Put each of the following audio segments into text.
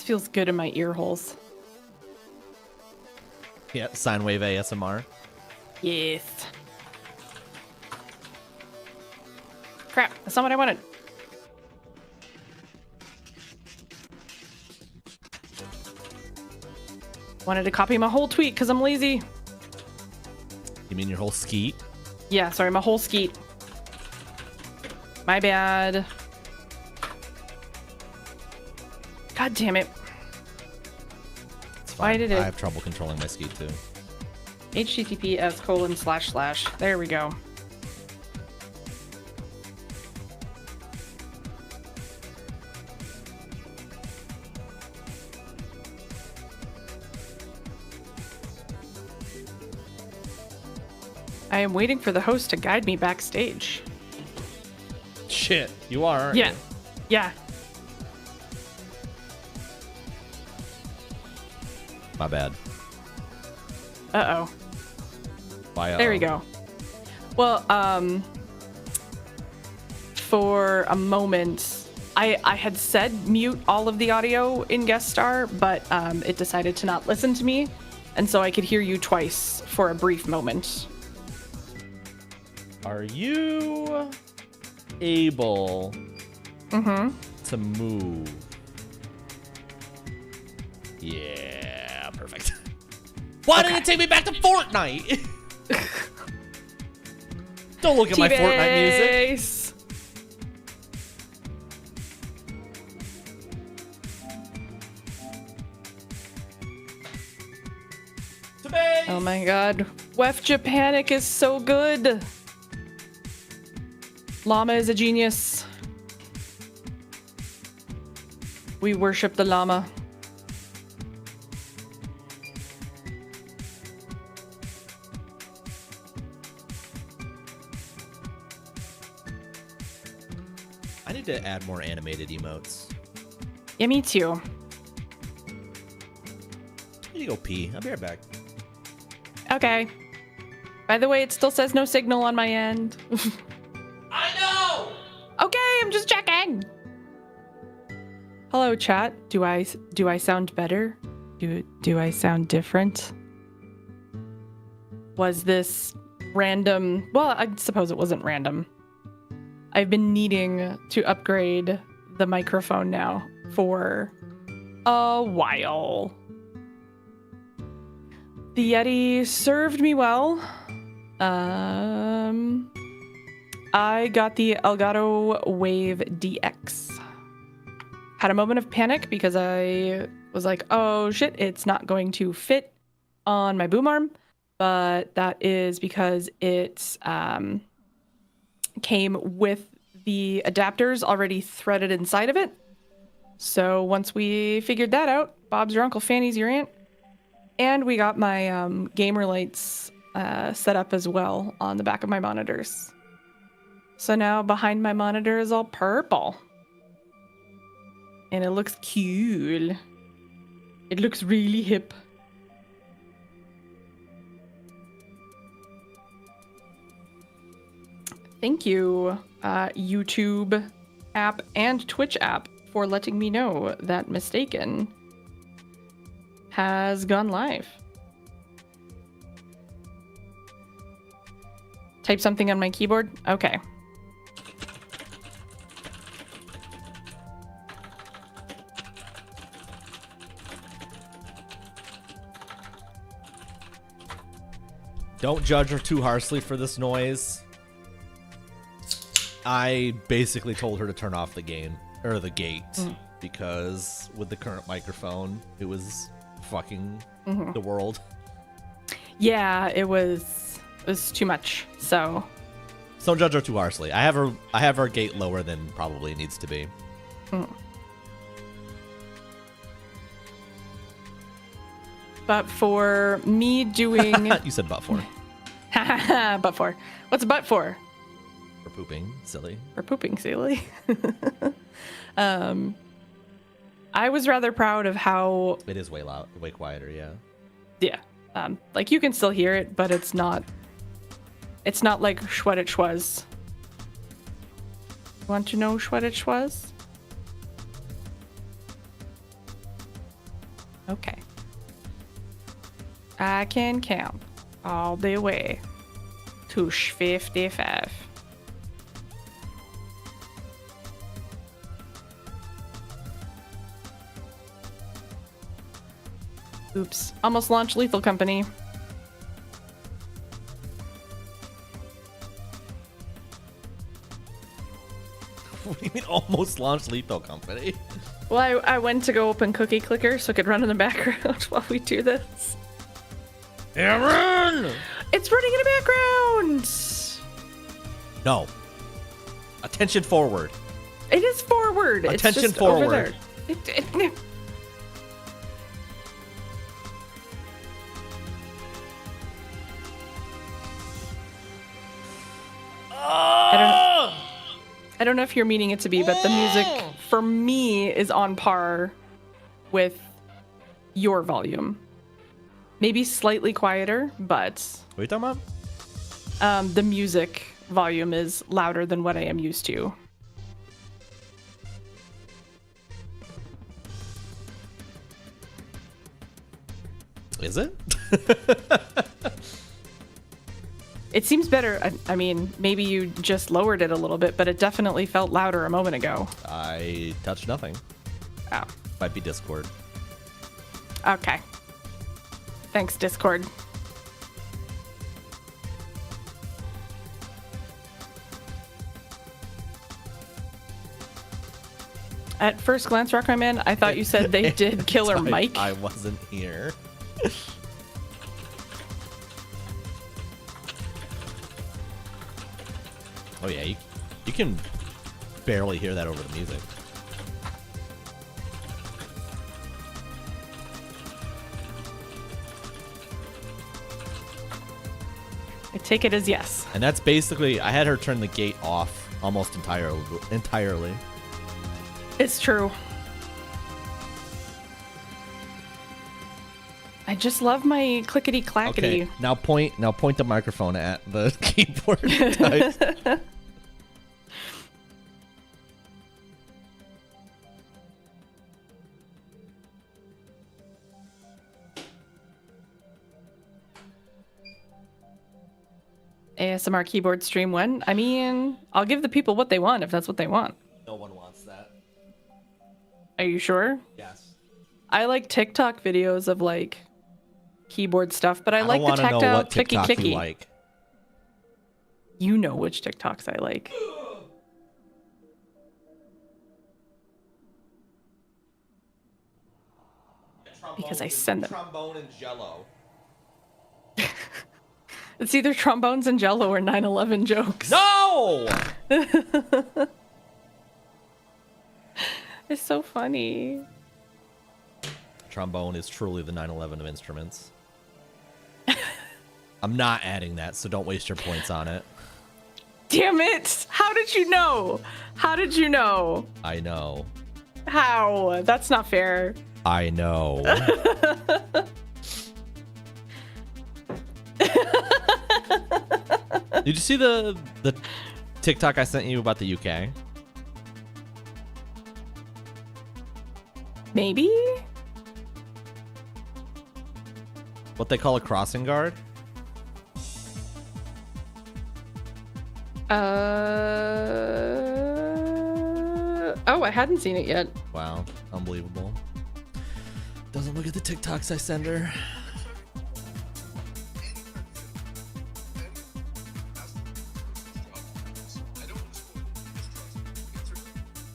feels good in my ear holes. Yeah, sine wave ASMR. Yes. Crap, that's not what I wanted. Wanted to copy my whole tweet because I'm lazy. You mean your whole skeet? Yeah, sorry, my whole skeet. My bad. God damn it. It's Why fine. did it? I have trouble controlling my skeet too. https:// There we go. I am waiting for the host to guide me backstage. Shit, you are, aren't Yeah. you? Yeah. My bad. Uh-oh. Why, There we go. Well, for a moment, I had said mute all of the audio in guest star, but it decided to not listen to me, and so I could hear you twice for a brief moment. Are you able to move? Yeah, perfect. Why didn't it take me back to Fortnite? Don't look at my Fortnite music. T-base. Oh my god. Wef Japanic is so good. Llama is a genius. We worship the llama. I need to add more animated emotes. Yeah, me too. I need to go pee. I'll be right back. Okay. By the way, it still says no signal on my end. I know! Okay, I'm just checking. Hello, chat. Do I sound better? Do I sound different? Was this random? Well, I suppose it wasn't random. I've been needing to upgrade the microphone now for a while. The Yeti served me well. I got the Elgato Wave DX. Had a moment of panic because I was like, oh shit, it's not going to fit on my boom arm. But that is because it came with the adapters already threaded inside of it. So once we figured that out, Bob's your uncle, Fanny's your aunt. And we got my gamer lights set up as well on the back of my monitors. So now behind my monitor is all purple. And it looks cool. It looks really hip. Thank you, YouTube app and Twitch app, for letting me know that Mistaken has gone live. Type something on my keyboard? Okay. Don't judge her too harshly for this noise. I basically told her to turn off the game or the gate because with the current microphone, it was fucking the world. Yeah, it was too much. So don't judge her too harshly. I have her gate lower than probably it needs to be. But for me doing You said but for. but for. What's but for? For pooping, silly. For pooping, silly. I was rather proud of how It is way loud, way quieter, yeah. yeah. Like you can still hear it, but it's not like what it was. Want to know what it was? I can count all the way to 55. Oops. Almost launched Lethal Company. What do you mean almost launched Lethal Company? Well, I went to go open Cookie Clicker so it could run in the background while we do this. Aaron! It's running in the background! No. Attention forward. It is forward. Attention it's just forward. Over there. I don't know if you're meaning it to be, but the music for me is on par with your volume. Maybe slightly quieter, but What are you talking about? the music volume is louder than what I am used to. Is it? It seems better. I mean, maybe you just lowered it a little bit, but it definitely felt louder a moment ago. I touched nothing. Oh, Might be Discord. okay. Thanks, Discord. At first glance, Rock My Man, I thought you said they did Killer Mike. I wasn't here. Oh yeah, you can barely hear that over the music. I take it as yes. And that's basically, I had her turn the gate off almost entirely. It's true. I just love my clickety clackety. Okay, now point the microphone at the keyboard. Type. ASMR keyboard stream when? I mean, I'll give the people what they want if that's what they want. No one wants that. Are you sure? Yes. I like TikTok videos of like keyboard stuff, but I like the don't wanna know tactile what ticky TikTok clicky. you like. You know which TikToks I like. Because I send them. Trombone and Jello. It's either trombones and jello or 9/11 jokes. No! It's so funny. Trombone is truly the 9/11 of instruments. I'm not adding that, so don't waste your points on it. Damn it! How did you know? How did you know? I know. How? That's not fair. I know. Did you see the TikTok I sent you about the UK? Maybe? What they call a crossing guard? Oh, I hadn't seen it yet. Wow, unbelievable. Doesn't look at the TikToks I send her.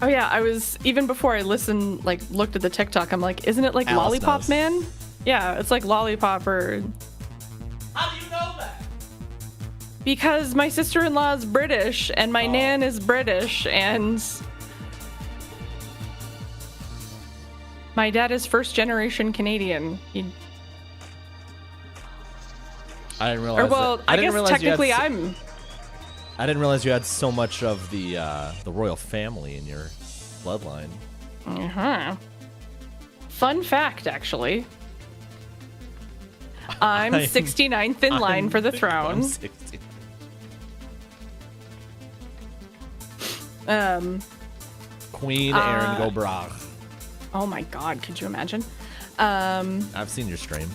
Oh yeah, I was even before I listened, like looked at the TikTok. I'm like, isn't it like Alice Lollipop knows. Man? Yeah, it's like Lollipop or. How do you know that? Because my sister-in-law is British and my nan is British and my dad is first-generation Canadian. I didn't realize. Or well, I guess technically I'm. I didn't realize you had so much of the royal family in your bloodline. Uh-huh. Fun fact, actually. I'm 69th in line for the throne. I'm 60. Queen Erin go Bragh. Oh my god, could you imagine? I've seen your stream.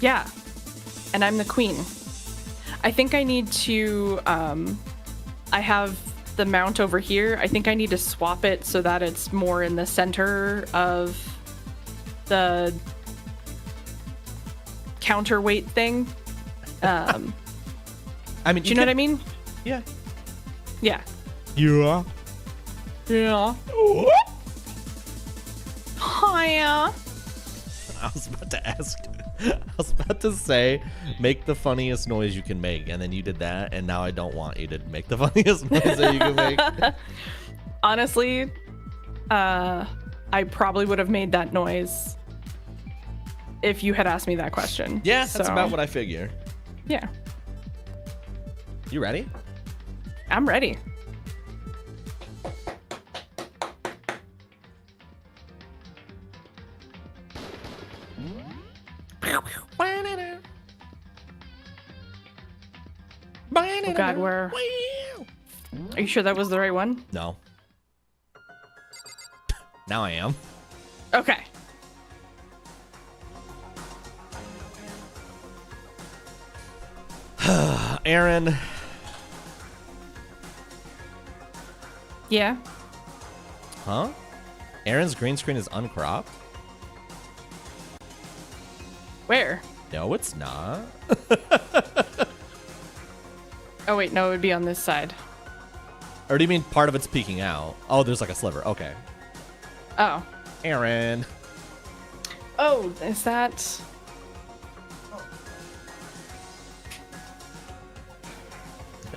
Yeah. And I'm the queen. I think I need to, I have the mount over here. I think I need to swap it so that it's more in the center of the counterweight thing. I mean, Do you know what I mean? Yeah. Yeah. Yeah. Yeah. Hiya. I was about to ask. I was about to say, make the funniest noise you can make, and then you did that, and now I don't want you to make the funniest noise that you can make. Honestly, I probably would have made that noise if you had asked me that question. Yeah, that's So, about what I figure. Yeah. You ready? I'm ready. Oh God, where? Are you sure that was the right one? No. Now I am. Okay. Aaron. Yeah. Huh? Aaron's green screen is uncropped? Where? No, it's not. Oh wait, no, it would be on this side. Or do you mean part of it's peeking out? Oh, there's like a sliver. Okay. Oh. Aaron. Oh, is that?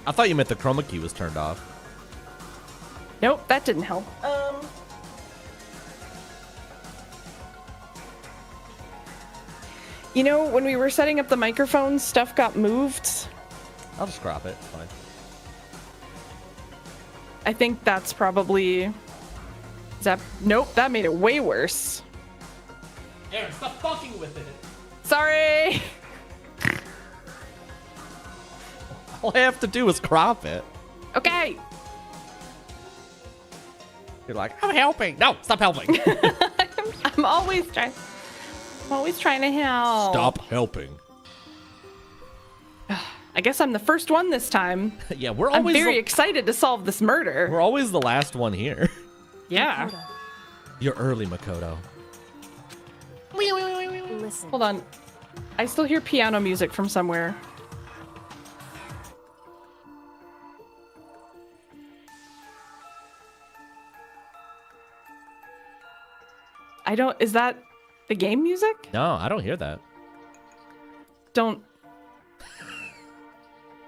I thought you meant the chroma key was turned off. Nope, that didn't help. You know, when we were setting up the microphone, stuff got moved. I'll just crop it. It's fine. I think that's probably... Is that... Nope, that made it way worse. Aaron, stop fucking with it. Sorry! All I have to do is crop it. Okay! You're like, I'm helping. No, stop helping. I'm always trying... I'm always trying to help. Stop helping. I guess I'm the first one this time. Yeah, we're I'm always very excited to solve this murder. we're always the last one here. Yeah. You're early, Makoto. Listen. Hold on. I still hear piano music from somewhere. I don't... Is that the game music? No, I don't hear that. Don't...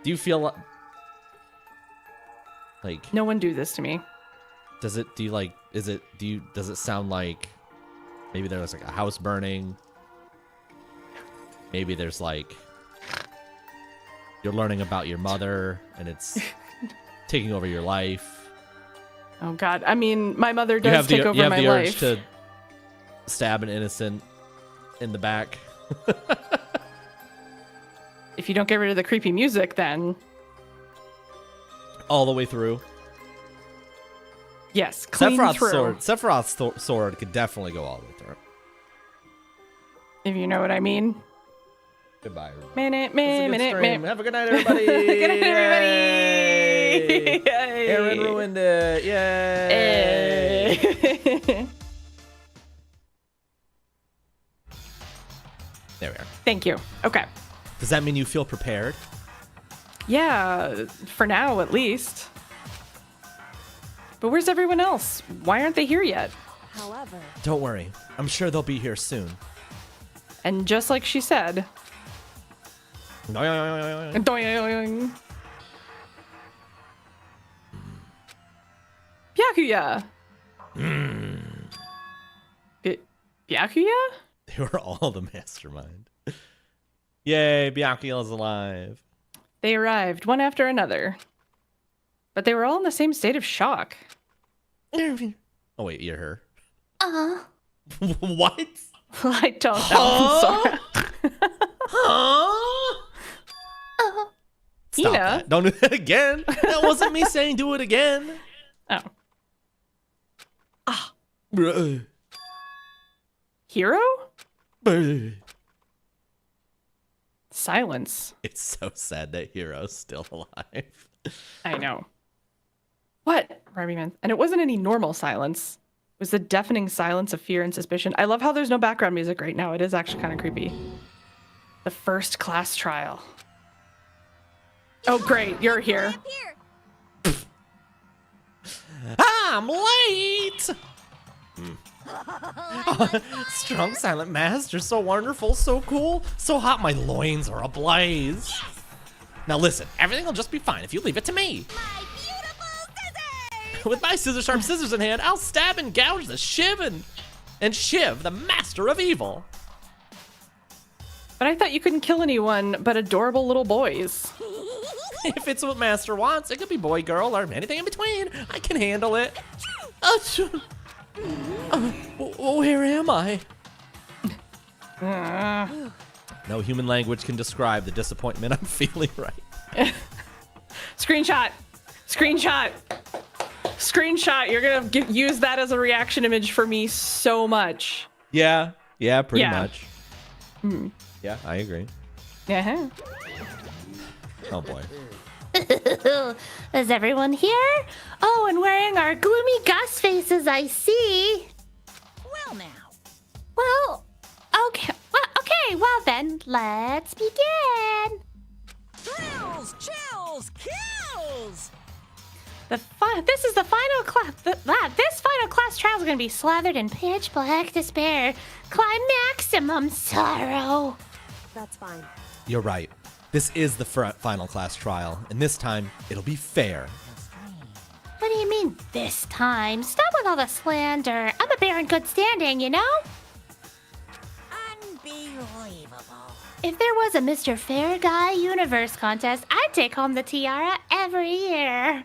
Do you feel like No one do this to me. does it do you like is it do you does it sound like maybe there's like a house burning? Maybe there's like you're learning about your mother and it's taking over your life. Oh God. I mean, my mother You does have take the over you have my the life. urge to stab an innocent in the back. If you don't get rid of the creepy music, then All the way through. yes, clean through. Sephiroth's sword could definitely go all the way through. If you know what I mean. Goodbye, everybody. Minute, It's a good minute, stream. minute. Have a good night, everybody. Good night, everybody. Yay. Yay. Aaron ruined it. Yay. Hey. There we are. Thank you. Okay. Does that mean you feel prepared? Yeah, for now at least. But where's everyone else? Why aren't they here yet? However, Don't worry. I'm sure they'll be here soon. And just like she said, Doing doing. Byakuya. Byakuya? They were all the mastermind. Yay, Byakuya's alive. They arrived one after another. But they were all in the same state of shock. Oh wait, you're her. What? I don't know. I'm sorry. Stop Hina? that. Don't do that again. That wasn't me saying do it again. Oh. Bruh. Hero? Bruh. Silence. It's so sad that Hero's still alive. I know. What? Remy Man. And it wasn't any normal silence. It was the deafening silence of fear and suspicion. I love how there's no background music right now. It is actually kind of creepy. The first class trial. Oh, great. You're here. I'm late! Strong silent master, so wonderful, so cool, so hot my loins are ablaze. Now listen, everything will just be fine if you leave it to me. My beautiful scissors! With my sharp scissors in hand, I'll stab and gouge the Shiv and Shiv, the master of evil. But I thought you couldn't kill anyone but adorable little boys. If it's what master wants, it could be boy, girl, or anything in between. I can handle it. Where am I? No human language can describe the disappointment I'm feeling right. Screenshot. Screenshot. Screenshot. You're going to use that as a reaction image for me so much. Yeah, pretty Yeah. much. Yeah, I agree. Uh-huh. Oh boy. Is everyone here? Oh, and wearing our gloomy ghost faces, I see. Well, now. Well, okay. Well then, let's begin. Thrills, chills, kills. This is the final class. This final class trial is going to be slathered in pitch black despair. Maximum sorrow. That's fine. You're right. This is the final class trial, and this time it'll be fair. What do you mean, this time? Stop with all the slander. I'm a bear in good standing, you know? Unbelievable. If there was a Mr. Fair Guy Universe contest, I'd take home the tiara every year.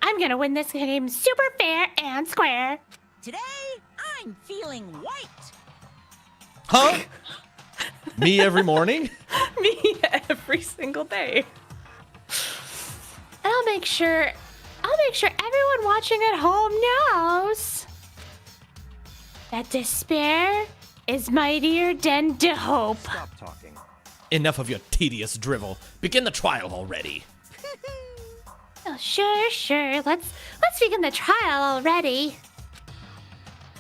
I'm gonna win this game super fair and square. Today, I'm feeling white. Huh? Me every morning? Me every single day. And I'll make sure everyone watching at home knows that despair is mightier than hope. Stop talking. Enough of your tedious drivel. Begin the trial already. Oh, sure. Let's begin the trial already.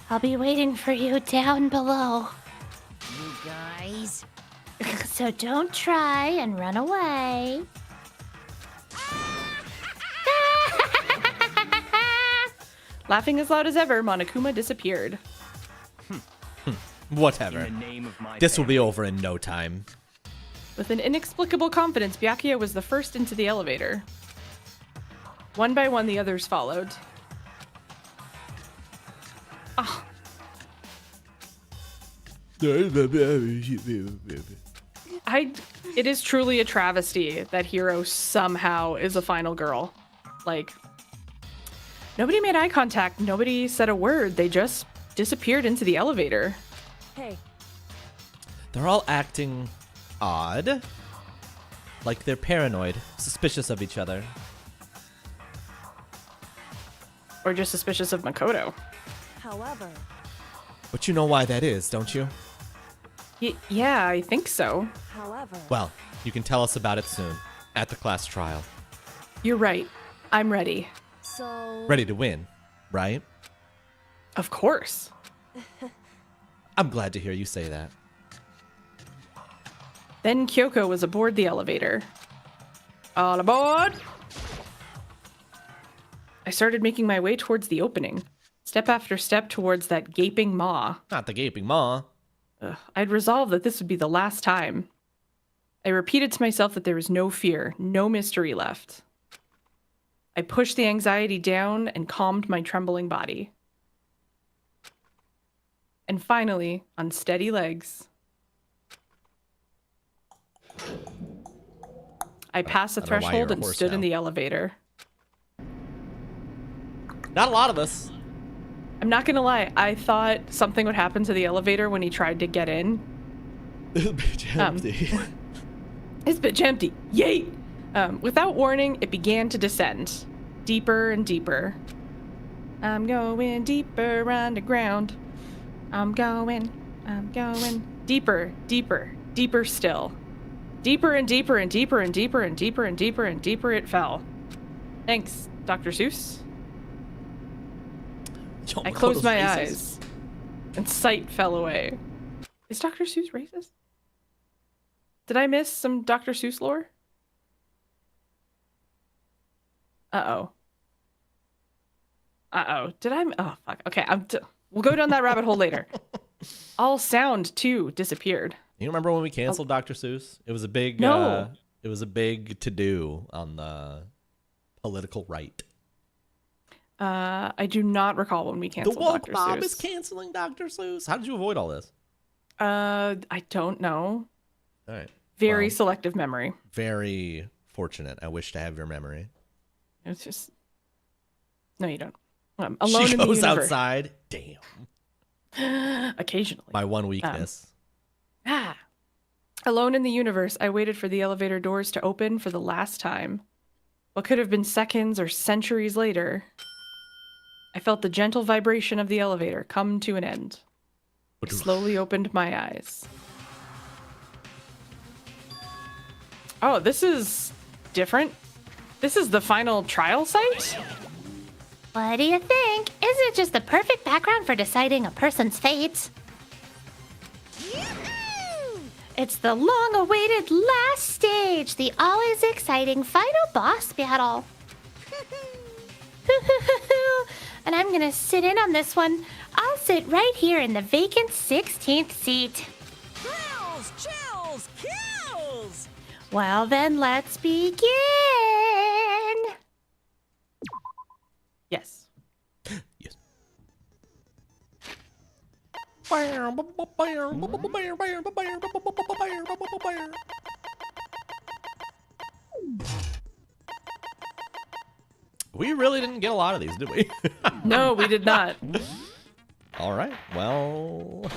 I'll be waiting for you down below. You guys. So don't try and run away. Laughing as loud as ever, Monokuma disappeared. Whatever. In the name of my This will be family. over in no time. With an inexplicable confidence, Byakuya was the first into the elevator. One by one, the others followed. Ah. It is truly a travesty that Hiro somehow is a final girl. Like, nobody made eye contact, nobody said a word, they just disappeared into the elevator. Hey, They're all acting odd. Like they're paranoid, suspicious of each other. Or just suspicious of Makoto. however, But you know why that is, don't you? Yeah, I think so. Well, you can tell us about it soon, at the class trial. You're right. I'm ready. so... Ready to win, right? Of course. I'm glad to hear you say that. Then Kyoko was aboard the elevator. All aboard! I started making my way towards the opening, step after step towards that gaping maw. Not the gaping maw. I'd resolved that this would be the last time. I repeated to myself that there was no fear, no mystery left. I pushed the anxiety down and calmed my trembling body. And finally, on steady legs, I passed the I don't know why threshold you're a and horse stood now. in the elevator. Not a lot of us. I'm not gonna lie, I thought something would happen to the elevator when he tried to get in. It'll be empty. It's bitch empty. Yay! Without warning, it began to descend. Deeper and deeper. I'm going deeper underground. I'm going deeper, deeper, Deeper still. Deeper and deeper and deeper and deeper and deeper and deeper and deeper it fell. Thanks, Dr. Seuss. Yo, I closed my Makoto's racist. eyes, and sight fell away. Is Dr. Seuss racist? Did I miss some Dr. Seuss lore? Uh-oh. Uh-oh. Did I? Oh, fuck. Okay, we'll go down that rabbit hole later. All sound, too, disappeared. You remember when we canceled Dr. Seuss? It was a big No. It was a big to-do on the political right. I do not recall when we The canceled woke Dr. mob Seuss. is canceling Dr. Seuss. How did you avoid all this? I don't know. All right. Very Well, selective memory. very fortunate. I wish to have your memory. It's just... No, you don't. Alone She in the goes universe. outside. Damn. Occasionally. My one weakness. Alone in the universe, I waited for the elevator doors to open for the last time. What could have been seconds or centuries later, I felt the gentle vibration of the elevator come to an end. I slowly opened my eyes. Oh, this is different. This is the final trial site? What do you think? Isn't it just the perfect background for deciding a person's fate? It's the long-awaited last stage, the always exciting final boss battle. And I'm gonna sit in on this one. I'll sit right here in the vacant 16th seat. Thrills, chills, kills! Well then, let's begin. Yes. Yes. We really didn't get a lot of these, did we? No, we did not. All right. Well,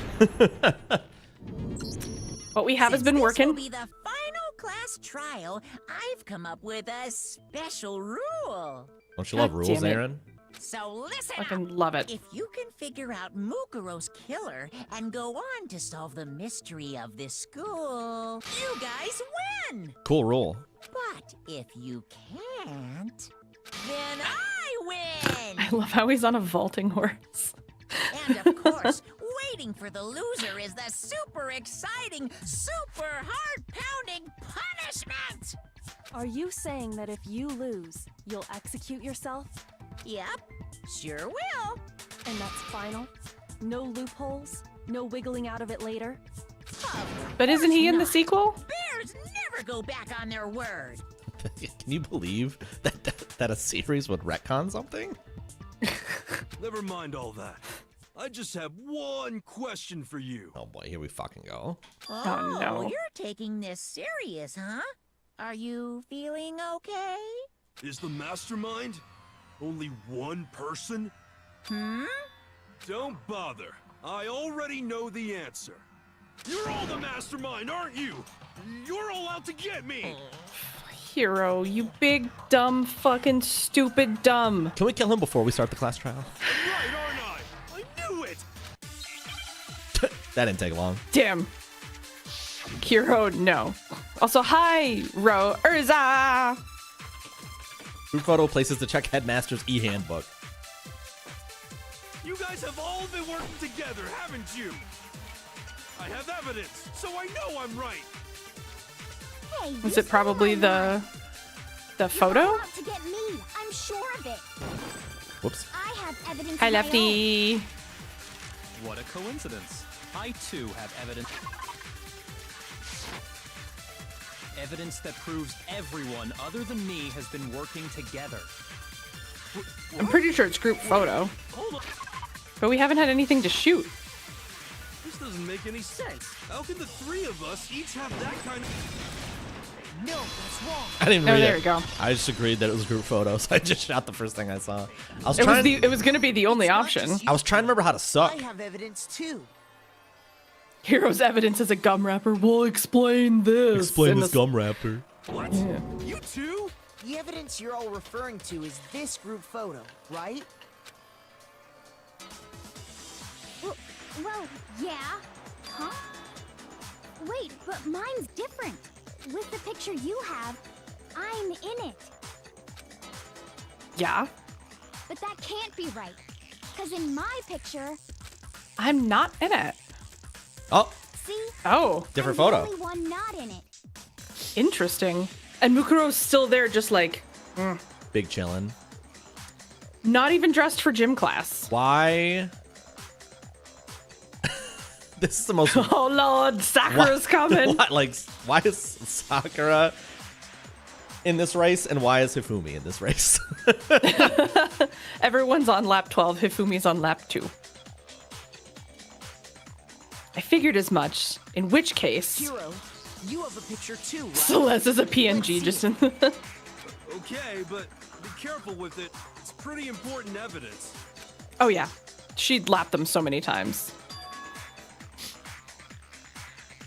What we have has been This will working. be the final class trial. I've come up with a special rule. don't you love God rules, damn it. Aaron? So listen up. Fucking love it. If you can figure out Mukuro's killer and go on to solve the mystery of this school, you guys win. Cool rule. But if you can't, then I win. I love how he's on a vaulting horse. And of course, waiting for the loser is the super exciting, super heart-pounding punishment. Are you saying that if you lose, you'll execute yourself? Yep, sure will. And that's final? No loopholes? No wiggling out of it later? But isn't he in the not. sequel? Bears never go back on their word. Can you believe that a series would retcon something? Never mind all that. I just have one question for you. Oh boy, here we fucking go. Oh, no. You're taking this serious, huh? Are you feeling okay? Is the mastermind only one person? Hmm? Don't bother. I already know the answer. You're all the mastermind, aren't you? You're all out to get me. Hero, you big, dumb, fucking stupid dumb. Can we kill him before we start the class trial? Right, aren't I? I knew it. That didn't take long. Damn. Hero, no. Also, hi, Ro Urza. Group photo places to check headmaster's e-handbook. You guys have all been working together, haven't you? I have evidence, so I know I'm right. Hey, Was it probably the photo? out to get me. I'm sure of it. Whoops. I have evidence. Hi, of my own. Lefty. What a coincidence. I too have evidence. Evidence that proves everyone other than me has been working together. I'm pretty sure it's group photo, Hold on. but we haven't had anything to shoot. This doesn't make any sense. How can the three of us each have that kind of... No, that's wrong. I didn't Oh, read there it. we go. I just agreed that it was group photos. I just shot the first thing I saw. It was gonna be the only option. I was trying to remember how to suck. I have evidence too. Hero's evidence as a gum wrapper. We'll explain this. Explain in this the- gum wrapper. What? Yeah. You two? The evidence you're all referring to is this group photo, right? Well, yeah. Huh? Wait, but mine's different. With the picture you have, I'm in it. Yeah. But that can't be right. Because in my picture, I'm not in it. Oh, see? Oh, different I'm photo. the only one not in it. interesting. And Mukuro's still there, just like, Big chillin'. not even dressed for gym class. Why? This is the most. Oh Lord, Sakura's coming. Why is Sakura in this race, and why is Hifumi in this race? Everyone's on lap 12. Hifumi's on lap 2. I figured as much. In which case, Hero, you have a picture too, right? Celeste is a PNG just in. Okay, but be careful with it. It's pretty important evidence. Oh yeah, she'd lapped them so many times.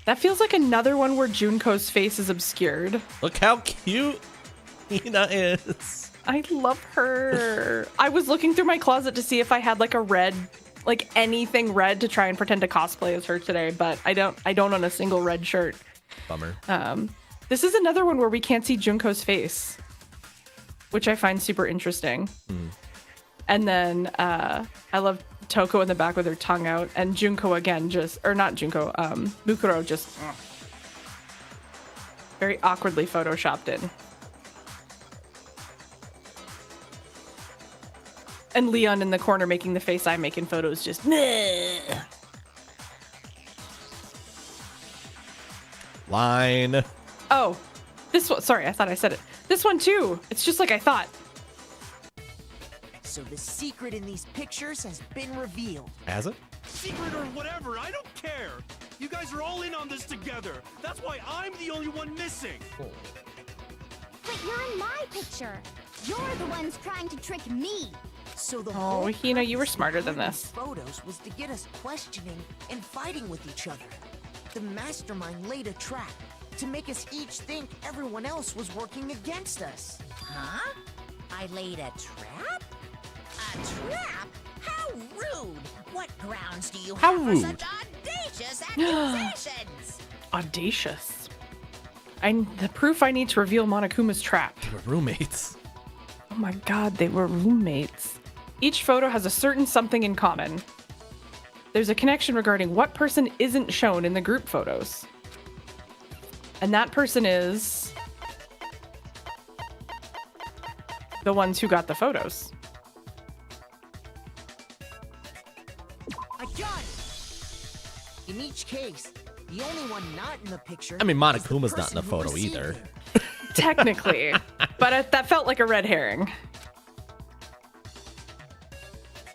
That feels like another one where Junko's face is obscured. Look how cute Hina is. I love her. I was looking through my closet to see if I had like a red, like anything red to try and pretend to cosplay as her today, but I don't own a single red shirt. Bummer. This is another one where we can't see Junko's face, which I find super interesting. And then I love Toko in the back with her tongue out, and Junko again not Junko, Mukuro just very awkwardly photoshopped in. And Leon in the corner making the face I'm making photos just Line. Oh, this one, sorry, I thought I said it. This one too, it's just like I thought. So the secret in these pictures has been revealed. Has it? Secret or whatever, I don't care. You guys are all in on this together. That's why I'm the only one missing. But you're in my picture. You're the ones trying to trick me. So the Oh, whole Hina, you were purpose of smarter than including this. Photos was to get us questioning and fighting with each other. The mastermind laid a trap to make us each think everyone else was working against us. Huh? I laid a trap? A trap? How rude! What grounds do you How have rude? for such audacious accusations? Audacious. The proof I need to reveal Monokuma's trap. They were roommates. Oh my god, they were roommates. Each photo has a certain something in common. There's a connection regarding what person isn't shown in the group photos. And that person is the ones who got the photos. I got it! In each case, the only one not in the picture. I mean, is the Monokuma's not in the person who photo received either. it. Technically. But that felt like a red herring.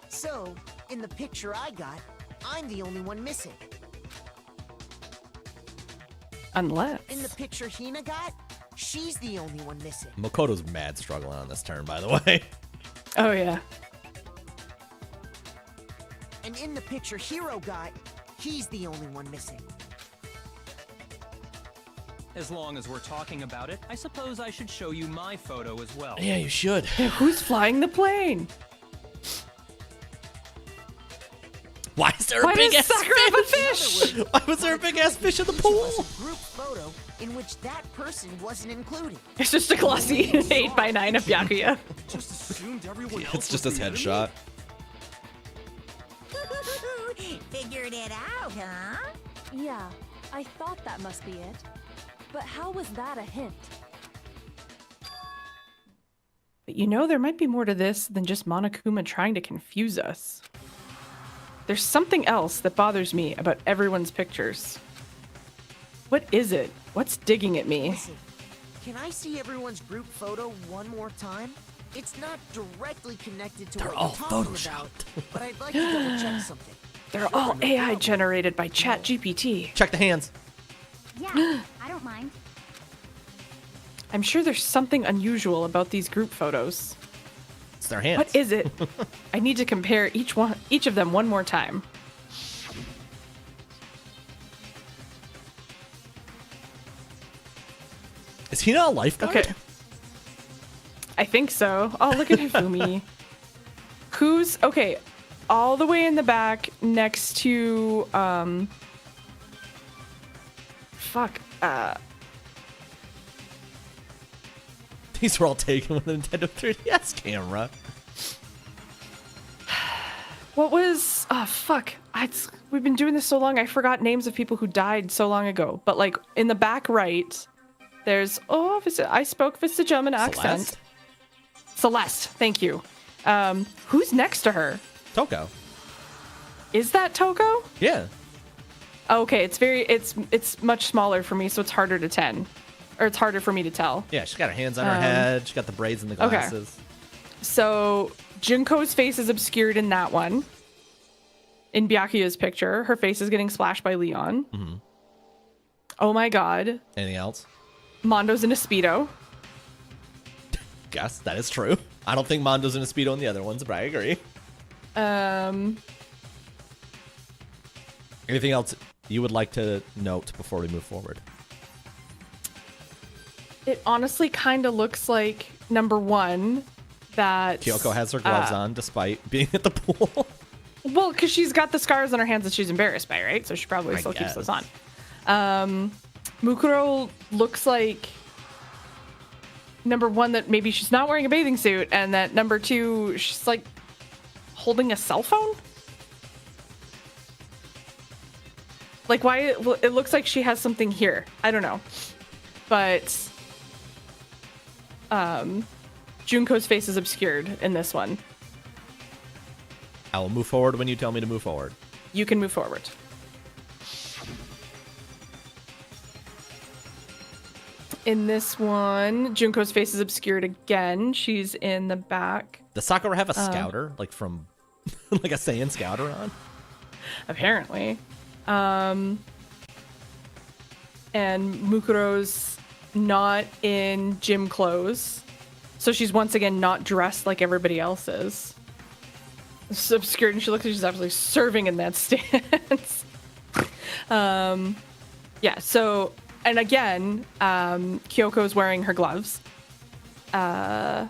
So, in the picture I got, I'm the only one missing. Unless. In the picture Hina got, she's the only one missing. Makoto's mad struggling on this turn, by the way. Oh yeah. And in the picture Hero got, he's the only one missing. As long as we're talking about it, I suppose I should show you my photo as well. Yeah, you should. Who's flying the plane? Why is there a Why big does ass Sakura have a fish? fish? Why was there a big ass fish in the pool? It was a group photo in which that person wasn't included. It's just a glossy 8x9 of Byakuya. Just assumed everyone else It's just was his the enemy? headshot. Figured it out, huh? Yeah, I thought that must be it. But how was that a hint? But you know, there might be more to this than just Monokuma trying to confuse us. There's something else that bothers me about everyone's pictures. What is it? What's digging at me? Listen, can I see everyone's group photo one more time? It's not directly connected to They're what all we're talking photoshopped. about, but I'd like to double check something. They're all AI generated by ChatGPT. Check the hands. Yeah, I don't mind. I'm sure there's something unusual about these group photos. It's their hands. What is it? I need to compare each of them one more time. Is he not a lifeguard? Okay. I think so. Oh, look at Hifumi. Who's okay? All the way in the back, next to fuck. These were all taken with a Nintendo 3DS camera. What was... Oh, fuck. We've been doing this so long, I forgot names of people who died so long ago. But, like, in the back right, there's... Oh, I spoke with the German accent. Celeste, thank you. Who's next to her? Toko. Is that Toko? Yeah. Okay, it's much smaller for me, so it's harder to it's harder for me to tell. Yeah, she's got her hands on her head. She's got the braids and the glasses. Okay. So Junko's face is obscured in that one. In Byakuya's picture, her face is getting splashed by Leon. Mm-hmm. Oh my god. Anything else? Mondo's in a Speedo. Guess that is true. I don't think Mondo's in a Speedo in the other ones, but I agree. Anything else you would like to note before we move forward? It honestly kind of looks like number one that Kyoko has her gloves on despite being at the pool. Well, because she's got the scars on her hands that she's embarrassed by, right? So she probably still keeps those on. Mukuro looks like number one that maybe she's not wearing a bathing suit, and that number two, she's like holding a cell phone. Like, why? Well, it looks like she has something here. I don't know. But Junko's face is obscured in this one. I will move forward when you tell me to move forward. You can move forward. In this one, Junko's face is obscured again. She's in the back. Does Sakura have a scouter, like from, like a Saiyan scouter on? Apparently. And Mukuro's not in gym clothes. So she's once again not dressed like everybody else is. It's obscured, and she looks like she's absolutely serving in that stance. Yeah, so, and again, Kyoko's wearing her gloves. So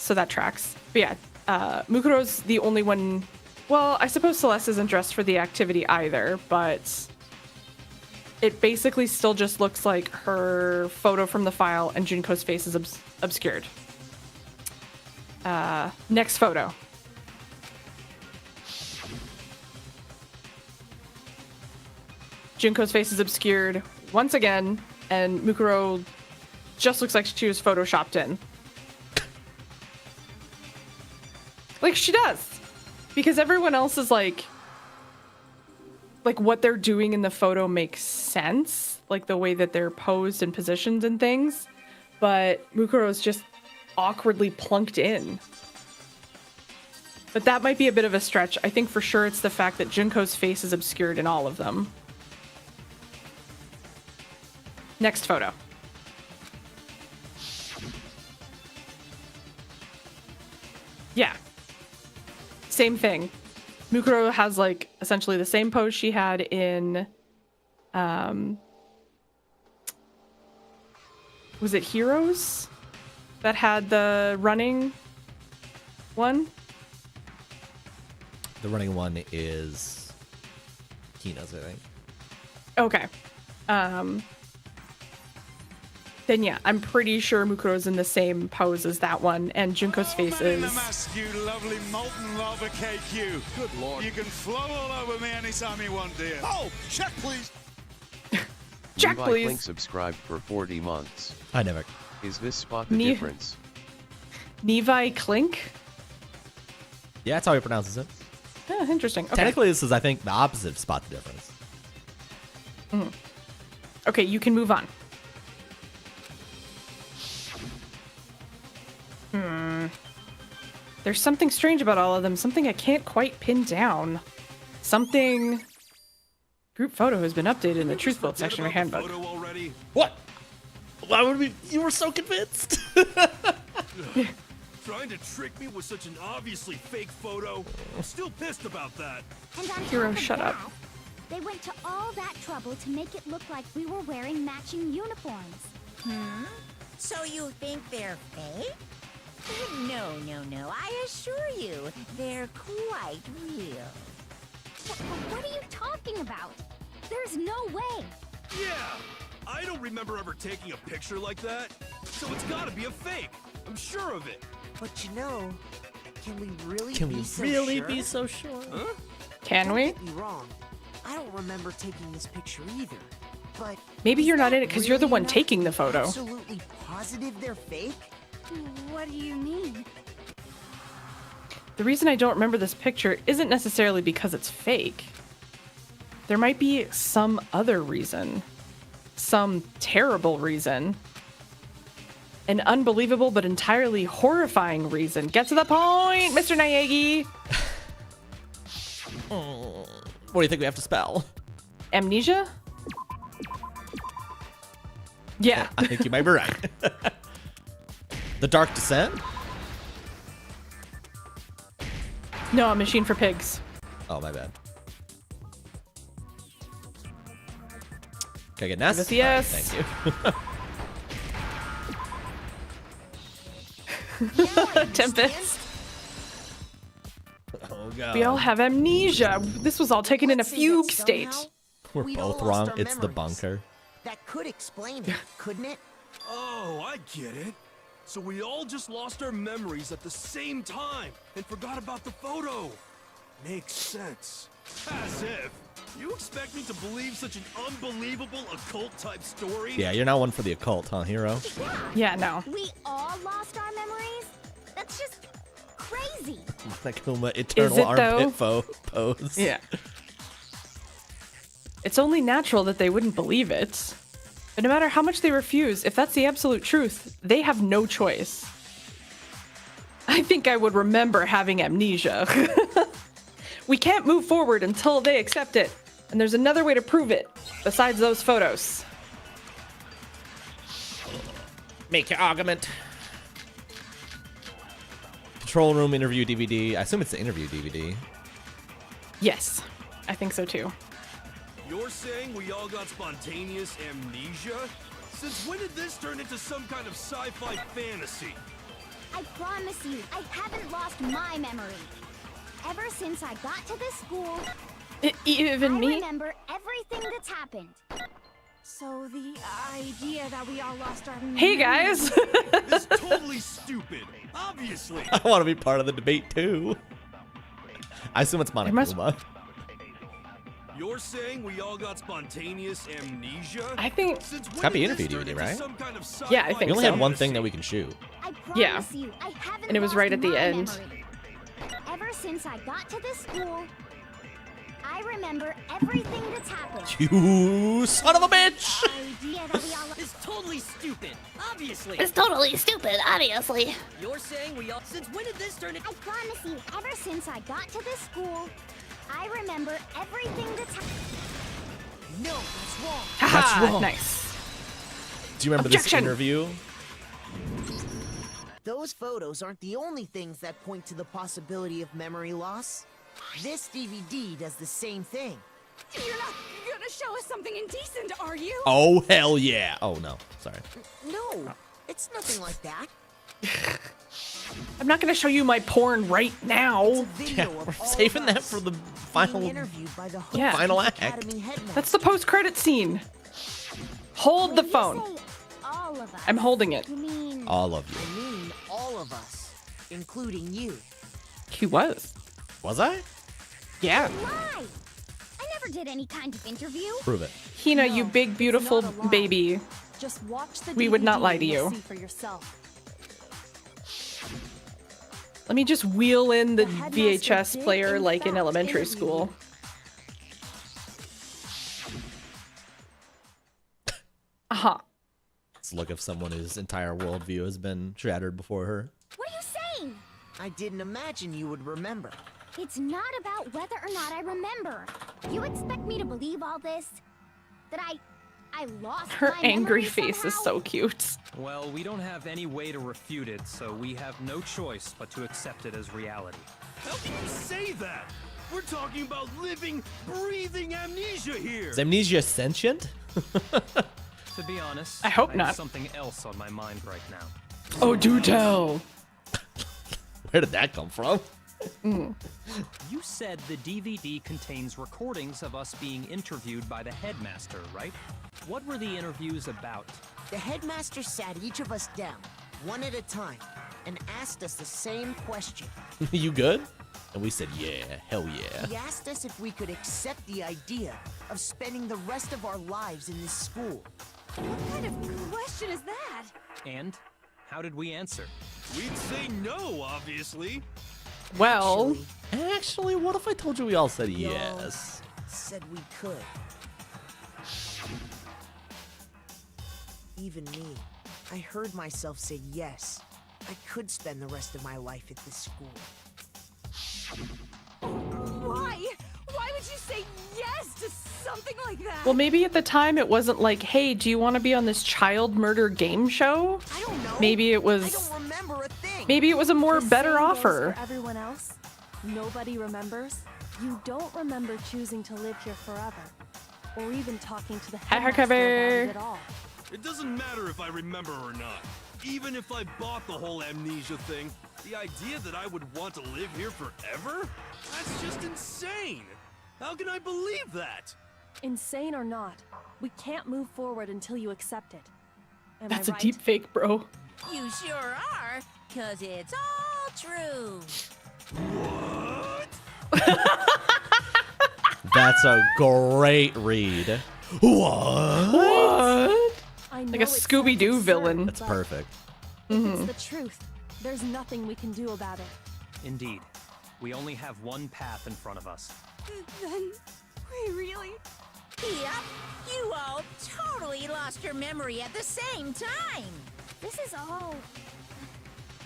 that tracks. But yeah, Mukuro's the only one. Well, I suppose Celeste isn't dressed for the activity either, but it basically still just looks like her photo from the file and Junko's face is obscured. Next photo. Junko's face is obscured once again, and Mukuro just looks like she was photoshopped in. Like she does. Because everyone else is like what they're doing in the photo makes sense. Like the way that they're posed and positioned and things. But Mukuro's just awkwardly plunked in. But that might be a bit of a stretch. I think for sure it's the fact that Junko's face is obscured in all of them. Next photo. Yeah. Same thing. Mukuro has like essentially the same pose she had in was it Heroes that had the running one? The running one is Hina's, I think. Okay. Then yeah, I'm pretty sure Mukuro's in the same pose as that one, and Junko's face is... You lovely molten lava cake, you. Good lord. You can flow all over me anytime you want, dear. Oh, check please. Check Levi please. Klink subscribed for 40 months. I never. Is this spot the difference? Levi Klink? Yeah, that's how he pronounces it. Oh, interesting. Okay. Technically, this is, I think, the opposite of spot the difference. Okay, you can move on. There's something strange about all of them. Something I can't quite pin down. Something... Group photo has been updated in the truth build section of your handbook. Photo already? What? Why would we? You were so convinced. Trying to trick me with such an obviously fake photo? I'm still pissed about that. And on Hero, top of shut up. that, they went to all that trouble to make it look like we were wearing matching uniforms. So you think they're fake? No, I assure you, they're quite real. What are you talking about? There's no way. Yeah, I don't remember ever taking a picture like that, so it's gotta be a fake. I'm sure of it. But you know, can we really Can be we so really sure? be so sure? Huh? Can Don't we? get me wrong. I don't remember taking this picture either. But Maybe is you're not that in it because you're the really one enough taking the to be photo. Absolutely positive they're fake? What do you mean? The reason I don't remember this picture isn't necessarily because it's fake. There might be some other reason. Some terrible reason. An unbelievable but entirely horrifying reason. Get to the point, Mr. Nyagi! What do you think we have to spell? Amnesia? Yeah. I think you might be right. The Dark Descent? No, a machine for pigs. Oh, my bad. Can I get Ness? Give us a yes. Alright, thank you. Tempest. Oh, God. We all have amnesia. This was all taken in a Let's say that fugue somehow state. We're we'd all both lost wrong. our It's the memories. bunker. That could explain it, couldn't it? Oh, I get it. So we all just lost our memories at the same time and forgot about the photo. Makes sense. As if. You expect me to believe such an unbelievable occult-type story? Yeah, you're not one for the occult, huh, hero? Yeah, no. We all lost our memories? That's just crazy. Monokuma eternal it, armpit pose. Yeah. It's only natural that they wouldn't believe it. But no matter how much they refuse, if that's the absolute truth, they have no choice. I think I would remember having amnesia. We can't move forward until they accept it. And there's another way to prove it, besides those photos. Make your argument. Control room interview DVD. I assume it's the interview DVD. Yes, I think so too. You're saying we all got spontaneous amnesia? Since when did this turn into some kind of sci-fi fantasy? I promise you, I haven't lost my memory. Ever since I got to this school, Even I me? remember everything that's happened. So the idea that we all lost our Hey guys! It's totally stupid. Obviously. I want to be part of the debate too. I assume it's must- Monokuma. You're saying we all got spontaneous amnesia? I think. Since when Gotta be did this interview turn DVD, into right? some kind of Yeah, I sci-fi think We only so. have one thing that we can shoot. I promise Yeah. you, I haven't And it was lost right at the my end. memory. Ever since I got to this school, I remember everything that's happened. You son of a bitch! Idea that we all It's totally stupid. Obviously. It's totally stupid, obviously. You're saying we all. Since when did this turn into. I promise you, ever since I got to this school, I remember everything that's happened. No, that's wrong. Haha, wrong. nice. Do you remember this Objection. interview? Those photos aren't the only things that point to the possibility of memory loss. This DVD does the same thing. You're not gonna show us something indecent, are you? Oh, hell yeah. Oh, no. Sorry. No, it's nothing like that. I'm not gonna show you my porn right It's a now. video Yeah, of we're all saving of that us for the being final. interviewed by the Yeah. Final Hopkins act. Academy headmaster. That's the post-credit scene. Hold the When you phone. say all of us, I'm holding it. you mean All of you. I mean all of us, including you. He was. Was I? Yeah. lie? I never did any kind of interview. Prove it. Hina, No, you big, it's beautiful not a lie. baby. Just watch the We would not DVD lie to and you'll you. see for yourself. Let me just wheel in the The headmaster VHS did, player in like in fact, elementary interview school. Uh-huh. Let's look if someone whose entire worldview has been shattered before her. What are you saying? I didn't imagine you would remember. It's not about whether or not I remember. You expect me to believe all this? That I lost Her my angry memory face is somehow? so cute. Well, we don't have any way to refute it, so we have no choice but to accept it as reality. How can you say that? We're talking about living, breathing amnesia here. Is amnesia sentient? To be honest, I hope have not. something else on my mind right now. Oh, do tell. Where did that come from? You said the DVD contains recordings of us being interviewed by the headmaster, right? What were the interviews about? The headmaster sat each of us down, one at a time, and asked us the same question. You good? And we said, yeah, hell yeah. He asked us if we could accept the idea of spending the rest of our lives in this school. What kind of question is that? And how did we answer? We'd say no, obviously. Well, Actually, what if I told you we all said We all yes? said we could. Even me, I heard myself say yes. I could spend the rest of my life at this school. Why? Why would you say yes to something like that? well, maybe at the time it wasn't like, hey, do you want to be on this child murder game show? I don't know. Maybe it I was. don't remember a thing. Maybe it was a more The better same goes offer. For everyone else, nobody remembers. You don't remember choosing to live here forever, or even talking to the headmaster about it at all. It doesn't matter if I remember or not. Even if I bought the whole amnesia thing, the idea that I would want to live here forever? That's just insane! How can I believe that? Insane or not, we can't move forward until you accept it. Am That's I a right? deep fake, bro. You sure are, 'cause it's all true. What? That's a great read. What? What? I know Like a it sounds Scooby-Doo absurd, villain. That's but perfect. If it's the truth, there's nothing we can do about it. Indeed. We only have one path in front of us. Then, we really... Yep, you all totally lost your memory at the same time. This is all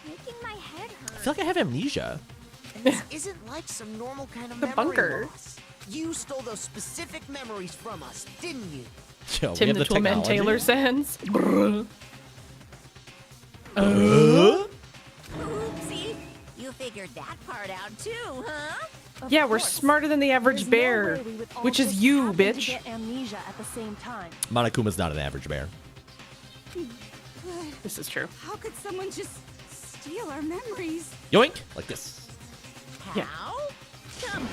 making my head I hurt. feel like I have amnesia. And this isn't like some normal kind of The memory bunker. loss. You stole those specific memories from us, didn't you? Yo, we Tim have the Toolman technology. Taylor sends. Oopsie, you figured that part out too, huh? Of Yeah, we're course. smarter than the average There's bear, no way we would all which is just you, happen to bitch. get amnesia at the same time. Monokuma's not an average bear. This is true. How could someone just steal our memories? Yoink! Like this. How? Yeah. Come,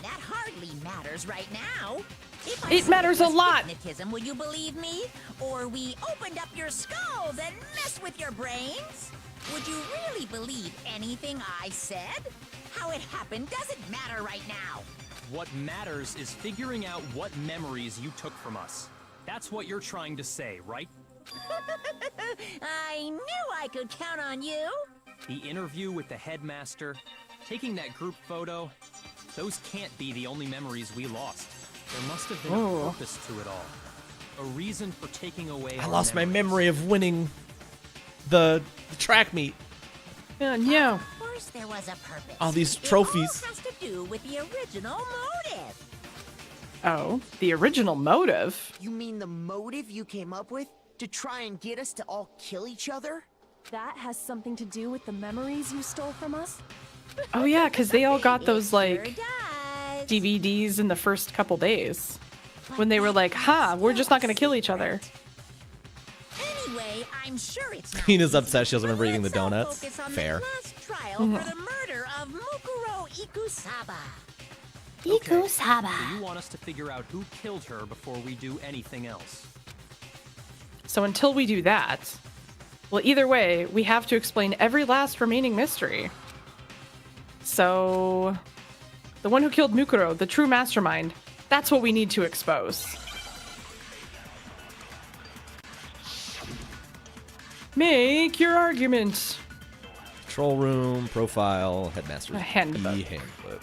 that hardly matters right now. If I It said matters a was lot. Hypnotism, will you believe me? Or we opened up your skulls and messed with your brains? Would you really believe anything I said? How it happened doesn't matter right now. What matters is figuring out what memories you took from us. That's what you're trying to say, right? I knew I could count on you. The interview with the headmaster, taking that group photo, those can't be the only memories we lost. There must have been Oh. a purpose to it all. A reason for taking away I our lost my memories. memory of winning the track meet. Yeah, yeah. Of course there was a purpose. All these It trophies. all has to do with the original motive. Oh, the original motive. You mean the motive you came up with to try and get us to all kill each other? That has something to do with the memories you stole from us? Oh yeah, because they all got those Sure like does. DVDs in the first couple days when they were like, "Ha, we're just not gonna kill each other." Anyway, I'm sure it's not Tina's easy, upset she doesn't remember but eating the let's all donuts. focus on Fair. The last trial for the murder of Mukuro Ikusaba. Ikusaba. So you want us to figure out who killed her before we do anything else? So until we do that, well, either way, we have to explain every last remaining mystery. So, the one who killed Mukuro, the true mastermind, that's what we need to expose. Make your argument. Control room, profile, headmaster's A handbook. handbook.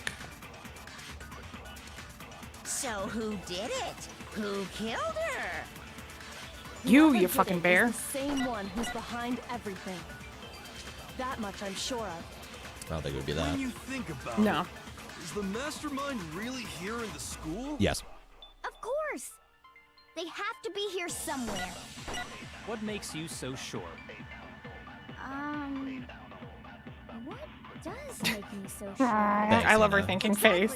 So who did it? Who killed her? You Whoever did fucking it bear. is the same one who's behind everything. That much I'm sure of. I don't think it would be that. When you think about No. it, is the mastermind really here in the school? Yes. Of course. They have to be here somewhere. What makes you so sure? What does make me so sure? I love her Tina. thinking face.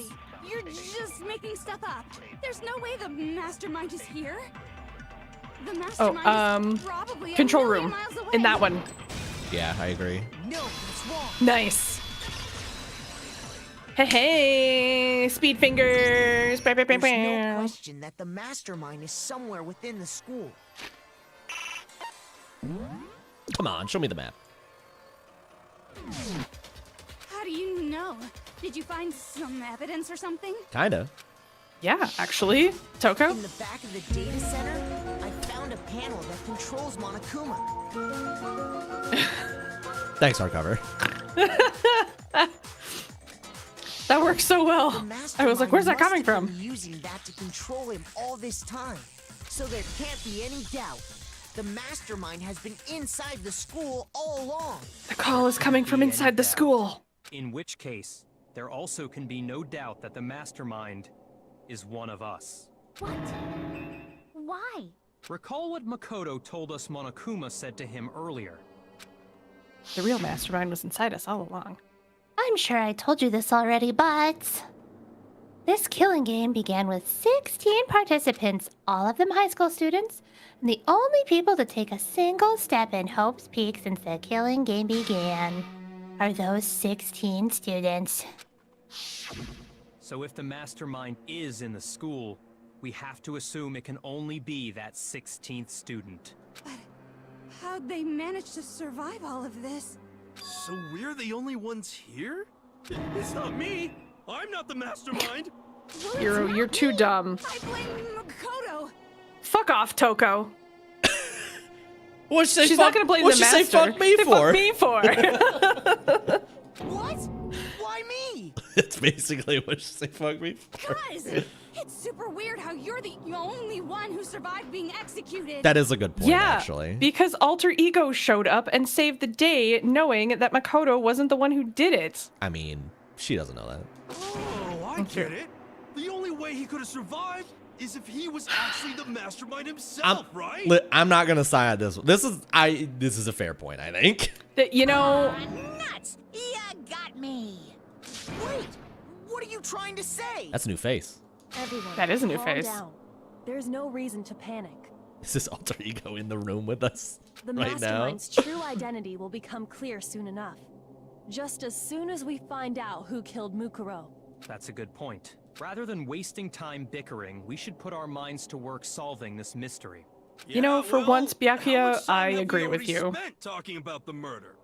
You're just making stuff up. There's no way the mastermind is here. The mastermind is probably Control a million room. miles away. In that one. Yeah, I agree. No, that's wrong. Nice. Hey, speed fingers. Bah, bah, bah, There's no bah. question that the mastermind is somewhere within the school. Come on, show me the map. How do you know? Did you find some evidence or something? Kinda. Yeah, actually, Toko. In the back of the data center, I found a panel that controls Monokuma. Thanks, hardcover. That works so well. The I was like, where's that coming mastermind from? must have been using that to control him all this time. So there can't be any doubt. The mastermind has been inside the school all along. The call is coming from inside the school. In which case, there also can be no doubt that the mastermind is one of us. What? Why? Recall what Makoto told us Monokuma said to him earlier. The real mastermind was inside us all along. I'm sure I told you this already, but this killing game began with 16 participants, all of them high school students, and the only people to take a single step in Hope's Peak since the killing game began are those 16 students. So if the mastermind is in the school, we have to assume it can only be that 16th student. How'd they manage to survive all of this? So we're the only ones here? It's not me. I'm not the mastermind. Well, Hero, it's you're not too me. dumb. I blame Makoto. Fuck off, Toko. What'd she say? She's not gonna blame the What'd she master. say? Fuck me Say, for? Fuck me for. What? Why me? It's basically what she say. Fuck me for. Guys, it's super weird how you're the only one who survived being executed. That is a good point, Yeah, actually. because Alter Ego showed up and saved the day, knowing that Makoto wasn't the one who did it. I mean, she doesn't know that. Oh, I get it. The only way he could have survived is if he was actually the mastermind himself, right? I'm not gonna side this. This is a fair point, I think. That, you know, Nuts! You got me. Wait, what are you trying to say? That's a new face. Everyone, That is a new calm face. down. There's no reason to panic. Is this Alter Ego in the room with us The right now? mastermind's true identity will become clear soon enough. Just as soon as we find out who killed Mukuro. That's a good point. Rather than wasting time bickering, we should put our minds to work solving this mystery. You know, for once, how Byakuya, much time I have we agree with already you. spent talking about the murder?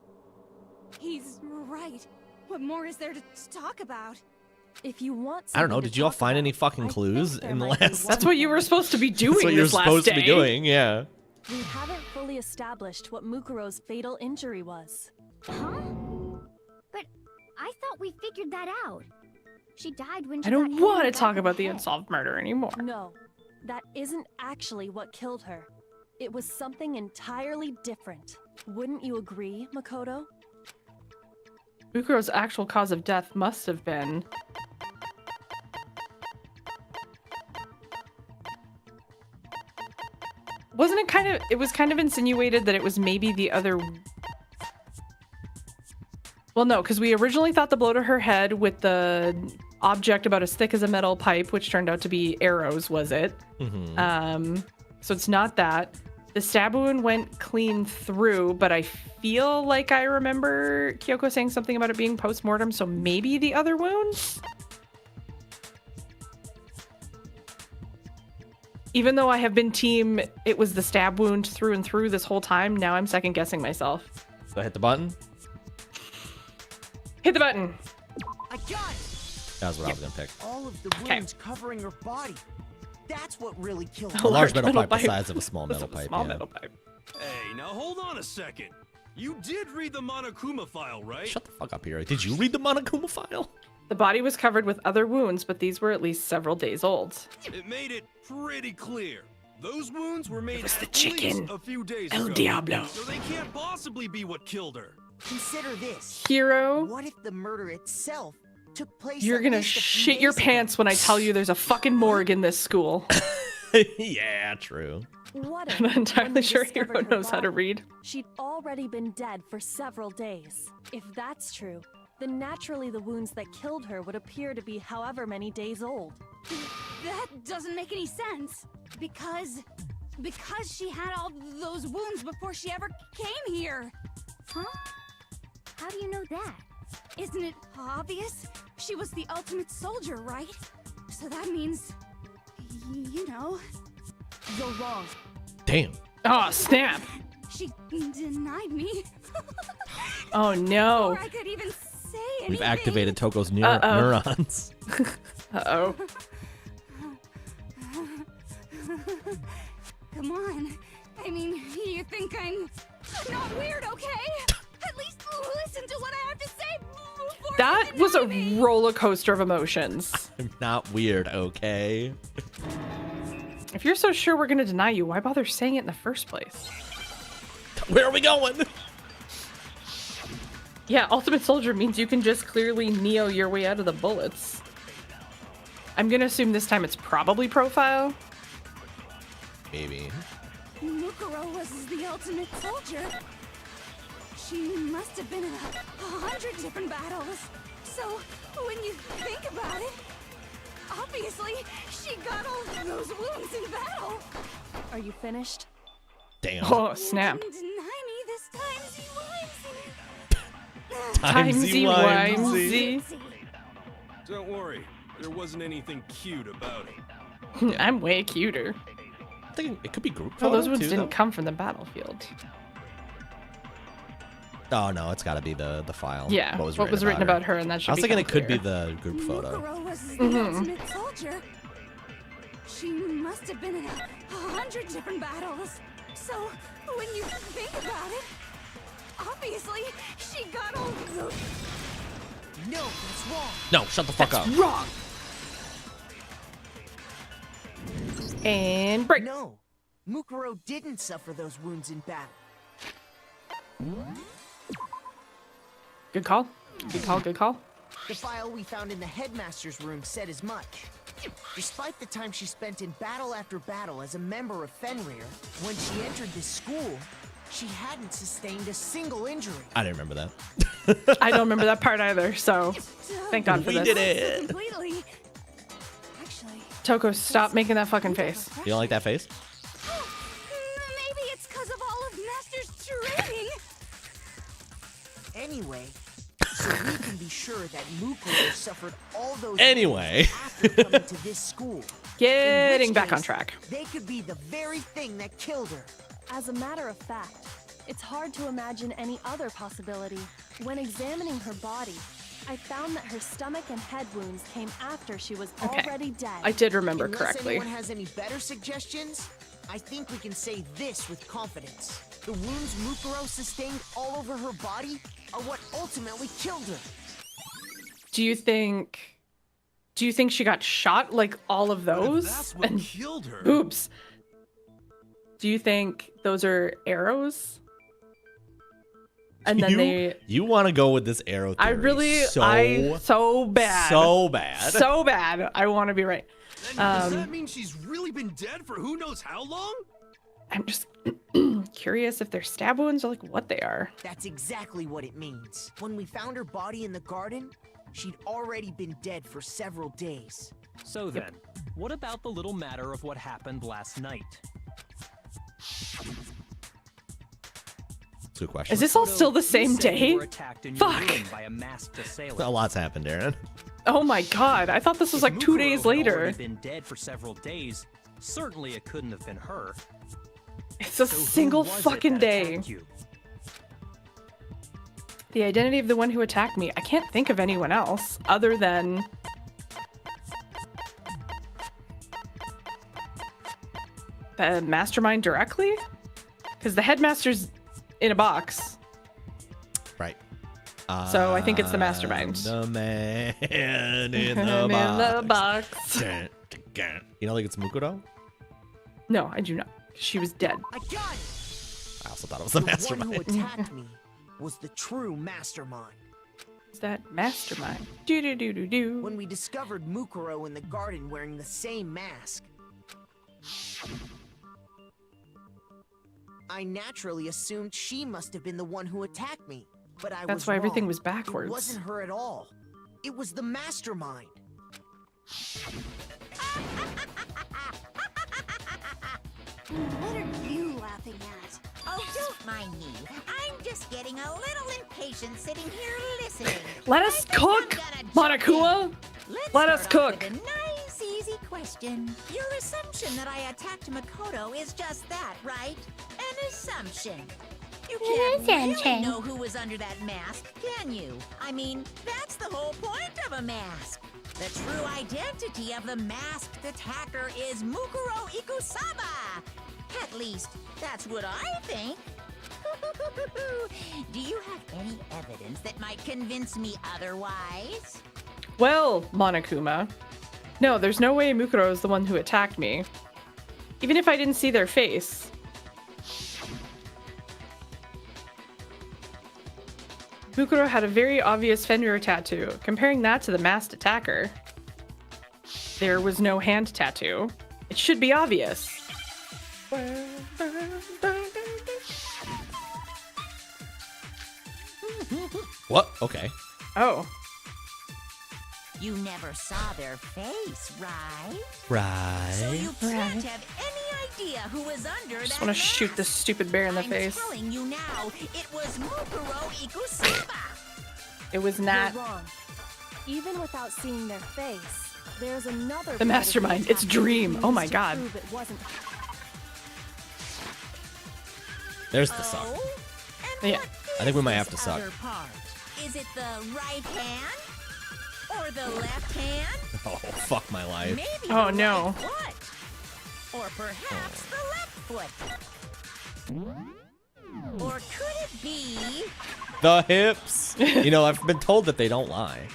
He's right. What more is there to talk about? If you want I don't know. something to Did you all talk find about, any fucking I think clues there in the might be last? one That's what you were thing. supposed to be doing That's what you're this last supposed day. to be doing. Yeah. We haven't fully established what Mukuro's fatal injury was. Huh? But I thought we figured that out. She died when she I got don't hit in want to the talk back of about the head. unsolved murder anymore. No, that isn't actually what killed her. It was something entirely different. Wouldn't you agree, Makoto? Bukuro's actual cause of death must have been... Wasn't it kind of... It was kind of insinuated that it was maybe the other... Well, no, because we originally thought the blow to her head with the object about as thick as a metal pipe, which turned out to be arrows, was it? So it's not that. The stab wound went clean through, but I feel like I remember Kyoko saying something about it being post-mortem, so maybe the other wounds? Even though I have been team, it was the stab wound through and through this whole time, now I'm second-guessing myself. So I hit the button. Hit the button! I got it! That was what I was gonna pick. All of the wounds covering her body. That's what really killed her. A large metal pipe the size of a small metal pipe. Small yeah. metal pipe. Hey, now hold on a second. You did read the Monokuma file, right? Shut the fuck up here. Did you read the Monokuma file? The body was covered with other wounds, but these were at least several days old. It made it pretty clear. Those wounds were made was the at chicken. least a few days El ago. Diablo. So they can't possibly be what killed her. Consider this. Hero, What if the murder itself took place you're at gonna least a few shit your days ago? pants when I tell you there's a fucking morgue in this school. Yeah, true. What if, I'm not entirely when they sure discovered Hero her knows how to body, read. She'd already been dead for several days. If that's true, then naturally the wounds that killed her would appear to be however many days old. That doesn't make any sense. Because she had all those wounds before she ever came here. Huh? How do you know that? Isn't it obvious? she was the ultimate soldier, right? So that means, you know. You're wrong. Damn. Oh, snap. She denied me. Oh, no. Before I could even say anything. We've activated Toko's neurons. Uh-oh. Come on. I mean, you think I'm not weird, okay? At least listen to what I have to say before That you was a deny me. roller coaster of emotions. I'm not weird, okay? If you're so sure we're gonna deny you, why bother saying it in the first place? Where are we going? Yeah, Ultimate Soldier means you can just clearly Neo your way out of the bullets. I'm gonna assume this time it's probably profile. Maybe. Mukuro was the ultimate soldier. She must have been in 100 different battles. So, when you think about it, obviously, she got all those wounds in battle. Are you finished? Damn. Oh, snap. Didn't deny me this Timesy-wimesy. Don't worry, there wasn't anything cute about it. I'm way cuter. I think it could be group Oh, photo those ones too, didn't though. come from the battlefield. Oh no, it's got to be the file. Yeah, what was written about her, and that should I was thinking become it could be clear. the group photo. Mukuro was the ultimate soldier. She must have been in 100 different battles. So, when you think about it, obviously, she got all those. No, that's wrong. No, shut the fuck up. Wrong. And break. No, Mukuro didn't suffer those wounds in battle. Good call. Good call. Good call. The file we found in the headmaster's room said as much. Despite the time she spent in battle after battle as a member of Fenrir, when she entered this school, she hadn't sustained a single injury. I didn't remember that. I don't remember that part either, so thank God for We this. did it. Completely. Actually, Toko, stop making that fucking face. You don't like that face? maybe it's because of all of Master's training. Anyway, so we can be sure that Mukuro suffered all those Anyway. wounds after coming to this school. Getting In which back on case, track. They could be the very thing that killed her. As a matter of fact, it's hard to imagine any other possibility. When examining her body, I found that her stomach and head wounds came after she was Okay. already dead. I did remember Unless correctly. anyone has any better suggestions, I think we can say this with confidence. The wounds Mukuro sustained all over her body are what ultimately killed her. Do you think she got shot like all of But if those? that's what And killed her. oops. Do you think those are arrows? And then you want to go with this arrow theory I really so bad. So bad. So bad. I want to be right. Then does that mean she's really been dead for who knows how long? I'm just curious if they're stab wounds or like what they are. That's exactly what it means. When we found her body in the garden, she'd already been dead for several days. So then, what about the little matter of what happened last night? That's a good question. Is this all still the You same said you day? were attacked in your Fuck. room by a masked assailant. A lot's happened, Aaron. Oh my god. I thought this was If like 2 Mukuro days had later. already been dead for several days. Certainly it couldn't have been her. It's a So who single was it fucking that day. attacked you? The identity of the one who attacked me. I can't think of anyone else other than the mastermind directly? Because the headmaster's in a box. Right. So I think it's the mastermind. The man in In the the box. box. You don't think it's Mukuro? No, I do not. She was dead. I got it! I also thought it was the The one mastermind. who attacked me was the true mastermind. Is that mastermind? Do do do do do. When we discovered Mukuro in the garden wearing the same mask, I naturally assumed she must have been the one who attacked me. But I That's was why everything wrong. was backwards. It wasn't her at all. It was the mastermind. What are you laughing at? Oh, don't mind me. I'm just getting a little impatient sitting here listening. Let us I think cook, I'm gonna jump Monokuma. in. Let's Let us start off cook. with a nice, easy question. Your assumption that I attacked Makoto is just that, right? An assumption. You can't really know who was under that mask, can you? I mean, that's the whole point of a mask. The true identity of the masked attacker is Mukuro Ikusaba. At least, that's what I think. Do you have any evidence that might convince me otherwise? Well, Monokuma. No, there's no way Mukuro is the one who attacked me. Even if I didn't see their face. Mukuro had a very obvious Fenrir tattoo. Comparing that to the masked attacker, there was no hand tattoo. It should be obvious. What? Okay. Oh. You never saw their face, right? Right. So you can't have any idea who was under Just that want to shoot mask. this stupid bear in the I'm face. telling you now, it was Mukuro Ikusaba. It was not. You're wrong. Even without seeing their face, there's another. The mastermind. It's Dream. Oh my god. Prove it wasn't. There's the suck. Oh? Yeah. I think we might have to This suck. other part. Is it the right hand? Or the left hand? Oh, fuck my life. Maybe Oh, the no. right foot? Or perhaps the left foot? Or could it be... The hips. You know, I've been told that they don't lie.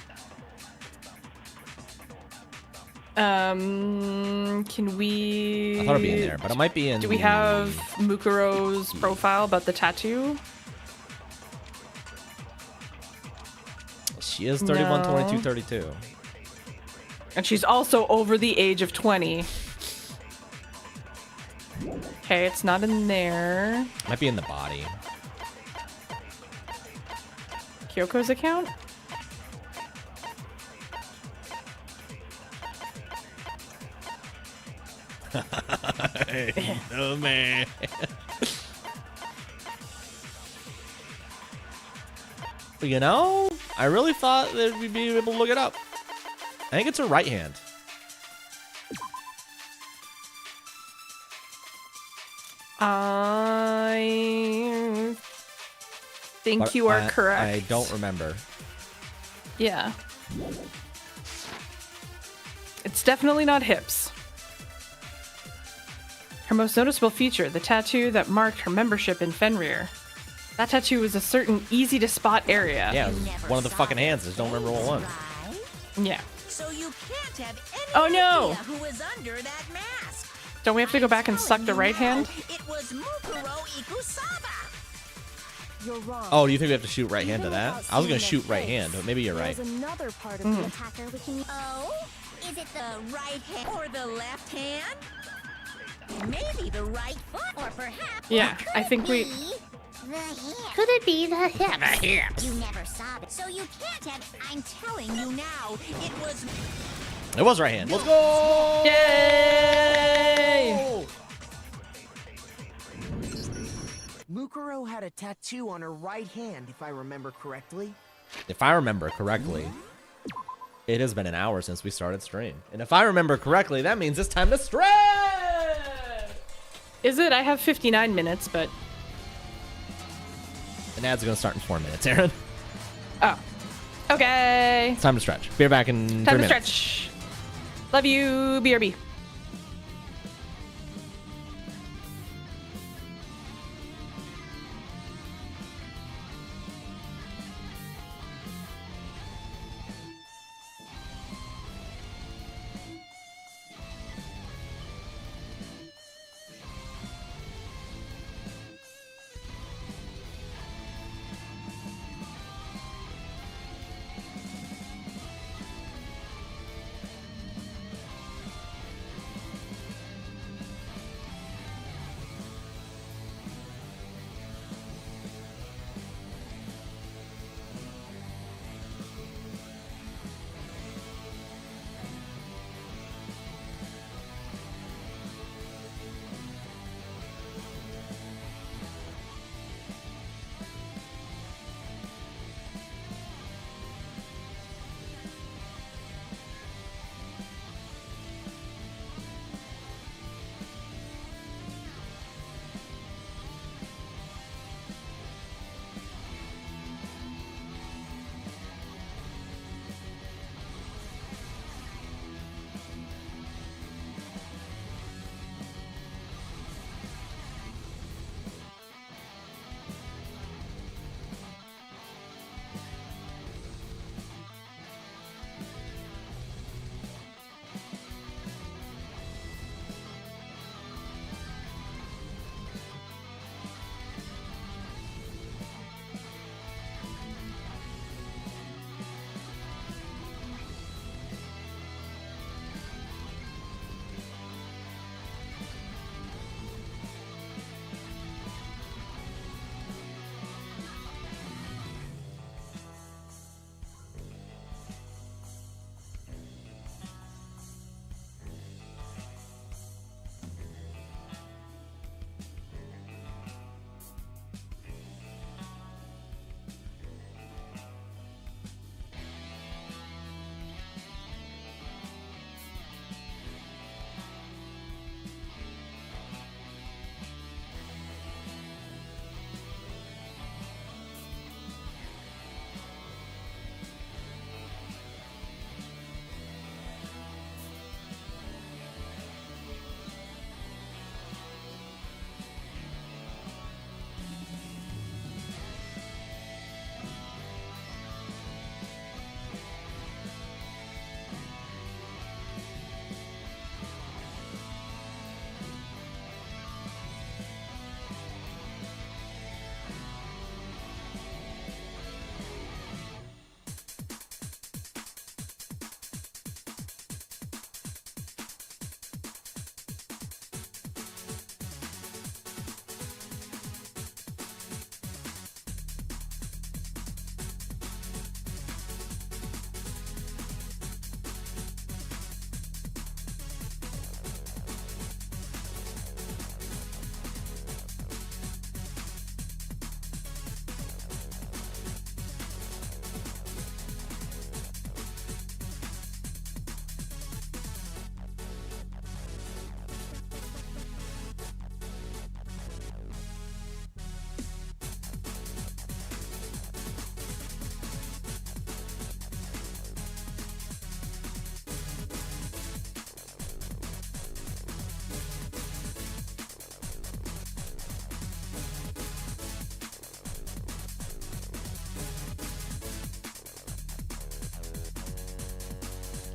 Can we... I thought it'd be in there, but it might be in... Do we have Mukuro's profile about the tattoo? She is 31, No. 22, 32. And she's also over the age of 20. Okay, it's not in there. Might be in the body. Kyoko's account? Oh, man. You know, I really thought that we'd be able to look it up. I think it's her right hand. I think But you are correct. I don't remember. Yeah. It's definitely not hips. Her most noticeable feature, the tattoo that marked her membership in Fenrir. That tattoo was a certain easy to spot area. Yeah, it was one of the fucking hands. I just don't remember what one. Yeah. So you can't have any Oh, no. idea who was under that mask. Don't we have to go back and suck the right hand? It was Mukuro Ikusaba. You're wrong. Oh, do you think we have to shoot right hand to Even that? without I was gonna seeing shoot their right hand, face, but maybe you're right. There's another part of Mm. the attacker we can. Oh? Is it the right hand or the left hand? Maybe the right foot or perhaps... Yeah, I think we... Could it be the hips? You never saw it, so you can't have... I'm telling you now, it was... It was right hand. Let's go! Yay! Mukuro had a tattoo on her right hand, if I remember correctly. If I remember correctly, it has been an hour since we started stream. And if I remember correctly, that means it's time to stream! Is it? I have 59 minutes, but... An ad's gonna start in 4 minutes, Aaron. Oh. Okay. It's time to stretch. Be right back in 3 Time to minutes. stretch. Love you, BRB.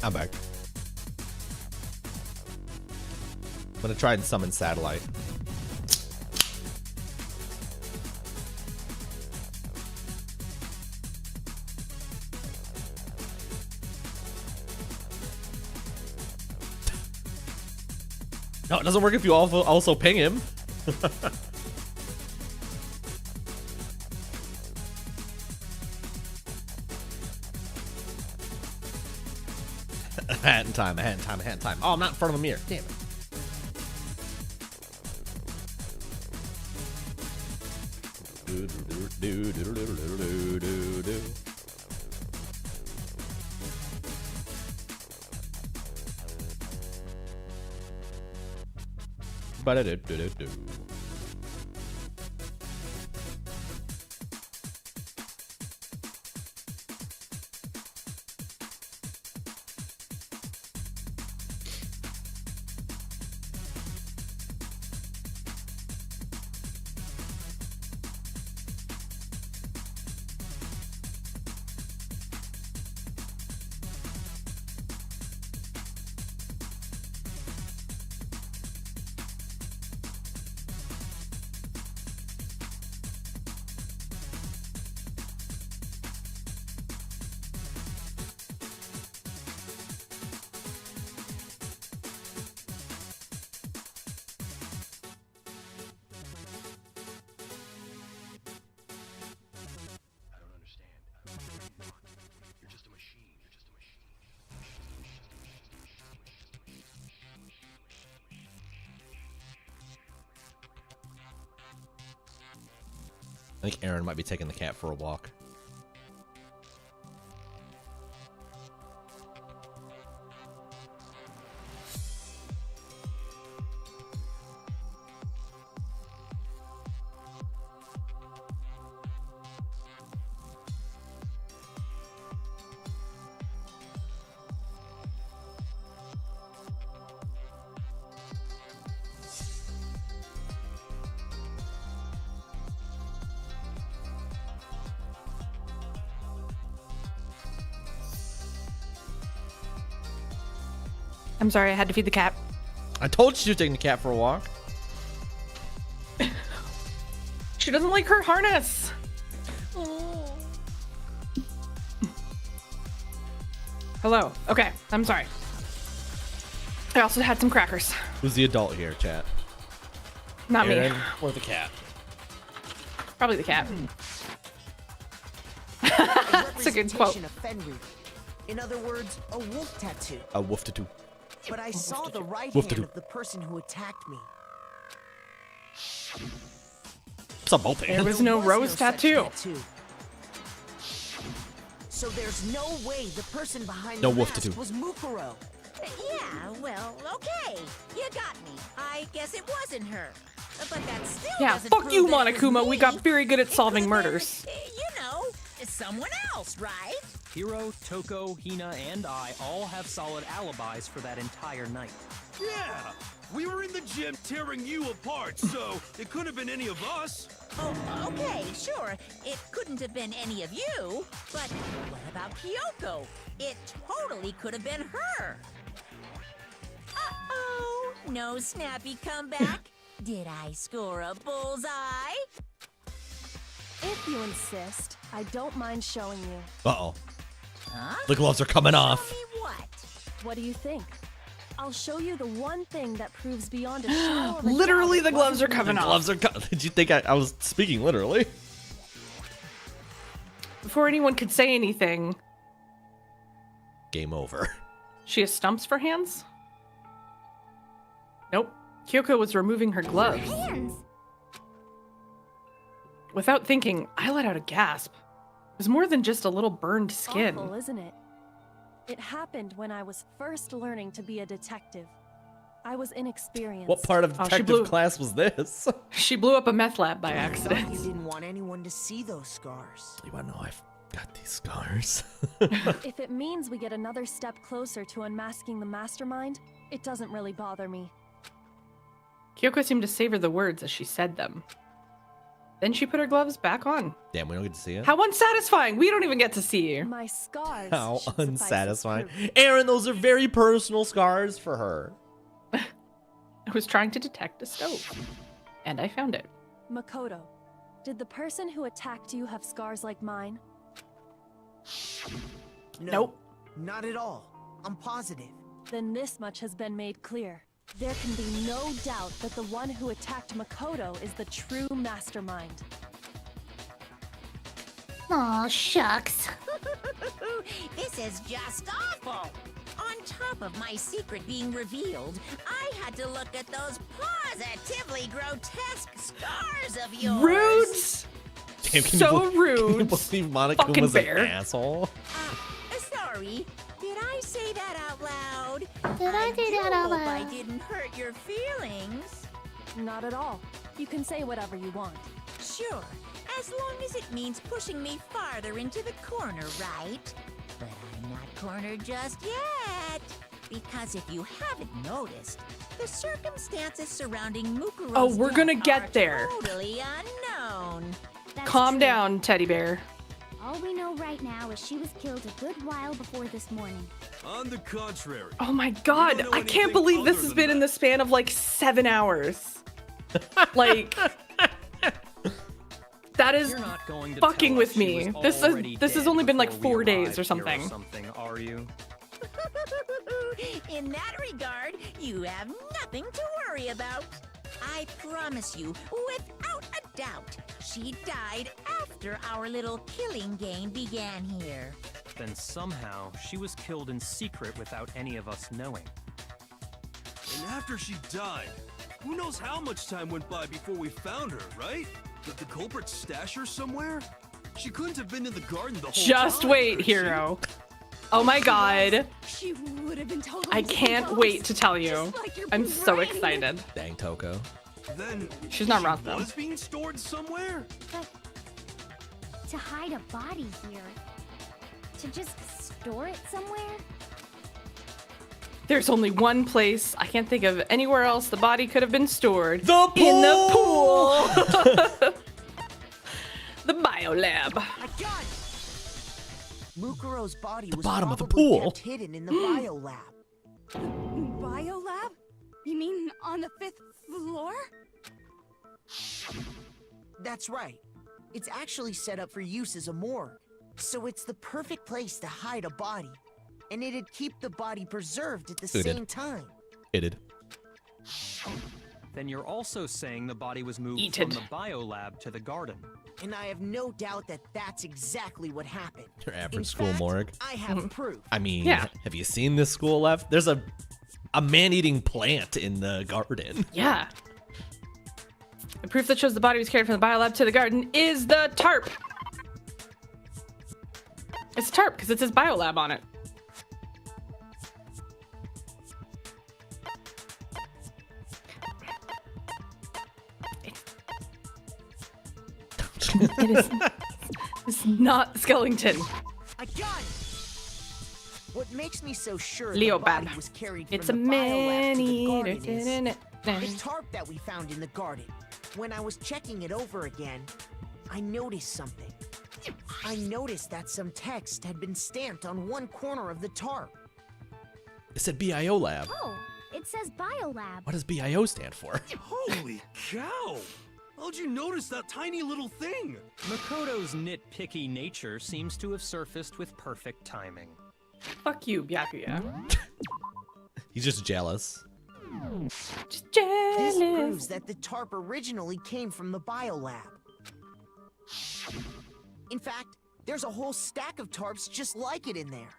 I'm back. I'm gonna try and summon Satellite. No, it doesn't work if you also ping him. Hat in time, a hat in time, a hat in time. Oh, I'm not in front of a mirror. Damn it. Ba-da-do-do-do-do. I think Aaron might be taking the cat for a walk. I'm sorry, I had to feed the cat. I told you she was taking the cat for a walk. She doesn't like her harness. Hello. Okay, I'm sorry. I also had some crackers. Who's the adult here, chat? Not Aaron me. or the cat? Probably the cat. That's a good quote. Of Fenrir. In other words, a wolf tattoo. A wolf tattoo. But I saw the right Wolf hand tattoo. of the person who attacked me. It's a both There hands. was no rose such tattoo. So there's no way the person behind No the wolf mask tattoo. was Mukuro. Yeah, well, okay. You got me. I guess it wasn't her. But that still Yeah, doesn't fuck prove you, that it was Monokuma. We me. got very good at It solving could've been, murders. You know, someone else, right? Hiro, Toko, Hina, and I all have solid alibis for that entire night. Yeah, we were in the gym tearing you apart, so it couldn't have been any of us. Oh, okay, sure. It couldn't have been any of you, but what about Kyoko? It totally could have been her. Uh-oh, no snappy comeback. Did I score a bullseye? If you insist, I don't mind showing you. Uh-oh. Huh? The gloves are coming off. Tell me what? What do you think? I'll show you the one thing that proves beyond a shadow of a Literally, doubt the it gloves are wasn't me. coming off. Gloves are Did you think I was speaking literally? Before anyone could say anything, Game over. she has stumps for hands? Nope. Kyoko was removing her gloves. Hands. Without thinking, I let out a gasp. It was more than just a little burned skin. Awful, isn't it? It happened when I was first learning to be a detective. I was inexperienced. What part of Oh, she detective blew- class was this? She blew up a meth lab by You accident. didn't want anyone to see those scars. You wanna know I've got these scars? If it means we get another step closer to unmasking the mastermind, it doesn't really bother me. Kyoko seemed to savor the words as she said them. Then she put her gloves back on. Damn, we don't get to see it. How unsatisfying! We don't even get to see you. My scars. How should suffice as unsatisfying. proof. Aaron, those are very personal scars for her. I was trying to detect a stove, and I found it. Makoto, did the person who attacked you have scars like mine? No, Nope. not at all. I'm positive. Then this much has been made clear. There can be no doubt that the one who attacked Makoto is the true mastermind. Aw, shucks. This is just awful. On top of my secret being revealed, I had to look at those positively grotesque scars of yours. Rude! Damn, So Can you rude. believe Monica Fucking was bear. an asshole? Sorry. Did I say that out loud? Did I say that out hope I loud? didn't hurt your feelings. Not at all. You can say whatever you want. Sure, as long as it means pushing me farther into the corner, right? But I'm not cornered just yet. Because if you haven't noticed, the circumstances surrounding Mukuro's Oh, we're gonna death get are there. Totally unknown. That's Calm true. down, teddy bear. All we know right now is she was killed a good while before this morning. On the contrary. Oh my god, know I can't anything believe this other has than been in that. the span of like 7 hours. Like, that is You're not going to fucking tell with us she me. was This already has dead only been like before 4 we days arrived or here something. something, are you? In that regard, you have nothing to worry about. I promise you, without a doubt, she died after our little killing game began here. Then somehow she was killed in secret without any of us knowing. And after she died, who knows how much time went by before we found her, right? Did the culprit stash her somewhere? She couldn't have been in the garden the whole time. Just wait, could she? hero. Oh my god. She would have been totally I can't decomposed, wait to tell you. just like your I'm so brain. excited. Dang, Toko. Then She's not she wrong, though. was being stored somewhere? But to hide a body here, to just store it somewhere? There's only one place. I can't think of anywhere else the body could have been stored. The pool! In the pool! The biolab. I got it! Mukuro's body was bottom of the probably pool. kept hidden in the biolab. Biolab? You mean on the 5th floor? That's right. It's actually set up for use as a morgue. So it's the perfect place to hide a body. And it'd keep the body preserved at the Who did? same time. It did. Then you're also saying the body was moved Eaten. from the biolab to the garden. And I have no doubt that that's exactly what happened. Your average In school fact, morgue. I have proof. I mean, Yeah. have you seen this school left? There's a man-eating plant in the garden. Yeah. The proof that shows the body was carried from the biolab to the garden is the tarp. It's a tarp because it says biolab on it. It is. It's not skeleton. I got it! What makes me so sure Leo the body Bab. was carried It's a from the biolab to the man-eater. garden is the tarp that we found in the garden. When I was checking it over again, I noticed something. I noticed that some text had been stamped on one corner of the tarp. It said BIO lab. Oh, it says biolab. What does BIO stand for? Holy cow! How'd you notice that tiny little thing? Makoto's nitpicky nature seems to have surfaced with perfect timing. Fuck you, Byakuya. He's just jealous. Just This jealous. proves that the tarp originally came from the biolab. In fact, there's a whole stack of tarps just like it in there.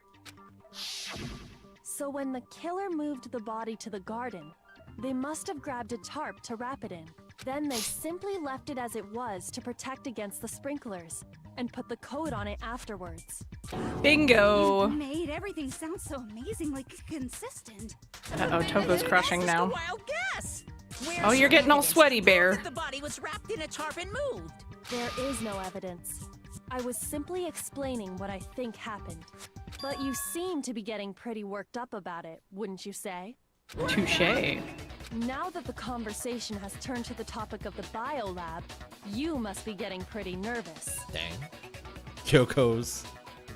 So when the killer moved the body to the garden, they must have grabbed a tarp to wrap it in. Then they simply left it as it was to protect against the sprinklers, and put the coat on it afterwards. Bingo. You made everything sound so amazingly consistent. Uh-oh, Toko's crushing That's just now. a wild guess. Where's Oh, you're the getting all evidence sweaty, to prove Bear. that the body was wrapped in a tarp and moved. There is no evidence. I was simply explaining what I think happened. But you seem to be getting pretty worked up about it, wouldn't you say? Touche. Now that the conversation has turned to the topic of the biolab, you must be getting pretty nervous. Dang. Kyoko's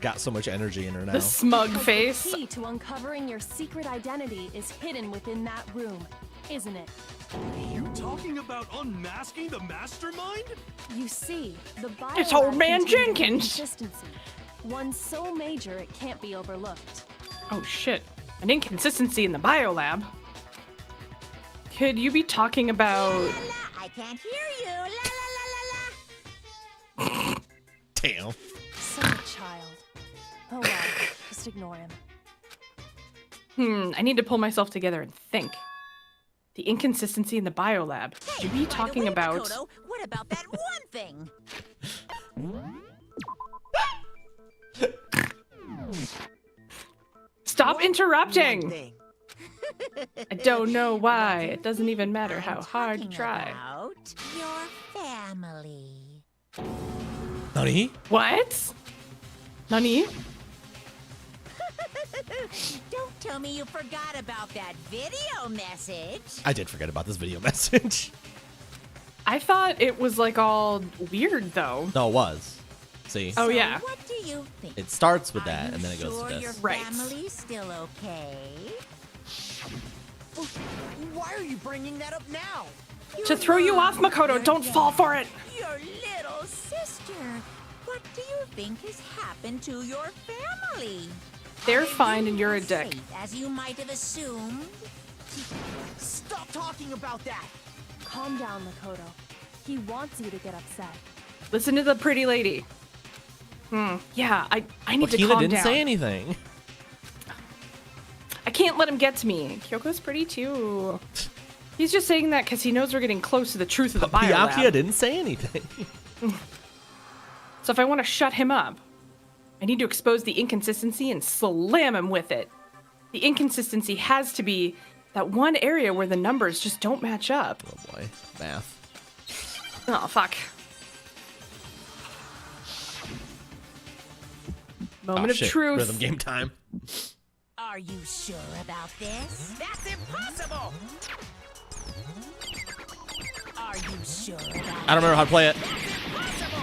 got so much energy in her now. The smug Because face. The key to uncovering your secret identity is hidden within that room, isn't it? You talking about unmasking the mastermind? You see, the biolab It's old man contains an Jenkins. inconsistency, one so major it can't be overlooked. Oh shit. An inconsistency in the biolab. Could you be talking about... La, la, I can't hear you. La la la la la. Damn. Such a child. Oh well, just ignore him. I need to pull myself together and think. The inconsistency in the biolab. Could you be By the talking way, about... Makoto, what about that one thing? Stop One interrupting! thing. I don't know why. It doesn't even matter how I'm hard you talking try. About your family. Nani? What? Nani? Don't tell me you forgot about that video message. I did forget about this video message. I thought it was like all weird though. No, it was. See? Oh So yeah. What do you think? It starts with Are that, you and then it goes sure to your this. Right. family's still okay? Why are you bringing that up now? To throw you off, Makoto, don't fall for it! Your little sister. What do you think has happened to your family? They're Are fine you and you're a as dick. safe as you might have assumed. Stop talking about that. Calm down, Makoto. He wants you to get upset. Listen to the pretty lady. Yeah, I need to Wakina calm didn't down. say anything. I can't let him get to me. Kyoko's pretty too. He's just saying that because he knows we're getting close to the truth of the Byakuya biolab. didn't say anything. So if I want to shut him up, I need to expose the inconsistency and slam him with it. The inconsistency has to be that one area where the numbers just don't match up. Oh boy, math. Oh, fuck. Moment of shit. truth. Rhythm game time. Are you sure about this? That's impossible! Are you sure about I don't remember how to play it. Impossible!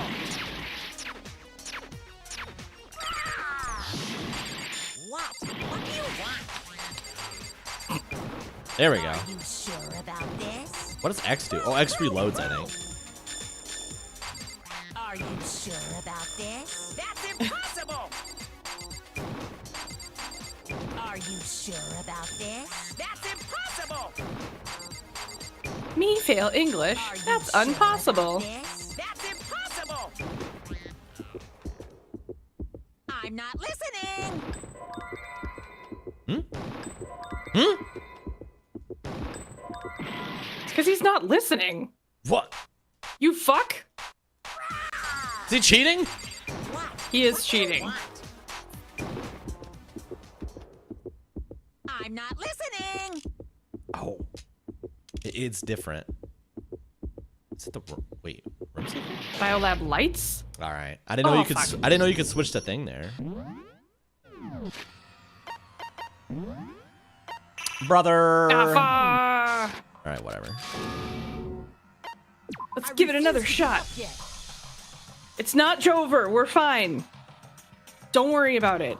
What? What do you want? There we go. Are you sure about this? What does X do? Oh, X reloads, I think. Are you sure about this? That's impossible! Are you sure about this? That's impossible! Me fail English? Are you That's sure impossible. about this? That's impossible! I'm not listening! It's because he's not listening. What? You fuck? Is he cheating? What? He is What do you cheating. want? I'm not listening! Oh. It's different. Is it the wait? Room secret? Biolab lights? All right. I didn't know Oh, you could. fuck. I didn't know you could switch the thing there. Brother. Ah, fuck. All right, whatever. Let's I give it another refuse to shot. fuck yet. It's not Jover. We're fine. Don't worry about it.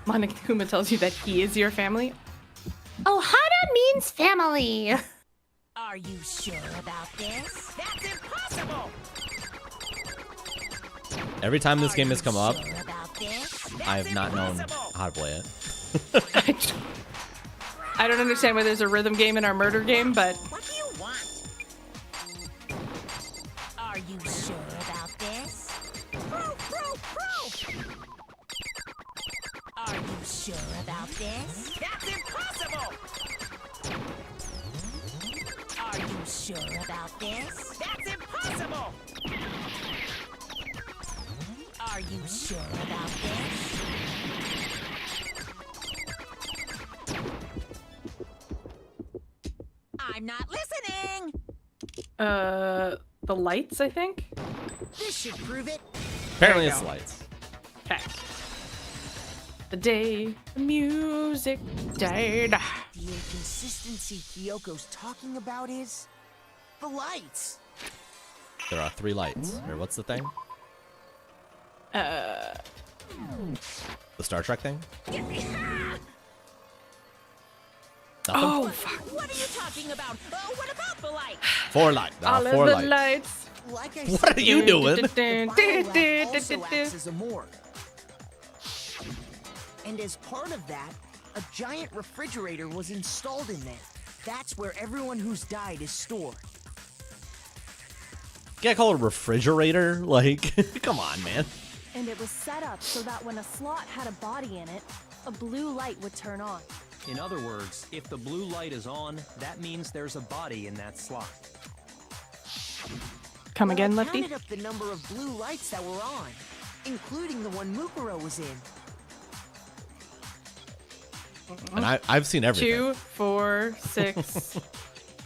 Monokuma tells you that he is your family. Ohana means family. Are you sure about this? That's impossible! Every time this game has come up, Sure about this? I have That's not known impossible! how to play it. I don't understand why there's a rhythm game in our murder game, but What do you want? Are you sure about this? Are you sure about this? That's impossible! Are you sure about this? That's impossible! Are you sure about this? I'm not listening! the lights, I think. This should prove it. Apparently, you it's go. lights. Okay. The day the music died. The inconsistency Kyoko's talking about is the lights. There are 3 lights. Or what's the thing? The Star Trek thing? Oh, fuck. What are you talking about? What about the light? 4 lights. All of 4 the lights. lights. Like I What said, are you doing? the biolab also acts as a morgue. And as part of that, a giant refrigerator was installed in there. That's where everyone who's died is stored. You can't call it a refrigerator? Like, come on, man. And it was set up so that when a slot had a body in it, a blue light would turn on. In other words, if the blue light is on, that means there's a body in that slot. Come Well, again, I Lefty? counted up the number of blue lights that were on, including the one Mukuro was in. And I've seen everything. 2, 4, 6,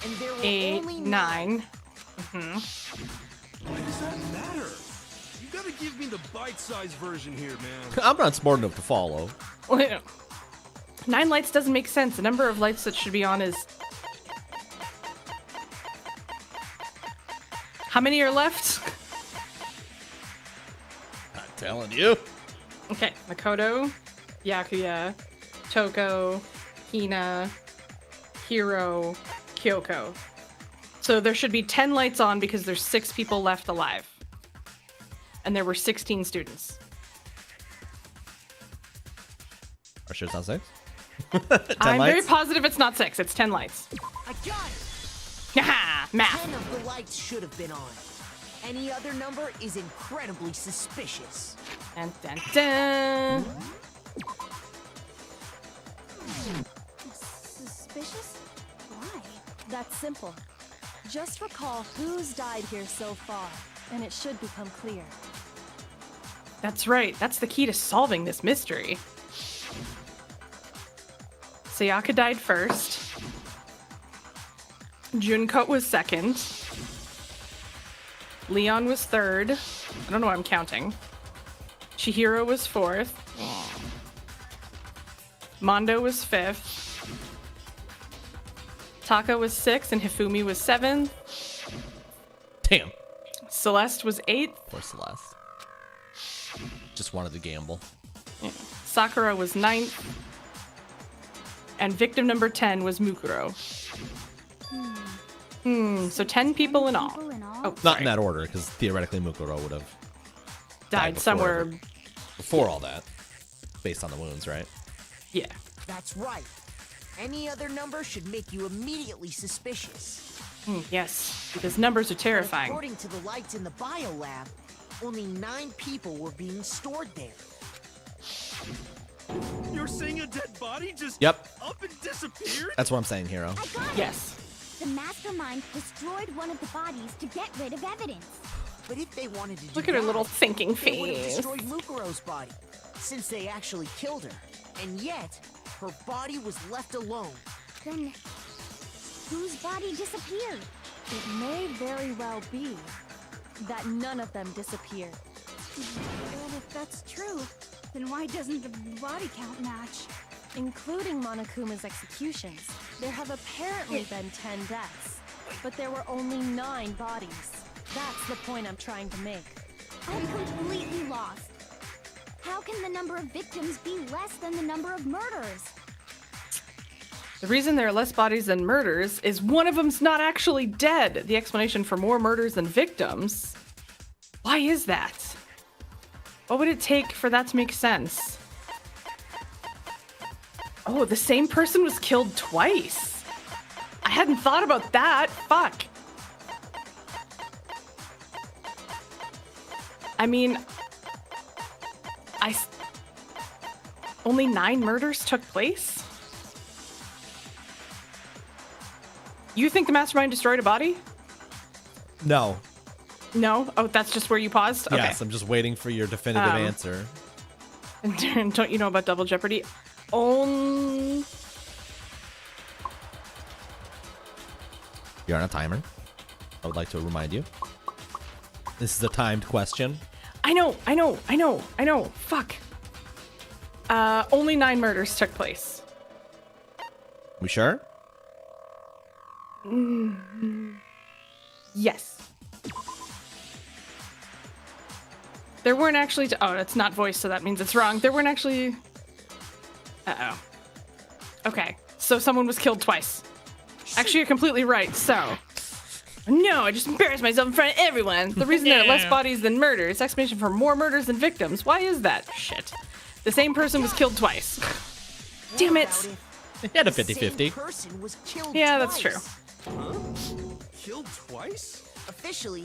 And there were 8, only 9. Why does that matter? You gotta give me the bite-sized version here, man. I'm not smart enough to follow. 9 lights doesn't make sense. The number of lights that should be on is... How many are left? Not telling you. Okay, Makoto, Yakuya, Toko, Hina, Hiro, Kyoko. So there should be 10 lights on because there's 6 people left alive. And there were 16 students. Are sure it's not 6? 10 I'm very lights? positive it's not 6, it's 10 lights. I got it! Haha, math. 10 of the lights should have been on. Any other number is incredibly suspicious. Dun, dun, dun. Suspicious? Why? That's simple. Just recall who's died here so far, and it should become clear. That's right, that's the key to solving this mystery. Sayaka died first. Junko was second. Leon was third. I don't know why I'm counting. Chihiro was fourth. Mondo was fifth. Taka was sixth, and Hifumi was seventh. Damn. Celeste was eighth. Poor Celeste. Just wanted to gamble. Sakura was ninth. And victim number 10 was Mukuro. So 10 people in all. Oh, Not sorry. in that order, because theoretically Mukuro would have Died before somewhere. every- before all that, based on the wounds, right? Yeah. That's right. Any other number should make you immediately suspicious. Yes, because numbers are terrifying. According to the lights in the biolab, only 9 people were being stored there. You're saying a dead body just Yep. up and disappeared? That's what I'm saying, Hero. I got it. Yes. The mastermind destroyed one of the bodies to get rid of evidence. But if they wanted to do Look at her that, little thinking they would have face. destroyed Mukuro's body, since they actually killed her. And yet, her body was left alone. Then, whose body disappeared? It may very well be that none of them disappeared. Well, if that's true, then why doesn't the body count match? Including Monokuma's executions, there have apparently been 10 deaths, but there were only 9 bodies. That's the point I'm trying to make. I'm completely lost. How can the number of victims be less than the number of murders? The reason there are less bodies than murders is one of them's not actually dead. The explanation for more murders than victims. Why is that? What would it take for that to make sense? Oh, the same person was killed twice. I hadn't thought about that. Fuck. I mean, only 9 murders took place? You think the mastermind destroyed a body? No. No? Oh, that's just where you paused? Okay. Yes, I'm just waiting for your definitive Um, answer. Don't you know about Double Jeopardy? You're You're on a timer. I would like to remind you. This is a timed question. I know. Fuck. Only 9 murders took place. We sure? Yes. There weren't actually. Oh, it's not voiced, so that means it's wrong. There weren't actually. Uh-oh. Okay, so someone was killed twice. Actually, you're completely right, so. No, I just embarrassed myself in front of everyone. The reason there are less bodies than murders, explanation for more murders than victims. Why is that? Shit. The same person was killed twice. Damn it. He had a The same 50-50. person was killed Yeah, that's twice. true. Killed twice? Officially,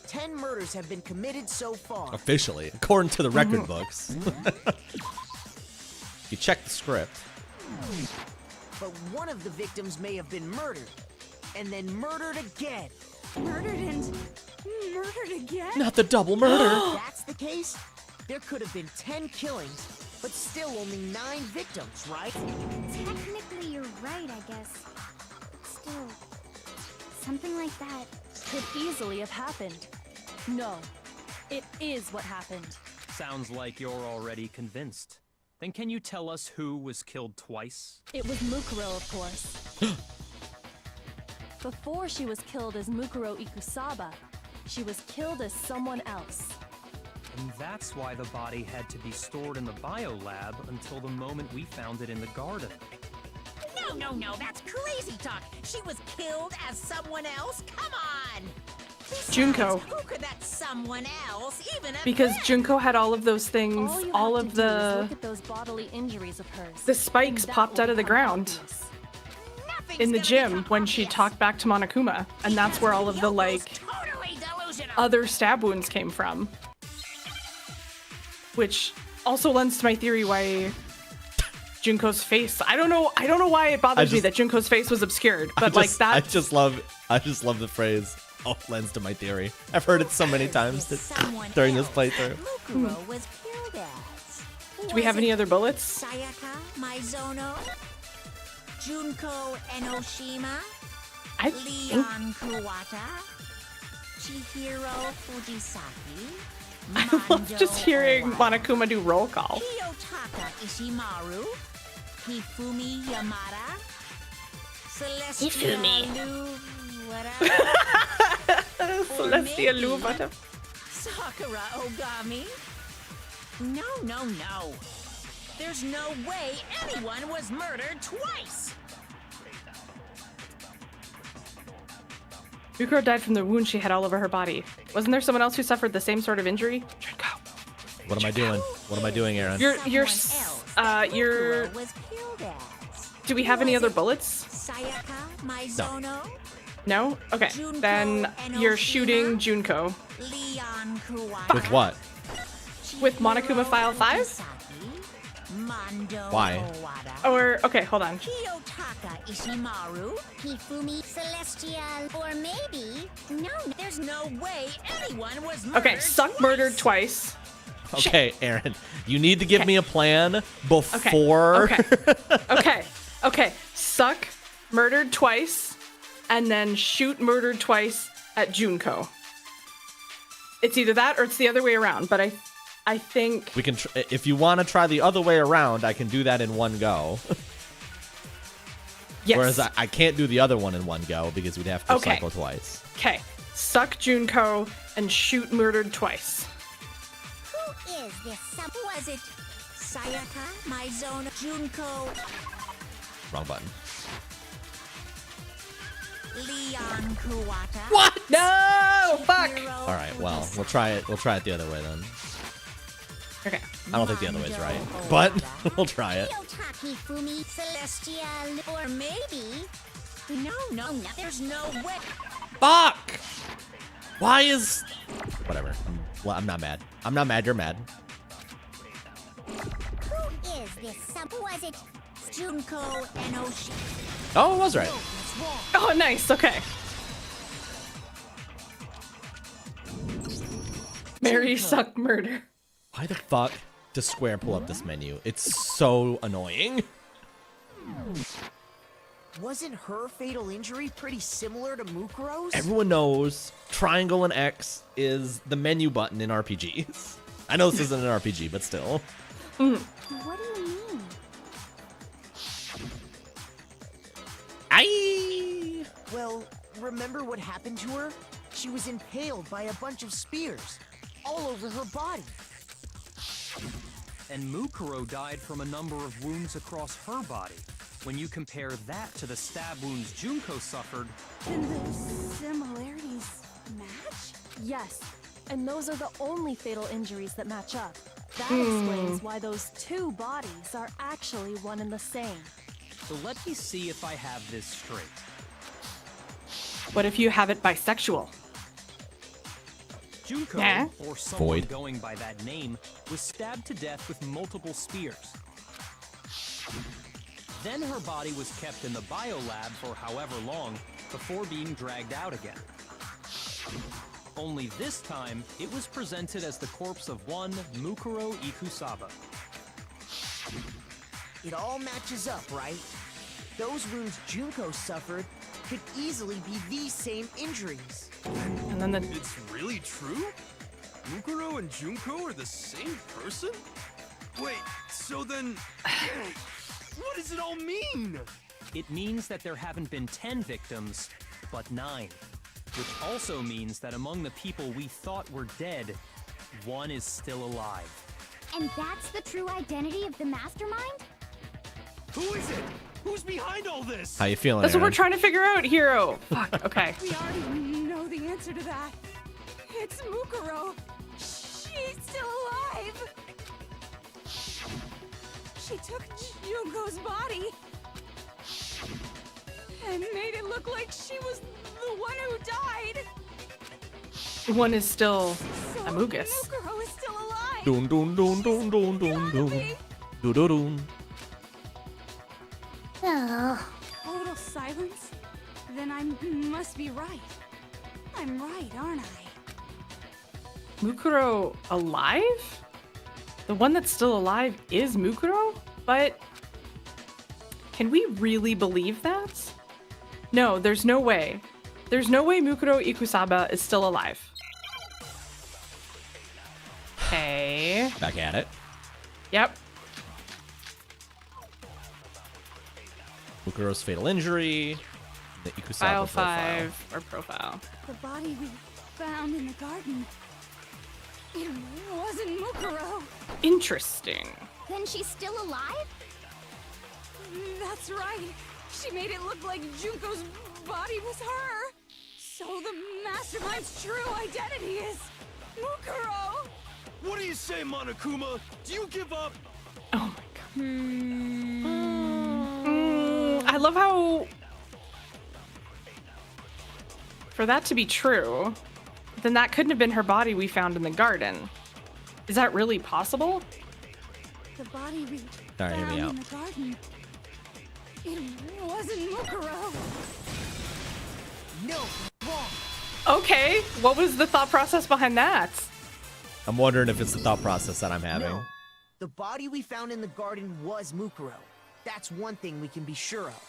10 murders have been committed so far. Officially, according to the record books. You check the script. But one of the victims may have been murdered, and then murdered again. Murdered and murdered again? Not the double murder. If that's the case, there could have been 10 killings, but still only 9 victims, right? Technically, you're right, I guess. But still, something like that. Could easily have happened. No, it is what happened. Sounds like you're already convinced. Then can you tell us who was killed twice? It was Mukuro, of course. Before she was killed as Mukuro Ikusaba, she was killed as someone else. And that's why the body had to be stored in the biolab until the moment we found it in the garden. No, that's crazy talk. She was killed as someone else? Come on! Besides, Junko. Who could that someone else even have Because been? Junko had all of those things, All you all have of to do is the look at those bodily injuries of hers. the spikes and that popped will out of the become ground obvious. Nothing's in the gonna gym become when she obvious. talked back to Monokuma, and that's where all of the like Totally delusional. other stab wounds came from. Which also lends to my theory why Junko's face. I don't know why it bothers me just- that Junko's face was obscured, but like that. I just love the phrase. Oh, lends to my theory. I've heard it so many times Someone during this else playthrough. Mukuro was killed as. Do we have any other bullets? Sayaka Maizono? Junko Enoshima? I think Leon Kuwata? Chihiro Fujisaki? I love just hearing Mondo Monokuma do roll call. Kiyotaka Ishimaru? Hifumi Yamada? Celestia Hifumi. Lu... whatever? Celestia maybe- Luvata. Sakura Ogami? No. There's no way anyone was murdered twice! Mukuro died from the wound she had all over her body. Wasn't there someone else who suffered the same sort of injury? Junko. What am I doing? What am I doing, Aaron? You're Someone else that you're. Mukuro was killed as. Do we have any other bullets? Sayaka Maizono? No? Okay. Junko Then you're Enoshima? shooting Junko. Leon Kuwata? With what? With Monokuma File 5? Fujisaki, Mondo Why? Owada, Or, okay, hold on. Kiyotaka Ishimaru? Hifumi, Celestial, or maybe... No, There's no way anyone was murdered Okay, Suck murdered twice. Okay, Aaron, you need to give me a plan before. Okay. Suck murdered twice, and then shoot murdered twice at Junko. It's either that or it's the other way around, but I think... We can, if you want to try the other way around, I can do that in one go. Yes. Whereas I can't do the other one in one go because we'd have to Okay. cycle twice. Okay. Suck Junko and shoot murdered twice. who is this? Was it Sayaka, Maizono, Junko, Wrong button. Leon Kuwata? What? No! Fuck! Chihiro All right, well, we'll try it. We'll try it the other way then. Okay. I don't think the other way's right, but we'll try it. Yotaki, Fumi, Celestial, or maybe... No, there's no way. Fuck! Why is... Whatever. Well, I'm not mad. I'm not mad. You're mad. Who is this? Was it... Junko Enoshi. Oh, it was right. Oh, nice. Okay. Mary Suck Murder. Why the fuck does Square pull up this menu? It's so annoying. Wasn't her fatal injury pretty similar to Mukuro's? Everyone knows triangle and X is the menu button in RPGs. I know this isn't an RPG, but still. What do you Aye. Well, remember what happened to her? She was impaled by a bunch of spears, all over her body. And Mukuro died from a number of wounds across her body. When you compare that to the stab wounds Junko suffered, Can the similarities match? Yes, and those are the only fatal injuries that match up. That explains why those two bodies are actually one and the same. so let me see if I have this straight. What if you have it bisexual? Junko, Nah. or someone Void. going by that name, was stabbed to death with multiple spears. Then her body was kept in the biolab for however long before being dragged out again. Only this time, it was presented as the corpse of one Mukuro Ikusaba. It all matches up, right? Those wounds Junko suffered could easily be these same injuries. And then the It's really true? Mukuro and Junko are the same person? Wait, so then... what does it all mean? It means that there haven't been 10 victims, but 9. Which also means that among the people we thought were dead, one is still alive. And that's the true identity of the mastermind? Who is it? Who's behind all this? How you feeling, That's what we're Aaron? trying to figure out, Hero. Fuck, okay. We already know the answer to that. It's Mukuro. She's still alive. She took Junko's body and made it look like she was the one who died. One is still So Amogus. Mukuro is still alive. Dun dun dun dun dun dun dun. Dun dun dun. Oh. Total silence? Then I must be right. I'm right, aren't I? Mukuro alive? The one that's still alive is Mukuro? But can we really believe that? No, there's no way. There's no way Mukuro Ikusaba is still alive. Okay. Back at it. Yep. Mukuro's fatal injury. The Ikusaba File profile. 5 or profile. The body we found in the garden. It wasn't Mukuro. Interesting. Then she's still alive? That's right. She made it look like Junko's body was her. So the mastermind's true identity is Mukuro. What do you say, Monokuma? Do you give up? Oh my god. I love how for that to be true, then that couldn't have been her body we found in the garden. Is that really possible? The body we All right, hear me found out. in the garden. It wasn't Mukuro. No, wrong. Okay, what was the thought process behind that? I'm wondering if it's the thought process that I'm having. No. The body we found in the garden was Mukuro. That's one thing we can be sure of.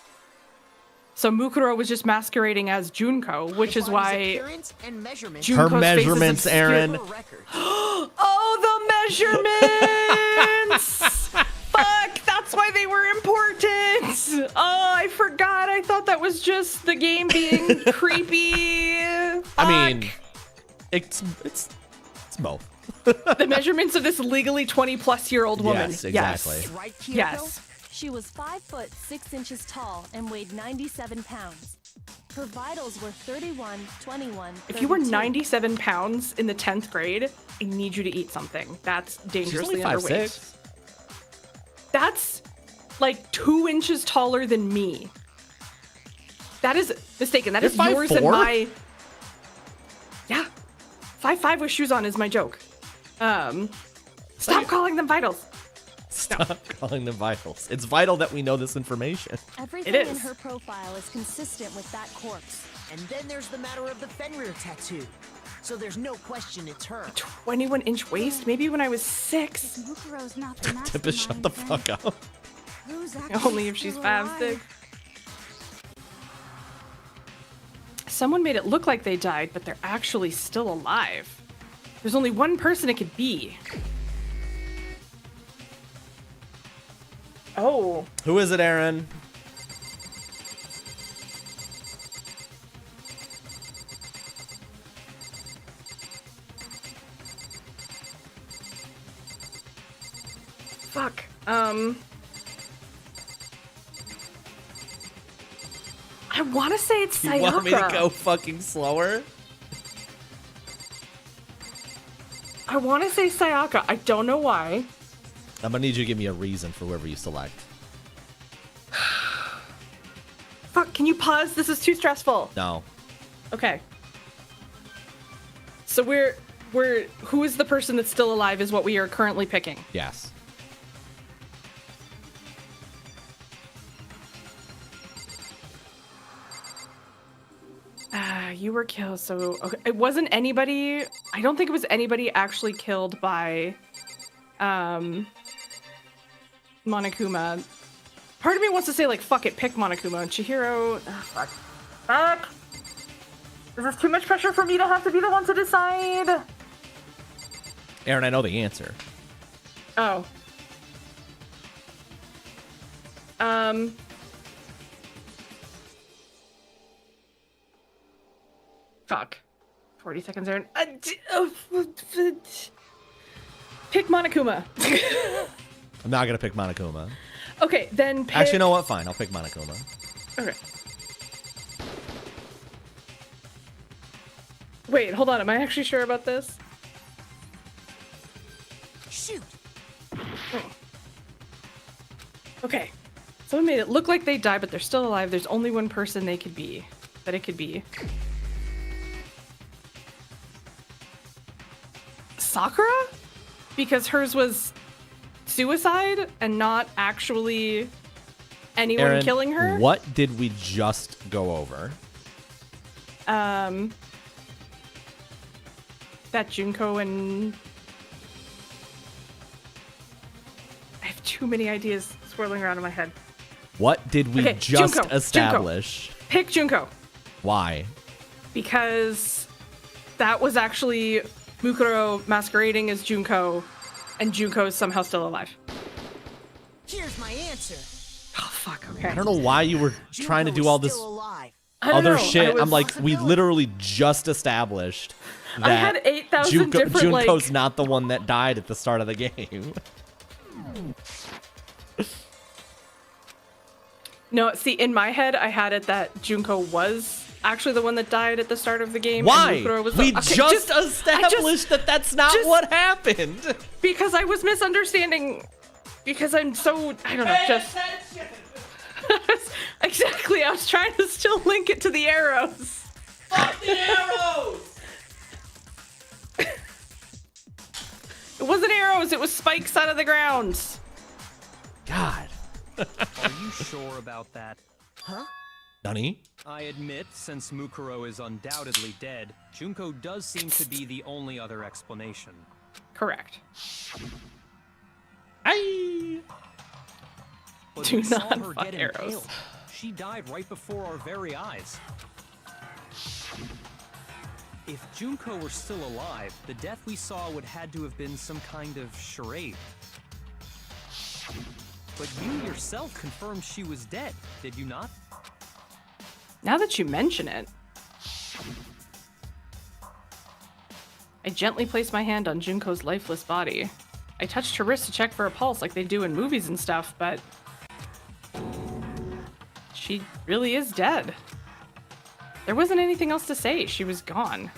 So Mukuro was just masquerading as Junko, which The is body's why appearance and measurements Junko's Her face is measurements, obscure. Aaron. for record. Oh, the measurements! Fuck, that's why they were important. Oh, I forgot. I thought that was just the game being creepy. I mean, it's both. The measurements of this legally 20-plus-year-old woman. Yes, exactly. Right, Kyoko? Yes. She was 5 foot 6 inches tall and weighed 97 pounds. Her vitals were 31, 21, If you were 32. 97 pounds in the 10th grade, I need you to eat something. That's dangerously She's only underweight. 5'6". That's like 2 inches taller than me. That is mistaken. That You're is yours and 5'4"? my... Yeah. 5'5" with shoes on is my joke. Stop calling them vitals. Stop calling them vitals. It's vital that we know this information. Everything It in is. her profile is consistent with that corpse. And then there's the matter of the Fenrir tattoo. So there's no question it's her. 21-inch waist? Maybe when I was 6. Mukuro's not the mastermind. Tippis, shut the then fuck up. Who's actually Only if she's still 5'6". alive? Someone made it look like they died, but they're actually still alive. There's only one person it could be. Oh. Who is it, Aaron? fuck. I want to say it's Sayaka. You want me to go fucking slower? I want to say Sayaka. I don't know why. I'm gonna need you to give me a reason for whoever you select. Fuck, can you pause? This is too stressful. No. Okay. So who is the person that's still alive is what we are currently picking. Yes. You were killed, so okay. It wasn't anybody. I don't think it was anybody actually killed by Monokuma. Part of me wants to say like fuck it, pick Monokuma and Chihiro. Fuck. Is this too much pressure for me to have to be the one to decide? Aaron, I know the answer. Oh. Fuck. 40 seconds, Aaron. Pick Monokuma. I'm not gonna pick Monokuma. Okay, then pick... Actually, you know what? Fine, I'll pick Monokuma. Okay. Wait, hold on. Am I actually sure about this? Shoot. Okay. Someone made it look like they died, but they're still alive. There's only one person they could be. That it could be. Sakura? Because hers was suicide and not actually anyone Aaron, killing her. What did we just go over? That Junko and... I have too many ideas swirling around in my head. What did we Okay, just Junko, establish? Junko. Pick Junko. Why? Because that was actually Mukuro masquerading as Junko, and Junko is somehow still alive. Here's my answer. Oh, fuck, okay. I don't know why you were trying to do all this know, other shit. I I'm like, we literally just established that I had 8,000 different, Junko's like... not the one that died at the start of the game. No, see, in my head, I had it that Junko was actually the one that died at the start of the game. Why? And Mukuro was We okay, just established that that's not what happened. Because I was misunderstanding. Because I'm so... I don't know, just... Exactly, I was trying to still link it to the arrows. Fuck the arrows! It wasn't arrows, it was spikes out of the ground. God. Are you sure about that? Huh? Nani? I admit, since Mukuro is undoubtedly dead, Junko does seem to be the only other explanation. Correct. Aye. But Do we saw not her fuck get arrows. impaled. She died right before our very eyes. If Junko were still alive, the death we saw would had to have been some kind of charade. But you yourself confirmed she was dead, did you not? Now that you mention it. I gently placed my hand on Junko's lifeless body. I touched her wrist to check for a pulse like they do in movies and stuff, but... she really is dead. There wasn't anything else to say. She was gone.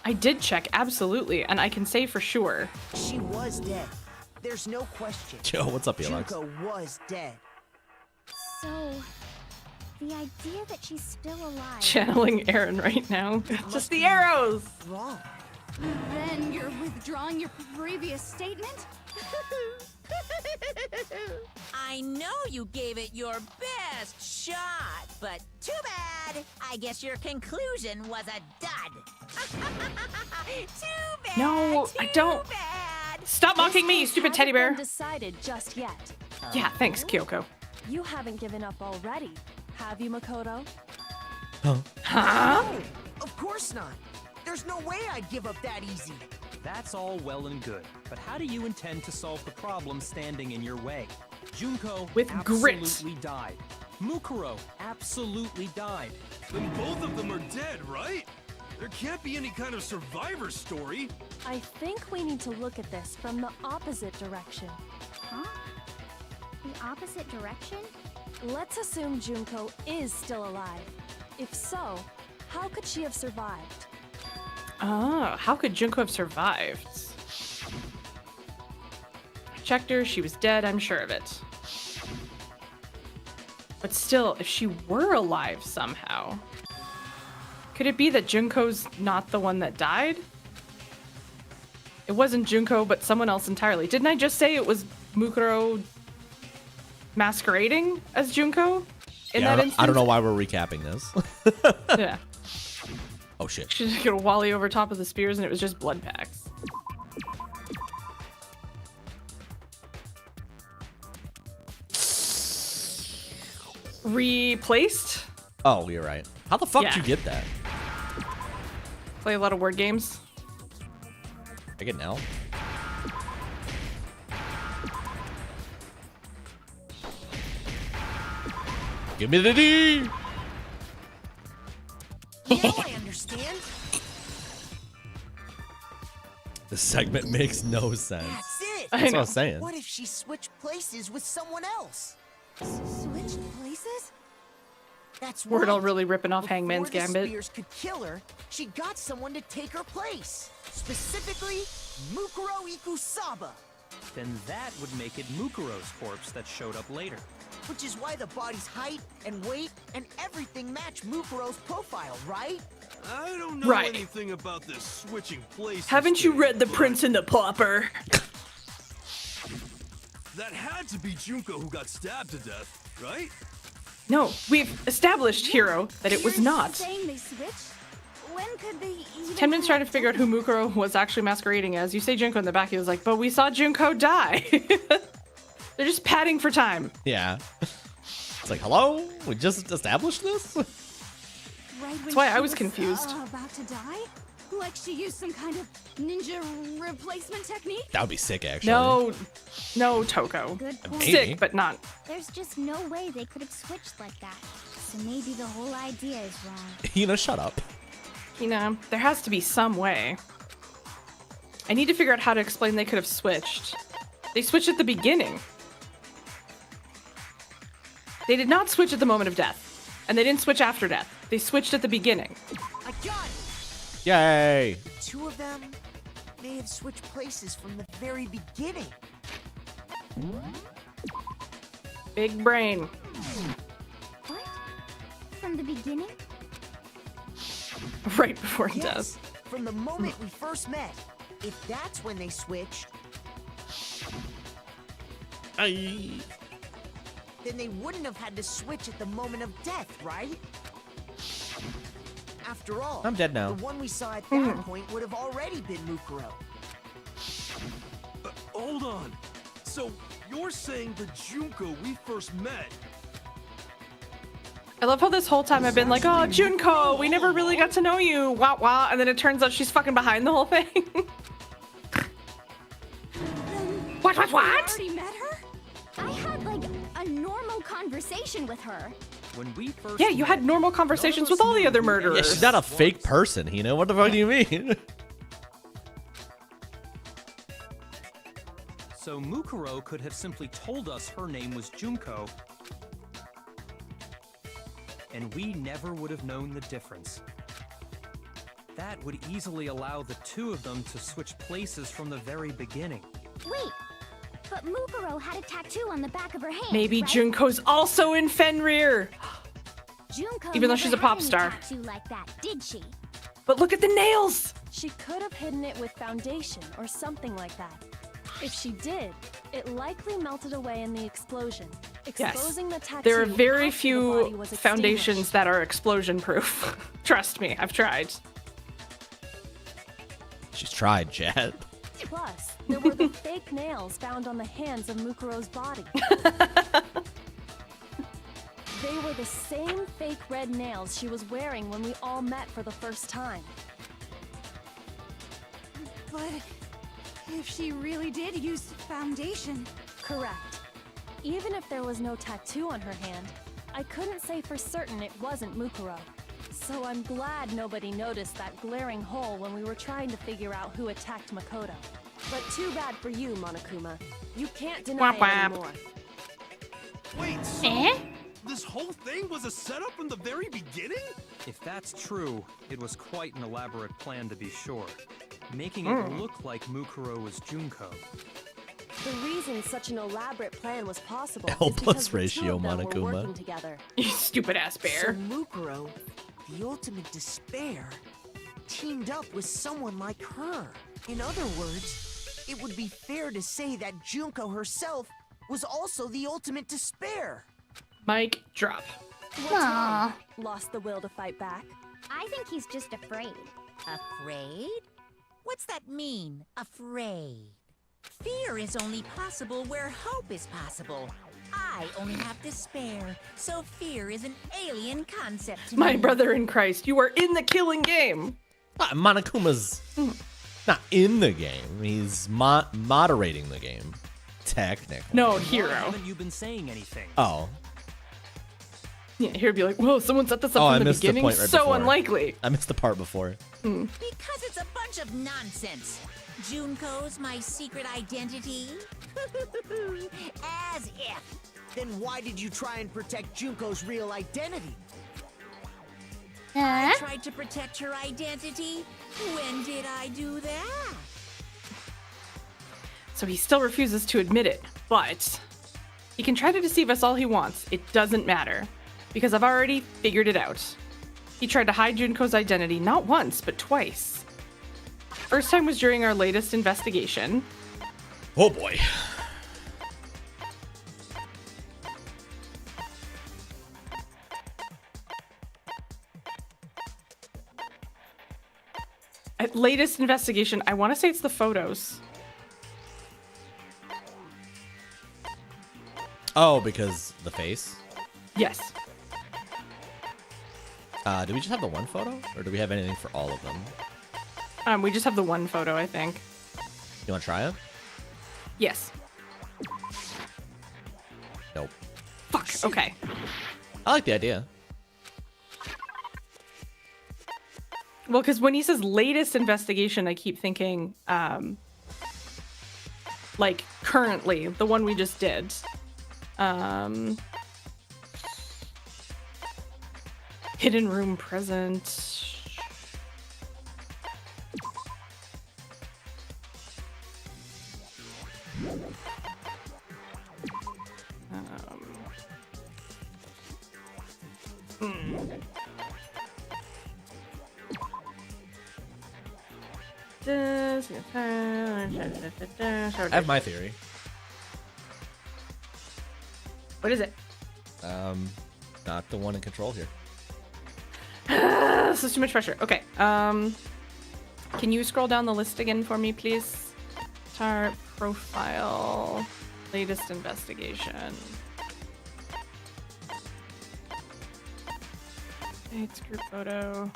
I did check, absolutely, and I can say for sure. She was dead. There's no question. Yo, what's up, Alex? Junko was dead. So, the idea that she's still alive... Channeling Aaron right now. Just the arrows! Wrong. Then you're withdrawing your previous statement? I know you gave it your best shot, but too bad. I guess your conclusion was a dud. Too bad. No, I don't. Bad. Stop mocking me, you stupid teddy bear. Hasn't been decided just yet. Yeah, thanks, Kyoko. You haven't given up already, have you, Makoto? Huh? No, of course not. There's no way I'd give up that easy. That's all well and good, but how do you intend to solve the problem standing in your way? Junko With grit. absolutely died. Mukuro absolutely died. Then both of them are dead, right? There can't be any kind of survivor story. I think we need to look at this from the opposite direction. Huh? The opposite direction? Let's assume Junko is still alive. If so, how could she have survived? Oh, how could Junko have survived? I checked her, she was dead, I'm sure of it. But still, if she were alive somehow, could it be that Junko's not the one that died? It wasn't Junko, but someone else entirely. Didn't I just say it was Mukuro masquerading as Junko in that instance? I don't know why we're recapping this. Yeah. Oh shit. She just got a Wally over top of the spears and it was just blood packs. Replaced? Oh, you're right. How the fuck Yeah. did you get that? Play a lot of word games. I get an L. Give me the D! Now I understand. This segment makes no sense. That's it. That's what I was saying. What if she switched places with someone else? Switched places? That's We're right. all really ripping off Hangman's Before the Gambit. Spears could kill her, she got someone to take her place. Specifically, Mukuro Ikusaba. Then that would make it Mukuro's corpse that showed up later. Which is why the body's height and weight and everything match Mukuro's profile, right? I don't know Right. anything about this switching places. Haven't you thing, read The but Prince and the Pauper? That had to be Junko who got stabbed to death, right? No, we've established, Hero, that it was You're not. saying they switched? When could they even 10 minutes trying to have figure out who done that? Mukuro was actually masquerading as. You say Junko in the back, he was like, but we saw Junko die. They're just padding for time. Yeah. It's like, hello? We just established this? Right when That's why she I was confused. About to die? Like she used some kind of ninja replacement technique? That would be sick, actually. No, Toko. Good point. Maybe. Sick, but not. There's just no way they could have switched like that. So maybe the whole idea is wrong. You know, shut up. You know, there has to be some way. I need to figure out how to explain they could have switched. They switched at the beginning. They did not switch at the moment of death. And they didn't switch after death. They switched at the beginning. I got it. Yay! The two of them may have switched places from the very beginning. Big brain. What? From the beginning? Right before Yes, death. from the moment we first met. If that's when they switched, Aye. then they wouldn't have had to switch at the moment of death, right? After all, I'm dead now. the one we saw at that point would have already been Mukuro. Hold on. So you're saying the Junko we first met? I love how this whole time I've been like, oh, Junko, we never really got to know you. Wow, wow. And then it turns out she's fucking behind the whole thing. What? You already met her? I had like a normal conversation with her. When we first Yeah, you had met, normal conversations with all the other murderers. Yeah, she's not a fake person, you know? What the fuck do you mean? So Mukuro could have simply told us her name was Junko, and we never would have known the difference. That would easily allow the two of them to switch places from the very beginning. Wait, but Mukuro had a tattoo on the back of her hand. Maybe right? Junko's also in Fenrir. Junko even though never she's a had pop any star. tattoo like that, did she? But look at the nails. She could have hidden it with foundation or something like that. If she did, it likely melted away in the explosion, exposing the tattoo. There are very after the few body was foundations extinguished. that are explosion proof. Trust me, I've tried. She's tried, Chad. Plus, there were the fake nails found on the hands of Mukuro's body. They were the same fake red nails she was wearing when we all met for the first time. But if she really did use foundation, Correct. Even if there was no tattoo on her hand, I couldn't say for certain it wasn't Mukuro. So I'm glad nobody noticed that glaring hole when we were trying to figure out who attacked Makoto. But too bad for you, Monokuma. You can't deny it anymore. Wait, so this whole thing was a setup from the very beginning? If that's true, it was quite an elaborate plan to be sure, making it look like Mukuro was Junko. The reason such an elaborate plan was possible L is plus because the two ratio, of them were Monokuma. working together. You stupid ass bear. So Mukuro, the ultimate despair, teamed up with someone like her. In other words, it would be fair to say that Junko herself was also the ultimate despair. Mic drop. What's wrong? Lost the will to fight back? I think he's just afraid. Afraid? What's that mean, afraid? Fear is only possible where hope is possible. I only have despair, so fear is an alien concept to me. My brother in Christ, you are in the killing game. Monokuma's not in the game. He's moderating the game. Technically. No, Why hero. haven't you been saying anything? Oh. Yeah, here'd be like, whoa, someone set this up I from the missed the beginning. point right So before. unlikely. I missed the part before. Because it's a bunch of nonsense. Junko's my secret identity? As if. Then why did you try and protect Junko's real identity? I tried to protect her identity? When did I do that? So he still refuses to admit it, but he can try to deceive us all he wants. It doesn't matter, because I've already figured it out. He tried to hide Junko's identity not once, but twice. First time was during our latest investigation. Oh boy. At latest investigation, I want to say it's the photos. Oh, because the face? Yes. Do we just have the one photo? Or do we have anything for all of them? We just have the one photo, I think. You want to try it? Yes. Nope. Fuck. Okay. I like the idea. Well, because when he says latest investigation, I keep thinking, like, currently, the one we just did. Hidden room present. I have my theory. What is it? Not the one in control here. This is too much pressure. Okay. Can you scroll down the list again for me, please? Tar profile, latest investigation. It's group photo.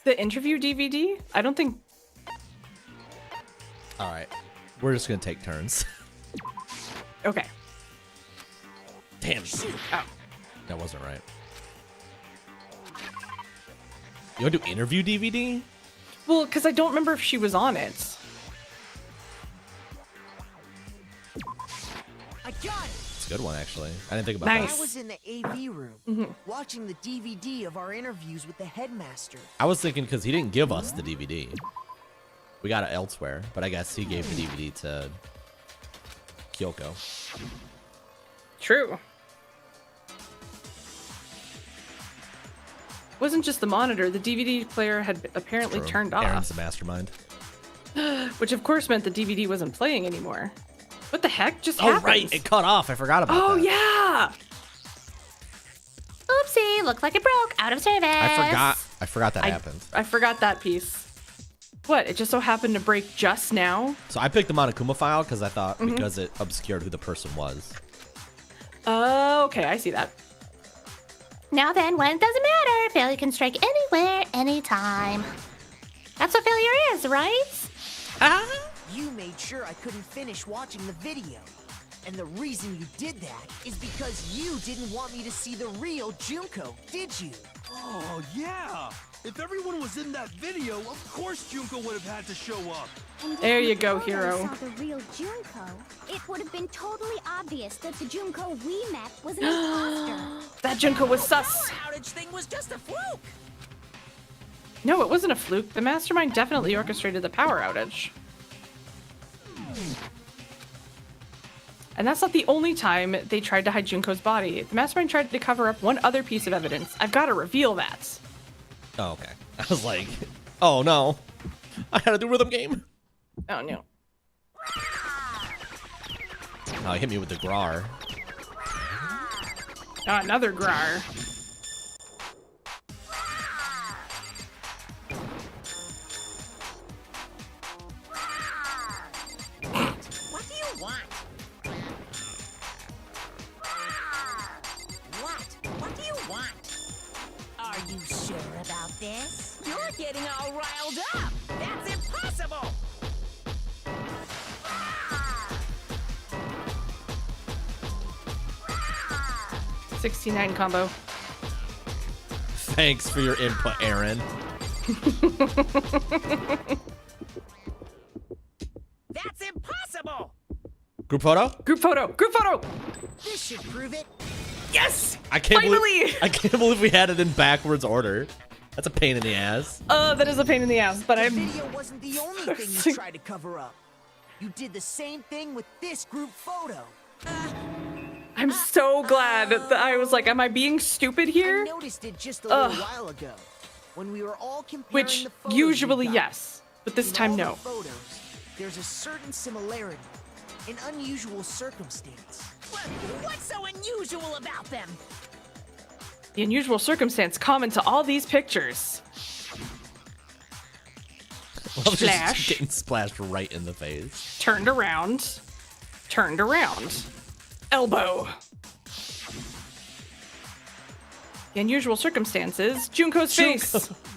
The interview DVD? I don't think. All right. We're just going to take turns. Okay. Damn. Oh. That wasn't right. You want to do interview DVD? Well, because I don't remember if she was on it. I got it! It's a good one, actually. I didn't think about Nice. that. I was in the AV room, watching the DVD of our interviews with the headmaster. I was thinking because he didn't give us the DVD. We got it elsewhere, but I guess he gave the DVD to Kyoko. True. It wasn't just the monitor. The DVD player had apparently True. turned off. Aaron's the mastermind. Which of course meant the DVD wasn't playing anymore. What the heck just Oh, happened? right. It cut off. I forgot about Oh, that. yeah. Oopsie, looks like it broke. Out of service. I forgot that happened. I forgot that piece. What? It just so happened to break just now? So I picked the Monokuma file because I thought because it obscured who the person was. Oh, okay. I see that. Now then, when it doesn't matter, failure can strike anywhere, anytime. That's what failure is, right? You made sure I couldn't finish watching the video. And the reason you did that is because you didn't want me to see the real Junko, did you? Oh, yeah! If everyone was in that video, of course Junko would have had to show up. And if There you go, Makoto hero. saw the real Junko, it would have been totally obvious that the Junko we met was an imposter. That Junko was Power sus. outage thing was just a fluke. No, it wasn't a fluke. The mastermind definitely orchestrated the power outage. And that's not the only time they tried to hide Junko's body. The mastermind tried to cover up one other piece of evidence. I've got to reveal that. Oh, okay. I was like, oh no. I had to do rhythm game. Oh, no. Oh, he hit me with the Grar. Oh, another Grar. What do you want? What do you want? Are you sure about this? You're getting all riled up. That's impossible. 69 combo. Thanks for your input, Aaron. That's impossible. Group photo? Group photo. Group photo. This should prove it. Yes. I can't Finally! believe I can't believe we had it in backwards order. That's a pain in the ass. That is a pain in the ass, but The I'm. video wasn't the only thing you tried to cover up. You did the same thing with this group photo. I'm so glad that I was like, am I being stupid I here? noticed it just a little while ago when we were all comparing Which the photos we usually got. yes, but this In time all no. the photos, there's a certain similarity, an unusual circumstance. What's so unusual about them? The unusual circumstance common to all these pictures. Well, just Splash. getting splashed right in the face. Turned around. Turned around. Elbow. The unusual circumstances. Junko's face.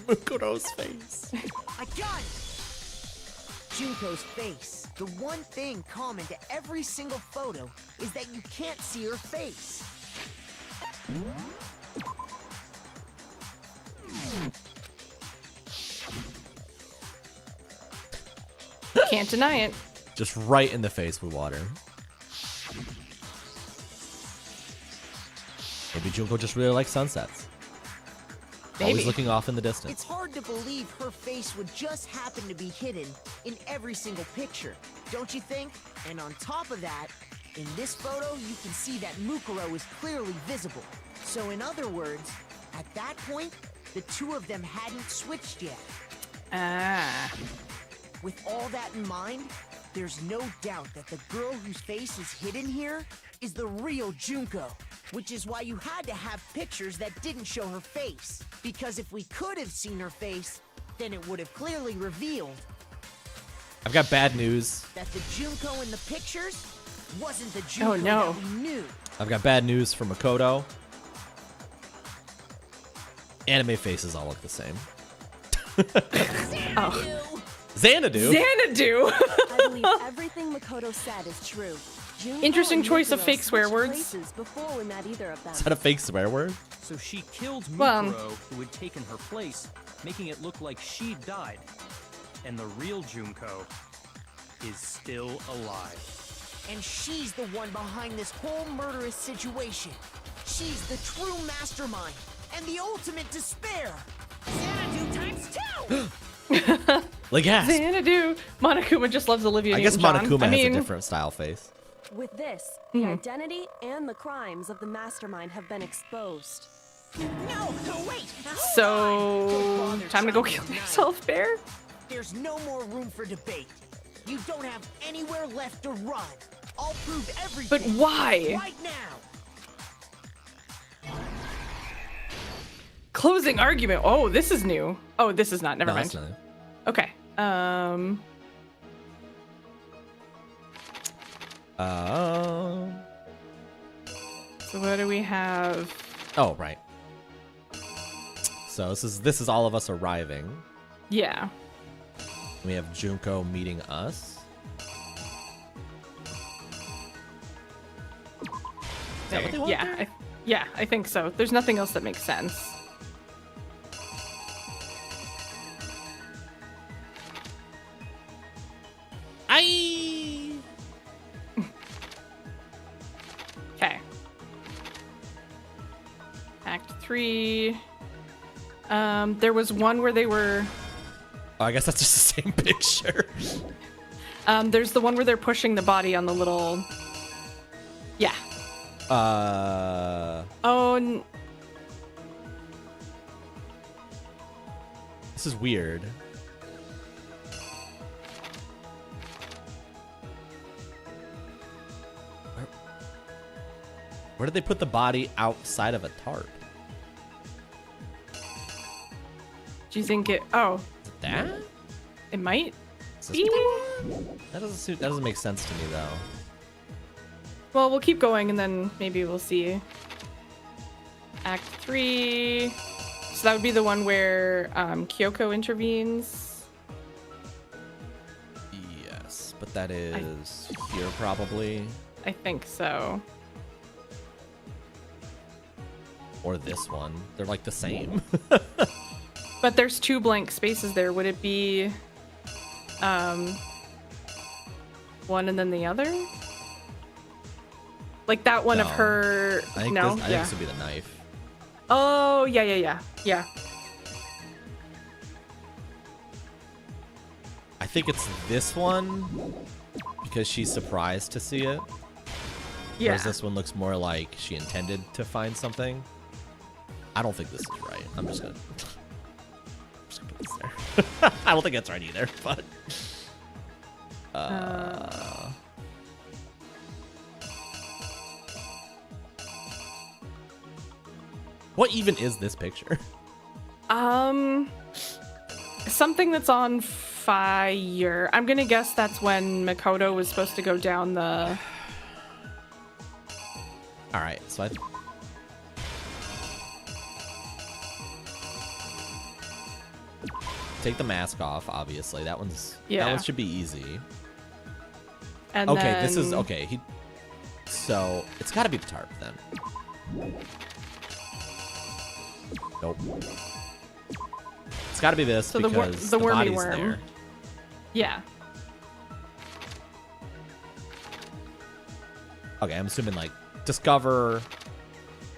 Mukuro's face. I got it! Junko's face. The one thing common to every single photo is that you can't see her face. Can't deny it. Just right in the face with water. Maybe Junko just really likes sunsets. Always Maybe. looking off in the distance. It's hard to believe her face would just happen to be hidden in every single picture, don't you think? And on top of that, in this photo, you can see that Mukuro is clearly visible. So in other words, at that point, the two of them hadn't switched yet. Ah. With all that in mind, there's no doubt that the girl whose face is hidden here is the real Junko. Which is why you had to have pictures that didn't show her face. Because if we could have seen her face, then it would have clearly revealed I've got bad news. that the Junko in the pictures wasn't the Junko no. that we knew. I've got bad news for Makoto. Anime faces all look the same. Xanadu? Xanadu! I believe everything Makoto said is true. Junko Interesting and choice of Mukuro fake swear switched words. places before we met either of them. Is that a fake swear word? So she killed Mukuro, Well, who had taken her place, making it look like she died. And the real Junko is still alive. And she's the one behind this whole murderous situation. She's the true mastermind and the ultimate despair. Xanadu times 2! Like yes. Xanadu. Monokuma just loves Olivia I guess Newton-John. Monokuma I has mean, a different style face. With this, the identity and the crimes of the mastermind have been exposed. No, wait! Hold So, bother time to go trying kill to deny yourself, Bear? There's no more room for debate. You don't have anywhere left to run. I'll prove everything. But why? Right now. Closing argument. Oh, this is new. Oh, this is not. Never No, mind. that's not it. Okay. So what do we have? Oh, right. So this is all of us arriving. Yeah. We have Junko meeting us. that what they want there? Yeah, I think so. There's nothing else that makes sense. Okay. Act 3. There was one where they were... Oh, I guess that's just the same picture. There's the one where they're pushing the body on the little... Yeah. Oh... This is weird. Where did they put the body outside of a tarp? Do you think it... Oh. That? It might Is this be? that doesn't make sense to me, though. Well, we'll keep going and then maybe we'll see. Act 3. So that would be the one where Kyoko intervenes. Yes, but that is here probably. I think so. Or this one. They're like the same. But there's 2 blank spaces there. Would it be one and then the other? Like that one of No. her... I think no? I think this would be the knife. Oh, yeah. I think it's this one because she's surprised to see it. Yeah. Whereas this one looks more like she intended to find something. I don't think this is right. I'm just gonna put this there. I don't think that's right either, but what even is this picture? Something that's on fire. I'm gonna guess that's when Makoto was supposed to go down the... All right, so take the mask off. Obviously, that one's that one should be easy. And okay, then... this is okay. So it's got to be the tarp then. Nope. It's got to be this So because the wormy body's worm. there. Yeah. Okay, I'm assuming like discover,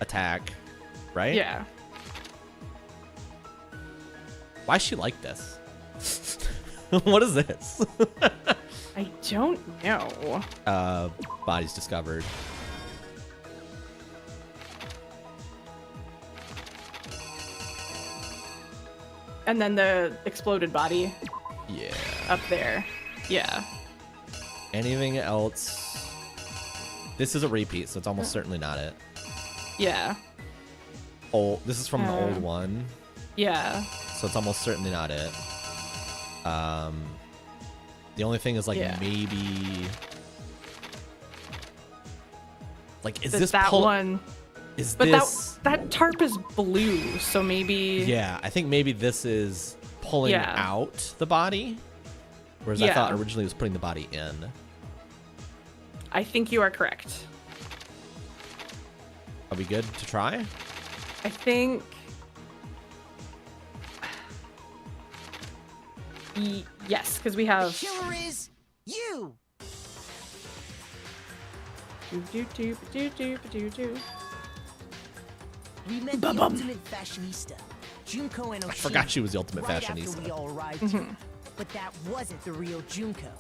attack, right? Yeah. Why is she like this? What is this? I don't know. Body's discovered. And then the exploded body Yeah. up there. Yeah. Anything else? This is a repeat, so it's almost certainly not it. Yeah. Oh, this is from the old one, Yeah. so it's almost certainly not it. The only thing is like maybe, like, is this that one? Is But this? that tarp is blue, so maybe. Yeah, I think maybe this is pulling out the body, whereas I thought originally it was putting the body in. I think you are correct. Are we good to try? I think. Yes, because we have. The killer is you. We met the ultimate fashionista, Junko and Oshima. I forgot she was the ultimate right fashionista. After we all arrived here. But that wasn't the real Junko.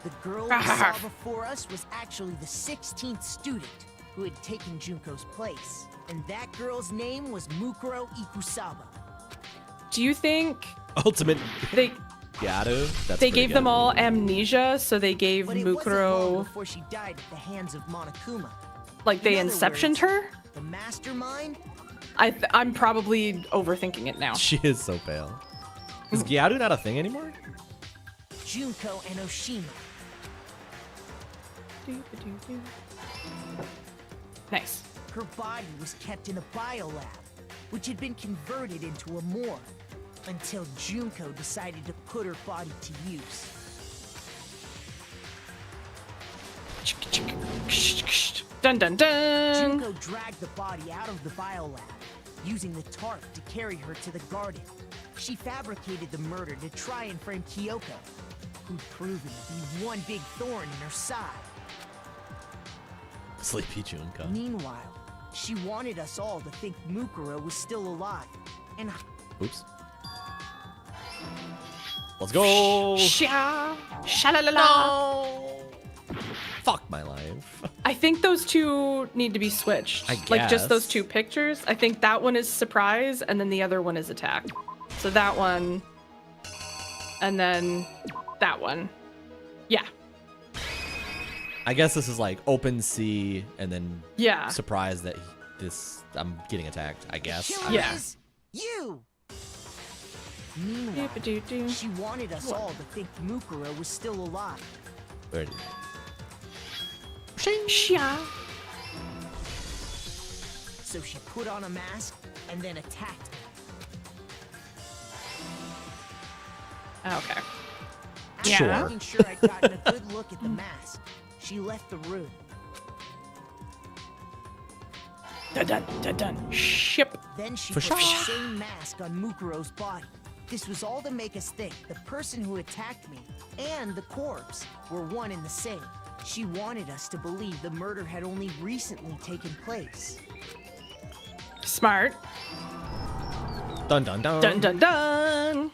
The girl we saw before us was actually the 16th student who had taken Junko's place. And that girl's name was Mukuro Ikusaba. Do you think Ultimate they Gyaru? That's they pretty gave good. them all amnesia, so they gave But it wasn't long Mukuro, before she died at the hands of Monokuma. like they In other inceptioned words, her? The mastermind? I'm probably overthinking it now. She is so pale. Is Gyaru not a thing anymore? Junko and Oshima. Nice. Her body was kept in a biolab, which had been converted into a morgue, until Junko decided to put her body to use. Dun dun dun. Junko dragged the body out of the biolab, using the tarp to carry her to the garden. She fabricated the murder to try and frame Kyoko, who'd proven to be one big thorn in her side. Sleepy Junko. Meanwhile, she wanted us all to think Mukuro was still alive, and Oops. Let's go. Sha-la-la-la. Fuck my life. I think those two need to be switched. I Like just those guess. two pictures. I think that one is surprise and then the other one is attack. So that one and then that one. Yeah. I guess this is like open sea and then Yeah. surprise that I'm getting attacked, I guess. killer Yeah. is you! Meanwhile, Doo-ba-doo-doo. she wanted us all to think Mukuro was still alive. Where did- Sha. So she put on a mask and then attacked me. Okay. After Yeah. making sure I'd gotten a good look at the mask, she left the room. Dun dun dun dun. Ship. Then she For put the sure. same mask on Mukuro's body. This was all to make us think the person who attacked me and the corpse were one and the same. She wanted us to believe the murder had only recently taken place. Smart. Dun dun dun. Dun dun dun.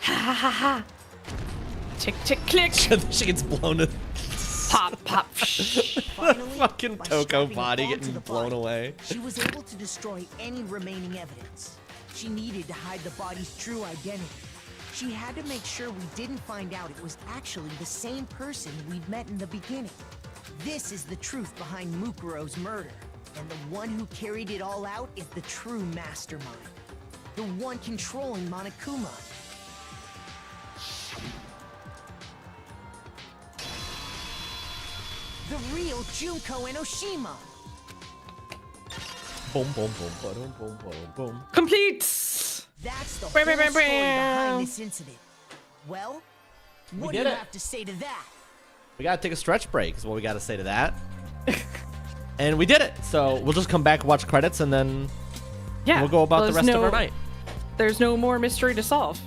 Ha ha ha ha. Tick tick click. She gets blown to Pop pop. Finally, fucking by Toko strapping body it onto getting the blown body, away. She was able to destroy any remaining evidence. She needed to hide the body's true identity. She had to make sure we didn't find out it was actually the same person we'd met in the beginning. This is the truth behind Mukuro's murder, and the one who carried it all out is the true mastermind. The one controlling Monokuma. The real Junko Enoshima. Boom boom boom boom boom boom boom. Complete. That's the Bam, whole bam, bam, story bam. behind this incident. Well, what do did you it. have to say to that? We gotta take a stretch break is what we gotta say to that. And we did it. So we'll just come back, watch credits, and then Yeah. we'll go about the there's rest of our night. There's no more mystery to solve.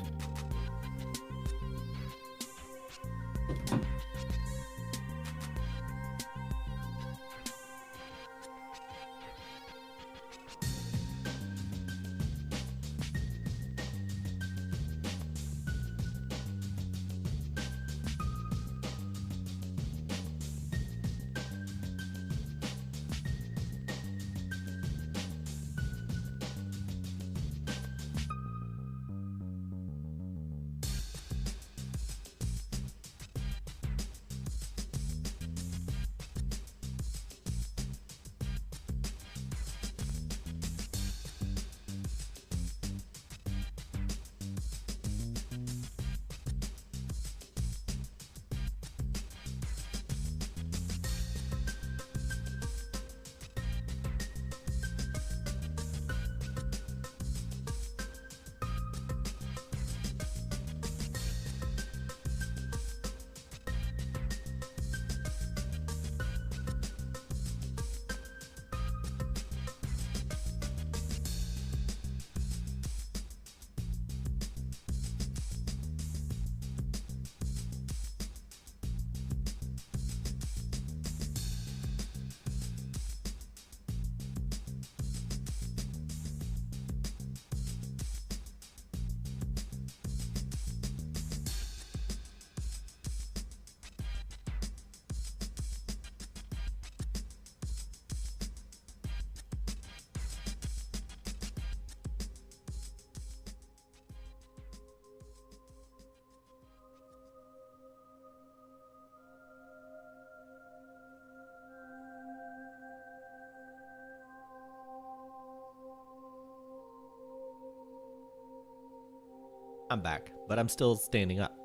I'm back, but I'm still standing up.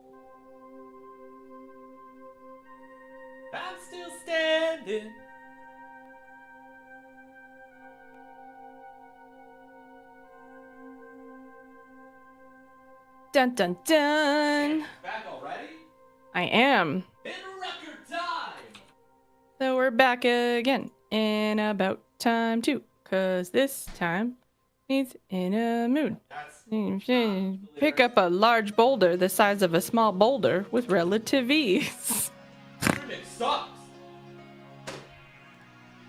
I'm still standing. Dun dun dun. Back already? I am. In record time. So we're back again in about time 2, cause this time he's in a mood. Pick up a large boulder the size of a small boulder with relative ease. It sucks.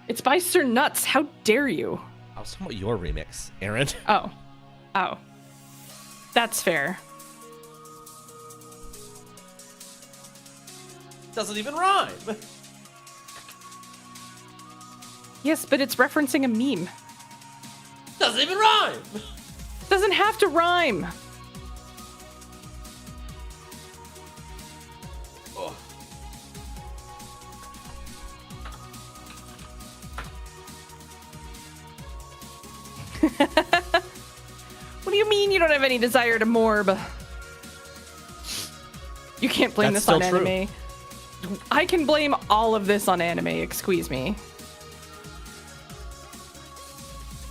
It's by Sir Nuts. How dare you? I was talking about your remix, Aaron. Oh, that's fair. Doesn't even rhyme. Yes, but it's referencing a meme. Doesn't even rhyme. Doesn't have to rhyme. Oh. What do you mean you don't have any desire to morb? You can't blame That's this on still true. anime. I can blame all of this on anime, excuse me.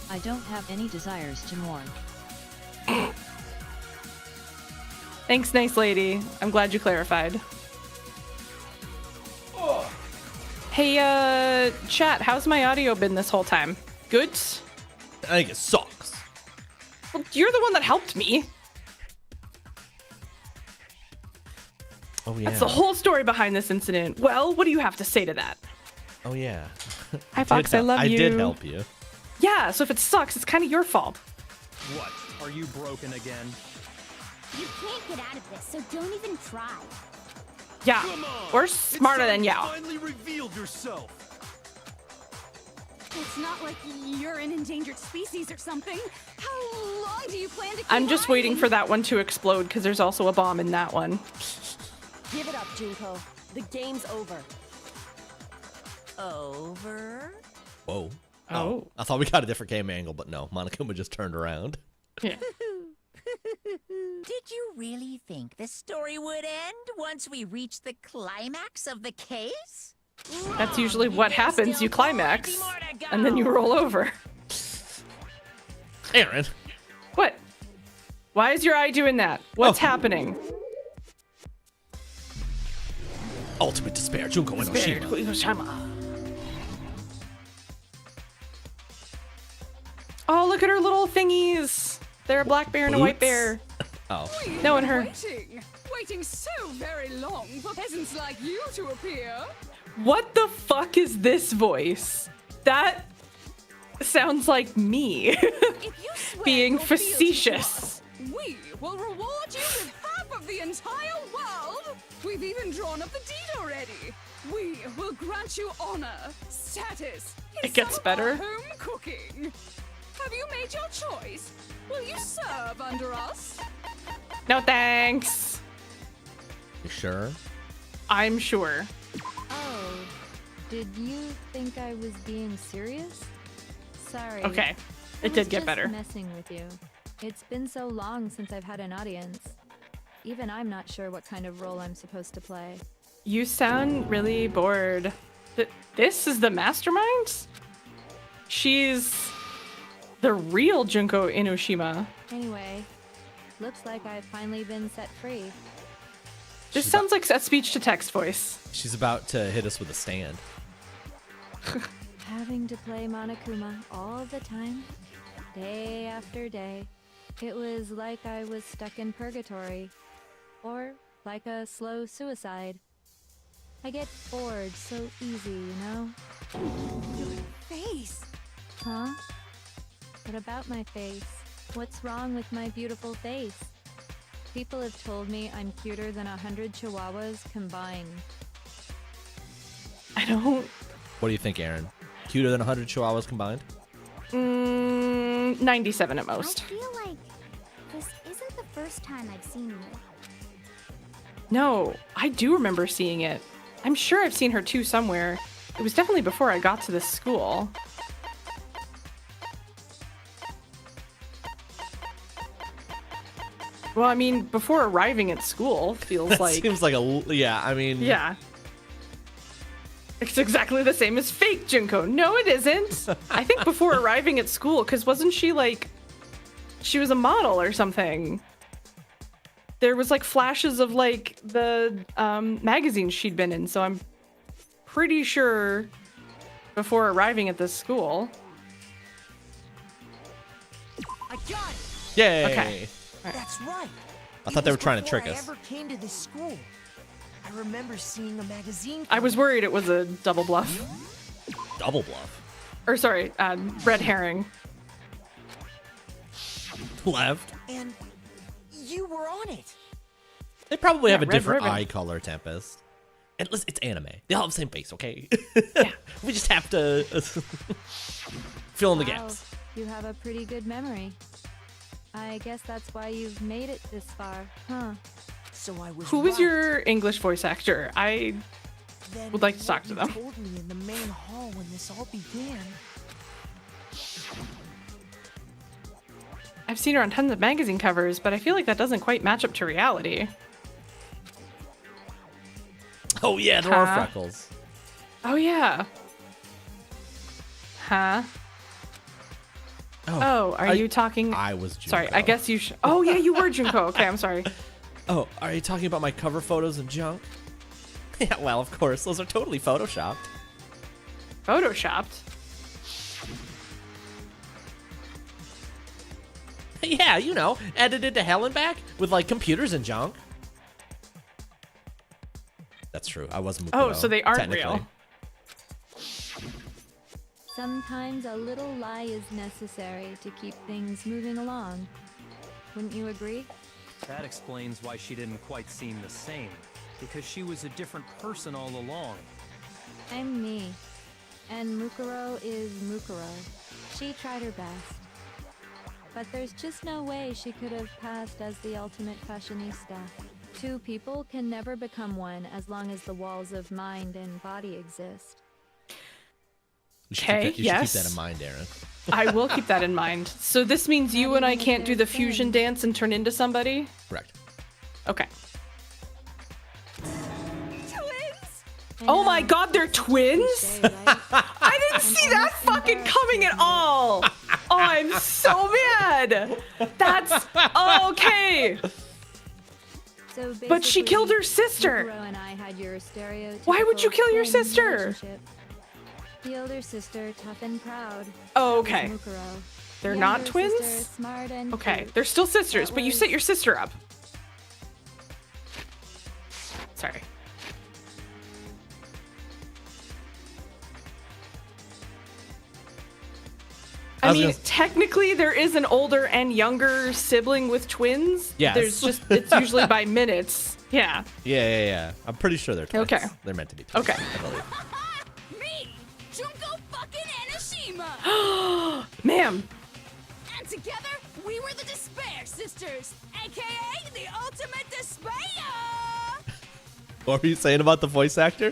I don't have any desires to mourn. Thanks, nice lady. I'm glad you clarified. Hey, chat, how's my audio been this whole time? Good? I think it sucks. Well, you're the one that helped me. Oh yeah. That's the whole story behind this incident. Well, what do you have to say to that? Oh yeah. Hi, Fox, I love you. I did help you. Yeah, so if it sucks, it's kind of your fault. What? Are you broken again? You can't get out of this, so don't even try. Yeah, Come on. we're smarter than You Yao. finally revealed yourself. It's not like you're an endangered species or something. How long do you plan to keep I'm just waiting hiding? for that one to explode because there's also a bomb in that one. Give it up, Junko. The game's over. Over? Whoa. Oh. I thought we got a different game angle, but no. Monokuma just turned around. Yeah. Did you really think the story would end once we reached the climax of the case? That's usually Wrong. what There's happens. still You climax, plenty more to and then you go. roll over. Aaron. What? Why is your eye doing that? What's Oh. happening? Ultimate despair. Junko Enoshima. Oh, look at her little thingies. They're a black bear and a white Boots? bear. Oh. No, and her. Waiting so very long for peasants like you to appear. What the fuck is this voice? That sounds like me. If you swear Being your fealty to facetious. us, we will reward you with half of the entire world. We've even drawn up the deed already. We will grant you honor, status. in It gets some of better. our home cooking. Have you made your choice? Will you serve under us? No thanks. You sure? I'm sure. Oh, did you think I was being serious? Sorry. Okay. I It did was get just better. Messing with you. It's been so long since I've had an audience. Even I'm not sure what kind of role I'm supposed to play. You sound really bored. This is the mastermind? She's the real Junko Enoshima. Anyway, looks like I've finally been set free. This sounds like a speech-to-text voice. She's about to hit us with a stand. Having to play Monokuma all the time, day after day, it was like I was stuck in purgatory. Or like a slow suicide. I get bored so easy, you know? Face. Huh? What about my face? What's wrong with my beautiful face? People have told me I'm cuter than 100 chihuahuas combined. I don't... What do you think, Aaron? Cuter than 100 chihuahuas combined? 97 at I most. feel like this isn't the first time I've seen you. No, I do remember seeing it. I'm sure I've seen her too somewhere. It was definitely before I got to this school. Well, I mean, before arriving at school, feels That like... seems like a... Yeah, I mean... Yeah. It's exactly the same as fake Junko. No, it isn't. I think before arriving at school, because wasn't she like... She was a model or something. There was like flashes of like the magazines she'd been in, so I'm pretty sure before arriving at this school. I got it. Yay! Okay. That's right. I thought they were trying to trick us. Before I ever came to this school, I remember seeing a magazine. I was worried it was a double bluff. Double bluff. Or sorry, red herring. Left. And you were on it. They probably have a red different ribbon. eye color, Tempest. And listen, it's anime. They all have the same face, okay? Yeah. We just have to fill in the Wow, gaps. you have a pretty good memory. I guess that's why you've made it this far, huh? So I was Who was right. your English voice actor? I Then would like to talk what to you them. told me in the main hall when this all began. I've seen her on tons of magazine covers, but I feel like that doesn't quite match up to reality. Oh, yeah, there are Huh? freckles. Oh yeah. Huh? Oh, are you talking? I was Junko. Sorry, I guess you should. Oh yeah, you were Junko. Okay, I'm sorry. Oh, are you talking about my cover photos and junk? Yeah, well, of course. Those are totally photoshopped. Photoshopped. Yeah, you know, edited to hell and back with, like, computers and junk. That's true. I was Mukuro, Oh, so they aren't technically. real. Sometimes a little lie is necessary to keep things moving along. Wouldn't you agree? That explains why she didn't quite seem the same. Because she was a different person all along. I'm me. And Mukuro is Mukuro. She tried her best. But there's just no way she could have passed as the ultimate fashionista. Two people can never become one as long as the walls of mind and body exist. You should keep Okay, that- you should yes. keep that in mind, Aaron. I will keep that in mind. So this means you and I can't do the fusion dance and turn into somebody? Correct. Okay. Twins! Oh my god, they're twins? I didn't see that fucking coming at all. Oh, I'm so mad. That's okay. So But she basically, killed her sister. Mukuro and I had your stereotypical Why would you kill your twin sister? relationship. The older sister, tough and proud. Oh, That okay. was Mukuro. They're The not younger twins? sister, smart and Okay, cute. they're still sisters, That but you was- set your sister up. Sorry. I I was mean, gonna- technically there is an older and younger sibling with twins. Yes. There's just, it's usually by minutes. Yeah. Yeah. I'm pretty sure they're twins. Okay. They're meant to be twins. Okay. I believe. Me! Junko fucking Enoshima! Ma'am. And together, we were the Despair Sisters, aka the Ultimate Despair! What were you saying about the voice actor?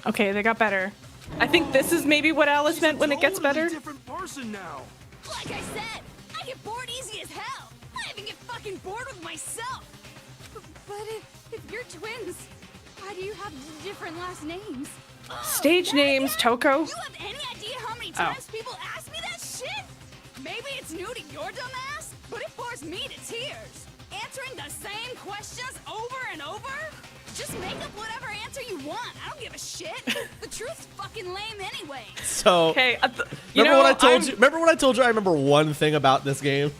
Okay, they got better. I think this is maybe what Alice meant when it gets Totally better. different person now. Like I said, I get bored easy as hell. I even get fucking bored with myself. But if you're twins, why do you have different last names? Stage names, Toko. You have any idea how many Oh. times people ask me that shit? Maybe it's new to your dumb ass, but it bores me to tears. Answering the same questions over and over? Just make up whatever answer you want. I don't give a shit. The truth's fucking lame anyway. So, Okay, you remember know, what I told I'm- you? Remember what I told you? I remember one thing about this game.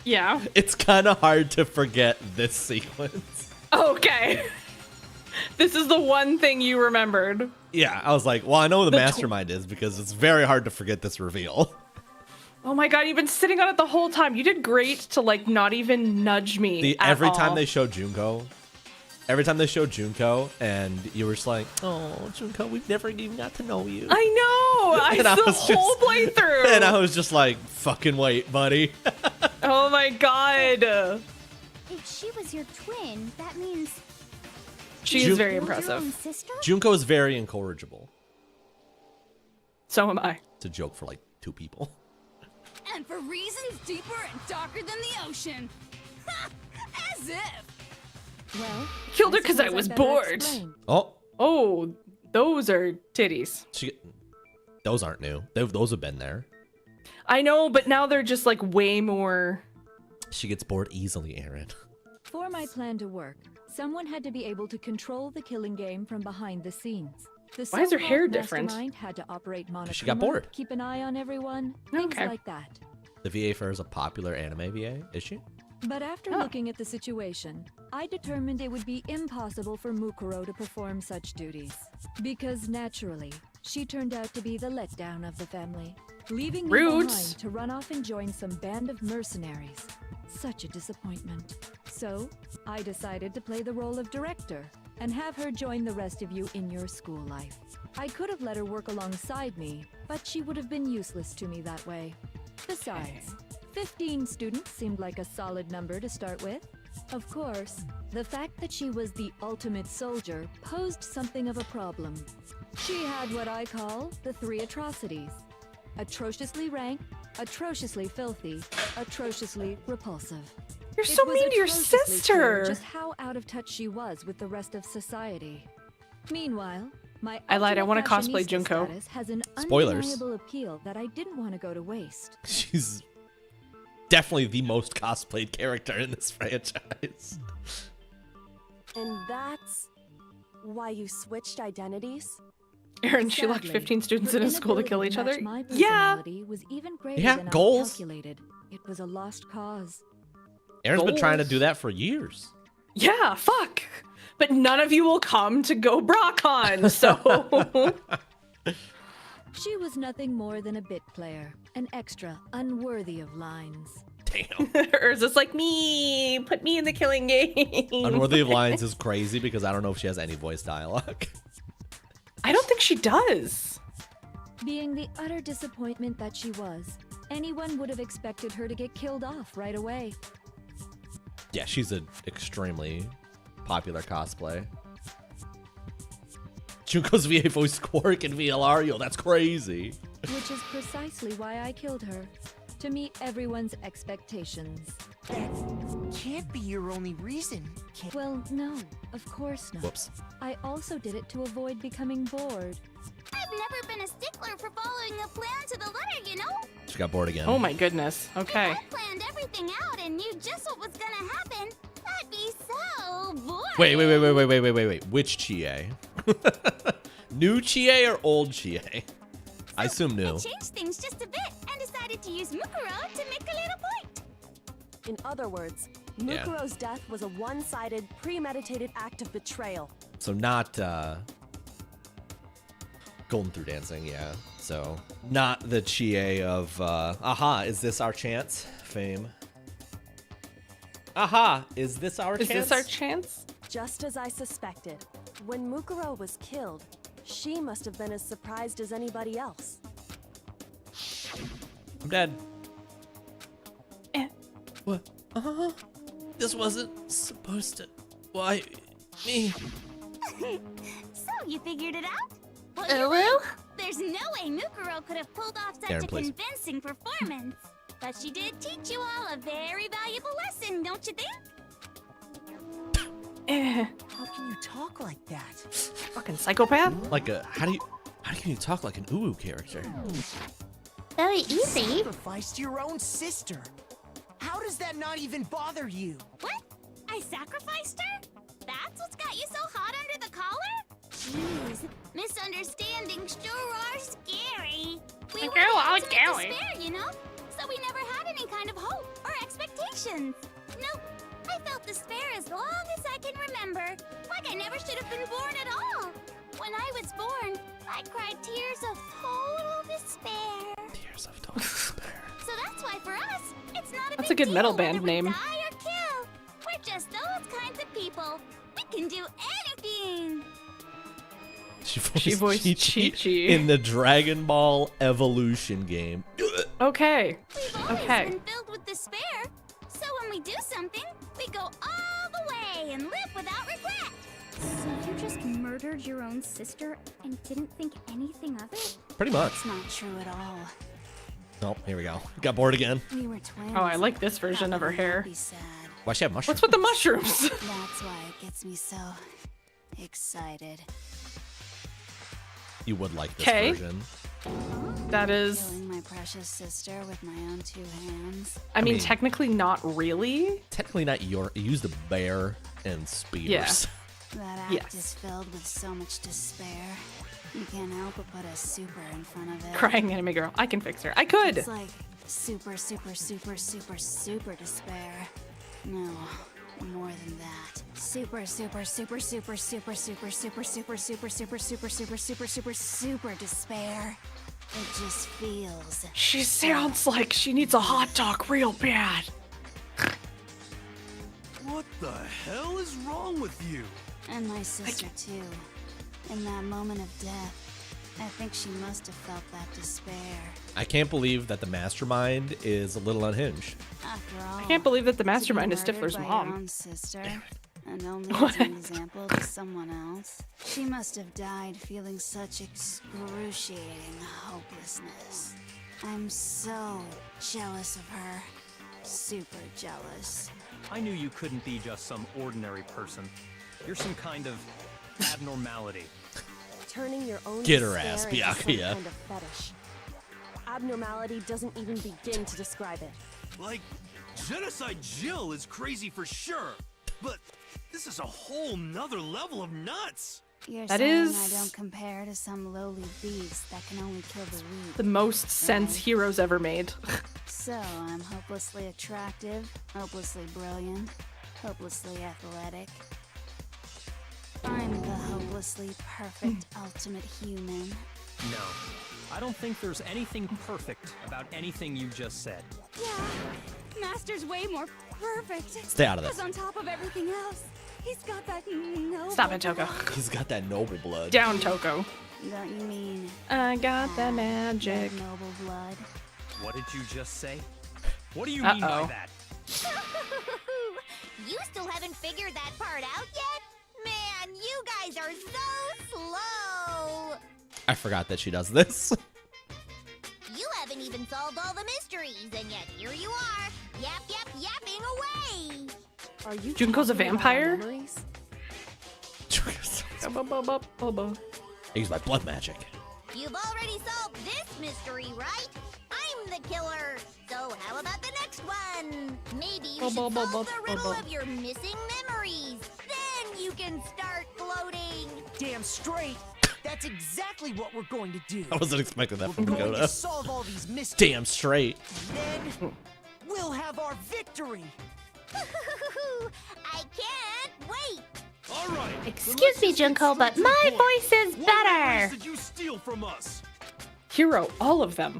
Yeah. It's kind of hard to forget this sequence. Okay. This is the one thing you remembered. Yeah, I was like, well, I know who the The mastermind is because it's very hard to forget this reveal. Oh my god, you've been sitting on it the whole time. You did great to like not even nudge me. at Every time all. they show Junko, and you were just like, oh, Junko, we've never even got to know you. I know. I And I the was whole just- playthrough. And I was just like, fucking wait, buddy. Oh my god. If she was your twin, that means She's Jun- very you're your own impressive. sister? Junko is very incorrigible. So am I. It's a joke for like 2 people. And for reasons deeper and darker than the ocean. As if. Well, Killed her I because I suppose was better bored. explain. Oh, Oh, those are titties. those aren't new. Those have been there. I know, but now they're just like way more. She gets bored easily, Aaron. For my plan to work, Someone had to be able to control the killing game from behind the scenes. The Why is her hair so-called different? mastermind had to operate Monokuma, She got bored. keep an eye on everyone, things Okay. like that. The VA fair is a popular anime VA, is she? But after looking at the situation, I determined it would be impossible for Mukuro to perform such duties. Because naturally, she turned out to be the letdown of the family, leaving me Rude. behind to run off and join some band of mercenaries. Such a disappointment. So, I decided to play the role of director and have her join the rest of you in your school life. I could have let her work alongside me, but she would have been useless to me that way. Besides, 15 students seemed like a solid number to start with. Of course, the fact that she was the ultimate soldier posed something of a problem. She had what I call the 3 atrocities. Atrociously rank, atrociously filthy, atrociously repulsive. You're so It was mean to your atrociously clear sister. just how out of touch she was with the rest of society. Meanwhile, my I lied, I ultimate wanna cosplay fashionista Junko. status has an Spoilers. undeniable appeal that I didn't want to go to waste. She's definitely the most cosplayed character in this franchise. And that's why you switched identities? Aaron, she locked Sadly, 15 students her in a school to kill inability each other. match my Yeah. personality was even greater Yeah, than goals. I calculated. It was a lost cause. Aaron's been trying to Goals. do that for years. Yeah, fuck. But none of you will come to go BrahCon, so. She was nothing more than a bit player, an extra unworthy of lines. Damn. Or is this like me? Put me in the killing game. Unworthy of Lines is crazy because I don't know if she has any voice dialogue. I don't think she does. Being the utter disappointment that she was, anyone would have expected her to get killed off right away. Yeah, she's an extremely popular cosplay. Junko's VA voice Quark and VLR, that's crazy. Which is precisely why I killed her. To meet everyone's expectations. That can't be your only reason. Well, no, of course not. Whoops. I also did it to avoid becoming bored. I've never been a stickler for following a plan to the letter, you know? She got bored again. Oh my goodness. Okay. If I planned everything out and knew just what was gonna happen, that'd be so boring. Wait. Which Chie? New Chie or old Chie? I assume new. I changed things just a bit and decided to use Mukuro to make a little point. In other words, Yeah. Mukuro's death was a one-sided, premeditated act of betrayal. So not Golden Through Dancing, yeah. So not the Chie of aha, is this our chance? Fame. Aha, is this our Is chance? this our chance? Just as I suspected, when Mukuro was killed, she must have been as surprised as anybody else. I'm dead. Eh. What? This wasn't supposed to. Why me? So you figured it out? Well, Ulu? there's no way Mukuro could have pulled off such Aaron, a please. convincing performance. But she did teach you all a very valuable lesson, don't you think? Eh. How can you talk like that? Fucking psychopath? Like a how can you talk like an Uwu character? Very You easy. sacrificed your own sister. How does that not even bother you? What? I sacrificed her? That's what's got you so hot under the collar? Jeez, misunderstandings sure are scary. We were the ultimate despair, you know? So we never had any kind of hope or expectations. Nope. I felt despair as long as I can remember. Like I never should have been born at all. When I was born, I cried tears of total despair. Tears of total despair. So that's why for us, it's not a That's big a good metal deal band whether we name. die or kill. We're just those kinds of people. We can do anything. She voiced Chi-Chi. in the Dragon Ball Evolution game. Okay. We've always Okay. been filled with despair. So when we do something, we go all the way and live without regret. So you just murdered your own sister and didn't think anything of it? Pretty much. It's not true at all. Oh, here we go. Got bored again. We were twins. Oh, I like this version of her hair. Be sad. Why she have mushrooms? What's with the mushrooms? That's why it gets me so excited. You would like this 'Kay. version. That is, Killing my precious sister with my own 2 hands. I mean, mean- technically not really. Technically not your. You used a bear and spears. Yeah. That act Yes. is filled with so much despair. You can't help but put a super in front of it. Crying anime girl. I can fix her. I could. It's like super, super, super, super, super despair. No, more than that. Super, super, super, super, super, super, super, super, super, super, super, super, super, super, super despair. It just feels. She sounds like she needs a hot dog real bad. What the hell is wrong with you? And my sister too. In that moment of death, I think she must have felt that despair. I can't believe that the mastermind is a little unhinged. After all, I can't believe that the to be mastermind is murdered Stifler's by your mom. own sister, and only as an example to someone else. She must have died feeling such excruciating hopelessness. I'm so jealous of her. Super jealous. I knew you couldn't be just some ordinary person. You're some kind of abnormality. Turning your own Get her despair ass, into some Byakuya. kind of fetish. Abnormality doesn't even begin to describe it. Like, Genocide Jill is crazy for sure, but this is a whole nother level of nuts. You're That saying is- I don't compare to some lowly beast that can only kill the weak. The most sense heroes ever made. So I'm hopelessly attractive, hopelessly brilliant, hopelessly athletic. I'm the hopelessly perfect ultimate human. No, I don't think there's anything perfect about anything you just said. Yeah, Master's way more perfect. Stay out of Because this. on top of everything else, he's got that noble Stop it, Toko. He's got that noble blood. Down, Toko. Don't you mean I got the magic. that noble blood? What did you just say? What do you mean by Uh-oh. that? You still haven't figured that part out yet? Man, you guys are so slow. I forgot that she does this. You haven't even solved all the mysteries, and yet here you are, yapping away. Are you Junko's a talking about vampire? memories? I use my blood magic. You've already solved this mystery, right? I'm the killer. So how about the next one? Maybe you should solve the riddle of your missing memories. Then you can start gloating. Damn straight. That's exactly what we're going to do. I wasn't expecting that from We're going to Dakota. solve all these mysteries. Damn straight. Then we'll have our victory. I can't wait. All right. Excuse me, Junko, but my voice is What better. memories did you steal from us? Hero, all of them.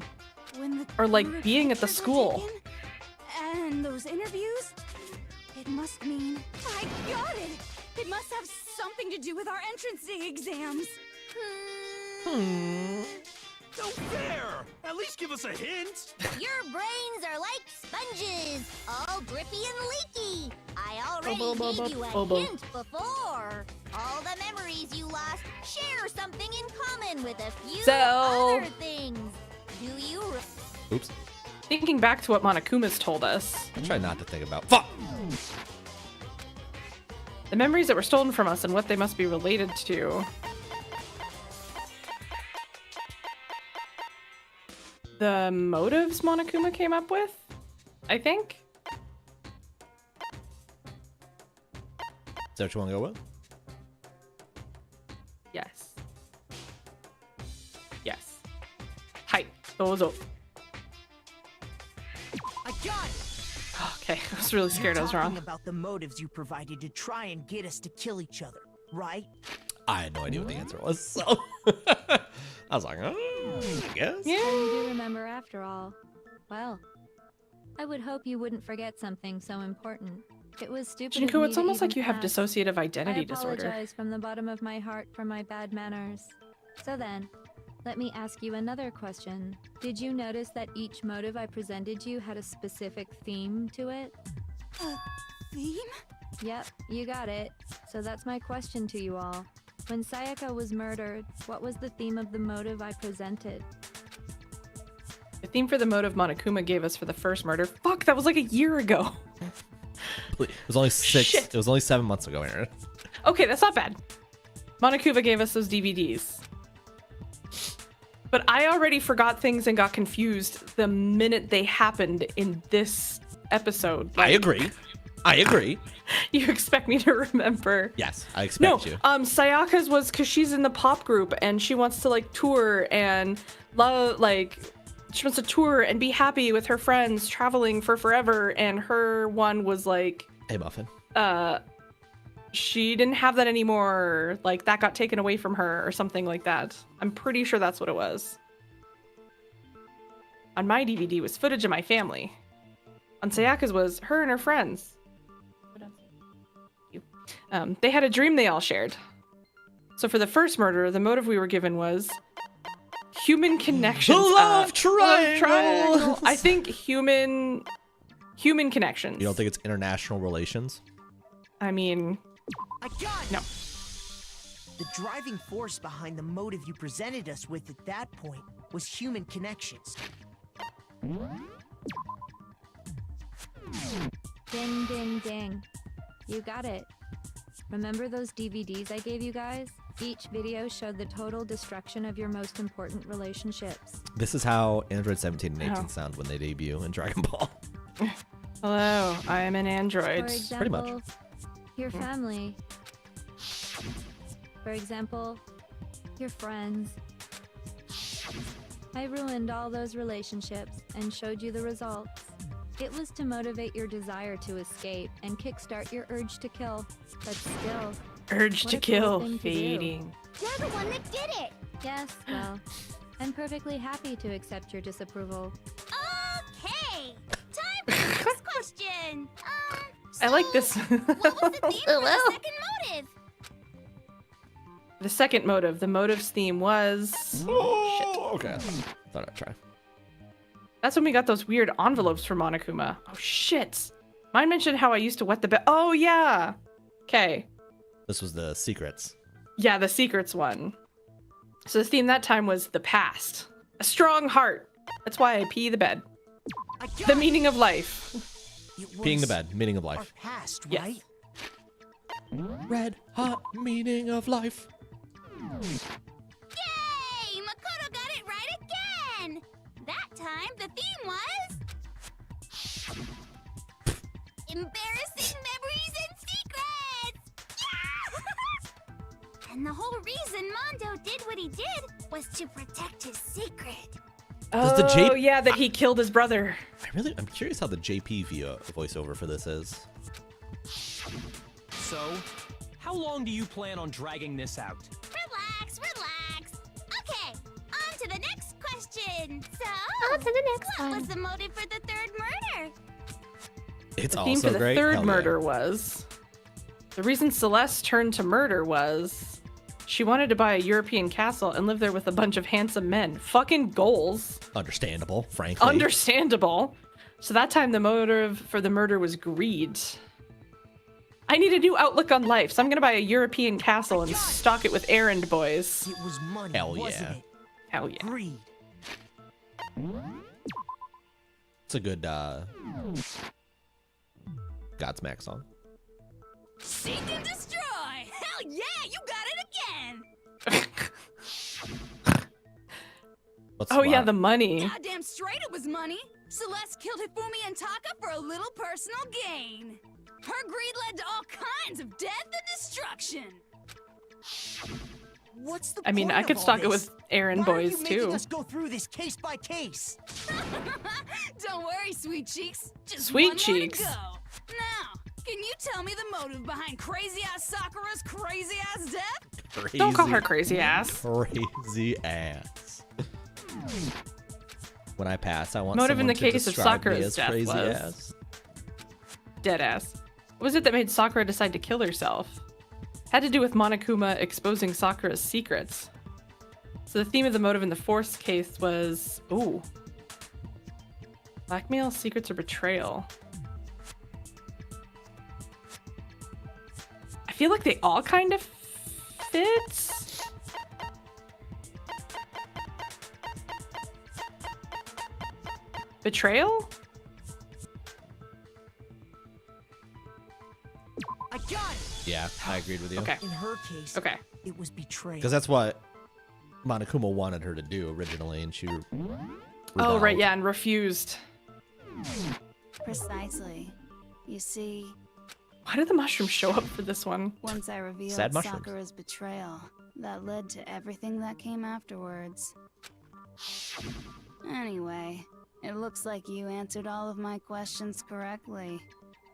When the Or like group being at the pictures were school. taken, and those interviews, it must mean I got it. It must have something to do with our entrance exams. No fair. At least give us a hint. Your brains are like sponges, all drippy and leaky. I already gave you a hint before. All the memories you lost share something in common with a few So- other things. Do you Oops. Thinking back to what Monokuma's told us, I try not to think about. Fuck. the memories that were stolen from us and what they must be related to. The motives Monokuma came up with, I think. Is that what you want to go with? Yes. Yes. Hi. Dozo. I got it. Okay, I was really scared I was You're wrong. talking about the motives you provided to try and get us to kill each other, right? I had no idea what the answer was, so I was like, oh, I guess. So you do remember after all. Well, I would hope you wouldn't forget something so important. It was stupid. Junko, of me it's to almost even like you have ask. dissociative I identity disorder. apologize from the bottom of my heart for my bad manners. So then, let me ask you another question. Did you notice that each motive I presented you had a specific theme to it? Theme? Yep, you got it. So that's my question to you all. When Sayaka was murdered, what was the theme of the motive I presented? The theme for the motive Monokuma gave us for the first murder. Fuck, that was like a year ago. It was only six. Shit. It was only 7 months ago, Aaron. Okay, that's not bad. Monokuma gave us those DVDs. But I already forgot things and got confused the minute they happened in this episode. I agree. I agree. You expect me to remember? Yes, I No, expect you. Sayaka's was because she's in the pop group and she wants to like tour and love, like she wants to tour and be happy with her friends traveling for forever. And her one was like, Hey, Muffin. she didn't have that anymore. Like that got taken away from her or something like that. I'm pretty sure that's what it was. On my DVD was footage of my family. On Sayaka's was her and her friends. They had a dream they all shared. So for the first murder, the motive we were given was human connections. Love triangle. I think human connections. You don't think it's international relations? I mean, I got it! no. The driving force behind the motive you presented us with at that point was human connections. Ding, ding, ding. You got it. Remember those DVDs I gave you guys? Each video showed the total destruction of your most important relationships. This is how Android 17 and 18 Oh. sound when they debut in Dragon Ball. Hello, I am an android. For example, Pretty much. your family. For example, your friends. I ruined all those relationships and showed you the results. It was to motivate your desire to escape and kickstart your urge to kill. But still, Urge what to a cool kill thing to do. fading. You're the one that did it. Yes, well, I'm perfectly happy to accept your disapproval. Okay. Time for the next question. I like this. What was the theme for the second motive? The second motive. The motive's theme was. Oh, okay. Thought I'd try. That's when we got those weird envelopes from Monokuma. Oh shit. Mine mentioned how I used to wet the bed. Oh yeah. Okay. This was the secrets. Yeah, the secrets one. So the theme that time was the past. A strong heart. That's why I pee the bed. I got The it! meaning of life. It Peeing the was bed, meaning of Our life. past, Yes. right? Red hot meaning of life. Yay! Makoto got it right again! That time, the theme was... embarrassing memories and secrets! Yeah! And the whole reason Mondo did what he did was to protect his secret. Does the J- Oh yeah, that he killed his brother. I'm curious how the JP voiceover for this is. So, how long do you plan on dragging this out? Relax, relax. Okay, on to the next question. So, On to the next what one. was the motive for the third murder? It's The theme also for the great. third Hell yeah. murder was the reason Celeste turned to murder was she wanted to buy a European castle and live there with a bunch of handsome men. Fucking goals. Understandable, frankly. Understandable. So that time the motive for the murder was greed. I need a new outlook on life, so I'm gonna buy a European castle and stock it with errand boys. It was money, Hell wasn't yeah. it? Hell yeah. Greed. It's a good Godsmack song. Seek and destroy! Hell yeah, you got it again! What's Oh yeah, what? the money. Goddamn straight it was money! Celeste killed Hifumi and Taka for a little personal gain. Her greed led to all kinds of death and destruction. What's the I mean, point I could of all stock it this? with errand Why boys are you making too. us go through this case by case? Don't worry, sweet cheeks. Just Sweet one cheeks. more to go. Now, can you tell me the motive behind crazy ass Sakura's crazy ass death? Crazy, Don't call her crazy ass. Crazy ass. When I pass, I want Motive in someone the to case of describe me Sakura's as death crazy was- ass. Dead ass. What was it that made Sakura decide to kill herself? Had to do with Monokuma exposing Sakura's secrets. So the theme of the motive in the fourth case was, ooh, blackmail, secrets, or betrayal. I feel like they all kind of fit. Betrayal? I got it! Yeah, I agreed with you. Okay. In her case, Okay. it was betrayal. Because that's what Monokuma wanted her to do originally, and she. Oh, right, rebelled. yeah, and refused. Precisely. You see, Why did the mushrooms show up for this one? once I revealed Sad mushrooms. Sakura's betrayal, that led to everything that came afterwards. Anyway, it looks like you answered all of my questions correctly.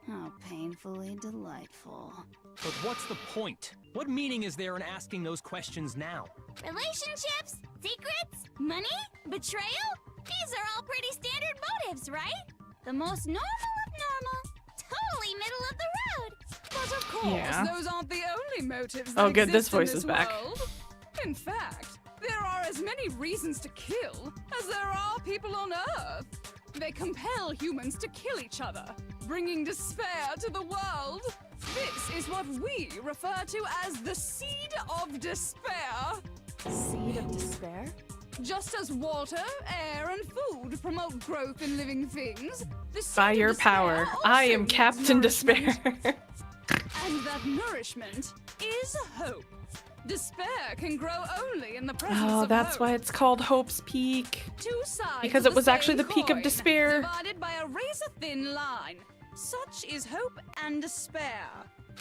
How painfully delightful. But what's the point? What meaning is there in asking those questions now? Relationships? Secrets? Money? Betrayal? These are all pretty standard motives, right? The most normal of normal. Totally middle of the road. But of course, Yeah. those aren't the only motives Oh, that good, this exist in voice is back. world. In fact, there are as many reasons to kill as there are people on Earth. They compel humans to kill each other, bringing despair to the world. This is what we refer to as the seed of despair. Seed of despair? Just as water, air, and food promote growth in living things, the seed By of your despair power, also I am needs Captain nourishment. Despair. And that nourishment is hope. Despair can grow only in the presence Oh, of that's hope. why it's called Hope's Peak. Two sides Because of it was actually same the peak of coin, despair. divided by a razor-thin line. Such is hope and despair.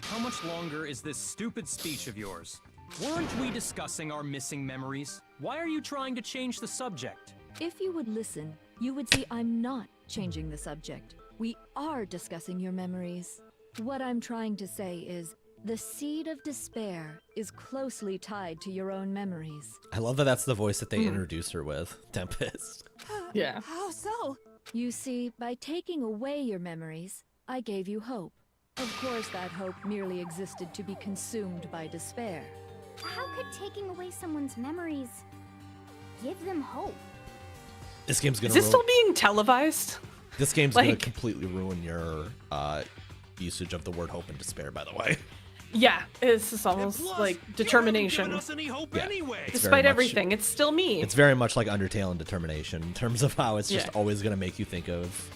How much longer is this stupid speech of yours? Weren't we discussing our missing memories? Why are you trying to change the subject? If you would listen, you would see I'm not changing the subject. We are discussing your memories. What I'm trying to say is, the seed of despair is closely tied to your own memories. I love that that's the voice that they introduce her with, Tempest. Yeah. How so? You see, by taking away your memories, I gave you hope. Of course, that hope merely existed to be consumed by despair. How could taking away someone's memories give them hope? This game's gonna. Is this still being televised? This game's gonna like- completely ruin your usage of the word hope and despair. By the way. Yeah, it's just almost And plus, like you haven't determination. given us any hope Yeah. anyway. It's very Despite much- everything, it's still me. It's very much like Undertale and Determination in terms of how it's just Yeah. always gonna make you think of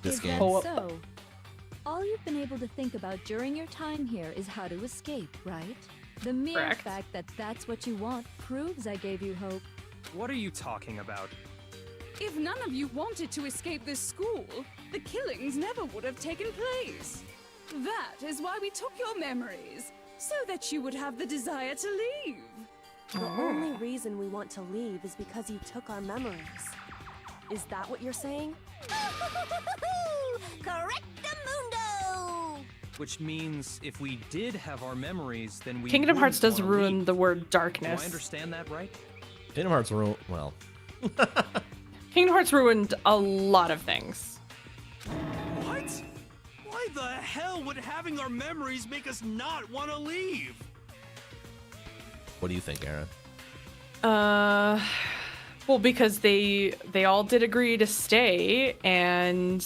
this Is game. that Oh. so? All you've been able to think about during your time here is how to escape, right? The mere Correct. fact that that's what you want proves I gave you hope. What are you talking about? If none of you wanted to escape this school, the killings never would have taken place. That is why we took your memories, so that you would have the desire to leave. The only reason we want to leave is because you took our memories. Is that what you're saying? Correctamundo! Which means if we did have our memories, then we Kingdom Hearts wouldn't does wanna ruin leave. the word Do I darkness. understand that right? Kingdom Hearts well. Kingdom Hearts ruined a lot of things. What? Why the hell would having our memories make us not want to leave? What do you think, Aaron? Well, because they all did agree to stay, and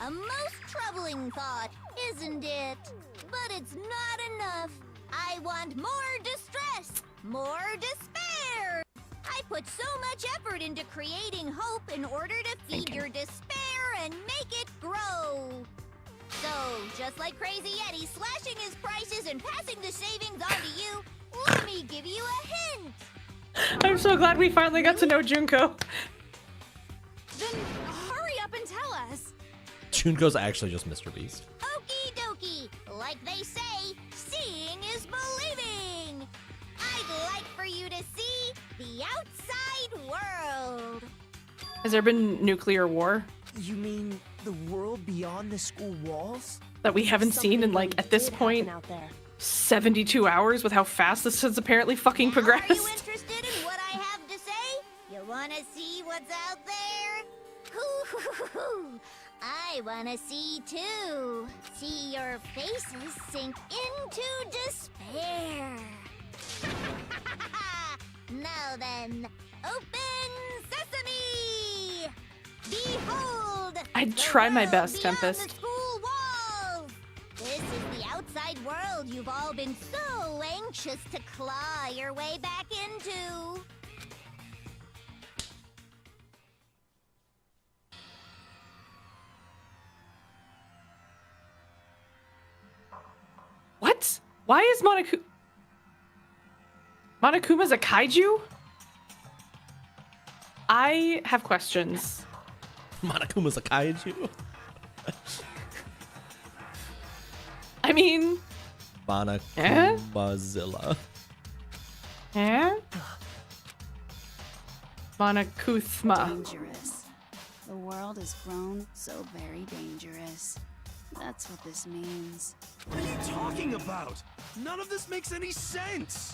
A most troubling thought, isn't it? But it's not enough. I want more distress, more despair. I put so much effort into creating hope in order to feed your despair and make it grow. So, just like Crazy Eddie slashing his prices and passing the savings on to you, let me give you a hint. I'm so glad we finally got to know Junko. Then hurry up and tell us. Junko's actually just Mr. Beast. Okie dokie. Like they say, seeing is believing. I'd like for you to see the outside world. Has there been nuclear war You mean the world beyond the school walls? that we haven't seen in, like, at this point, Out there. 72 hours with how fast this has apparently fucking Now, are you progressed? interested in what I have to say? You want to see what's out there? Hoo-hoo-hoo-hoo. I want to see too. See your faces sink into despair. Now then, open sesame! Behold! I'd the try my world best, beyond Tempest. the school walls. This is the outside world you've all been so anxious to claw your way back into. What? Why is Monokuma's a kaiju? I have questions. Monokuma's a kaiju. I mean, Monokumazilla. eh? Monokuthma. Dangerous. The world has grown so very dangerous. That's what this means. What are you talking about? None of this makes any sense.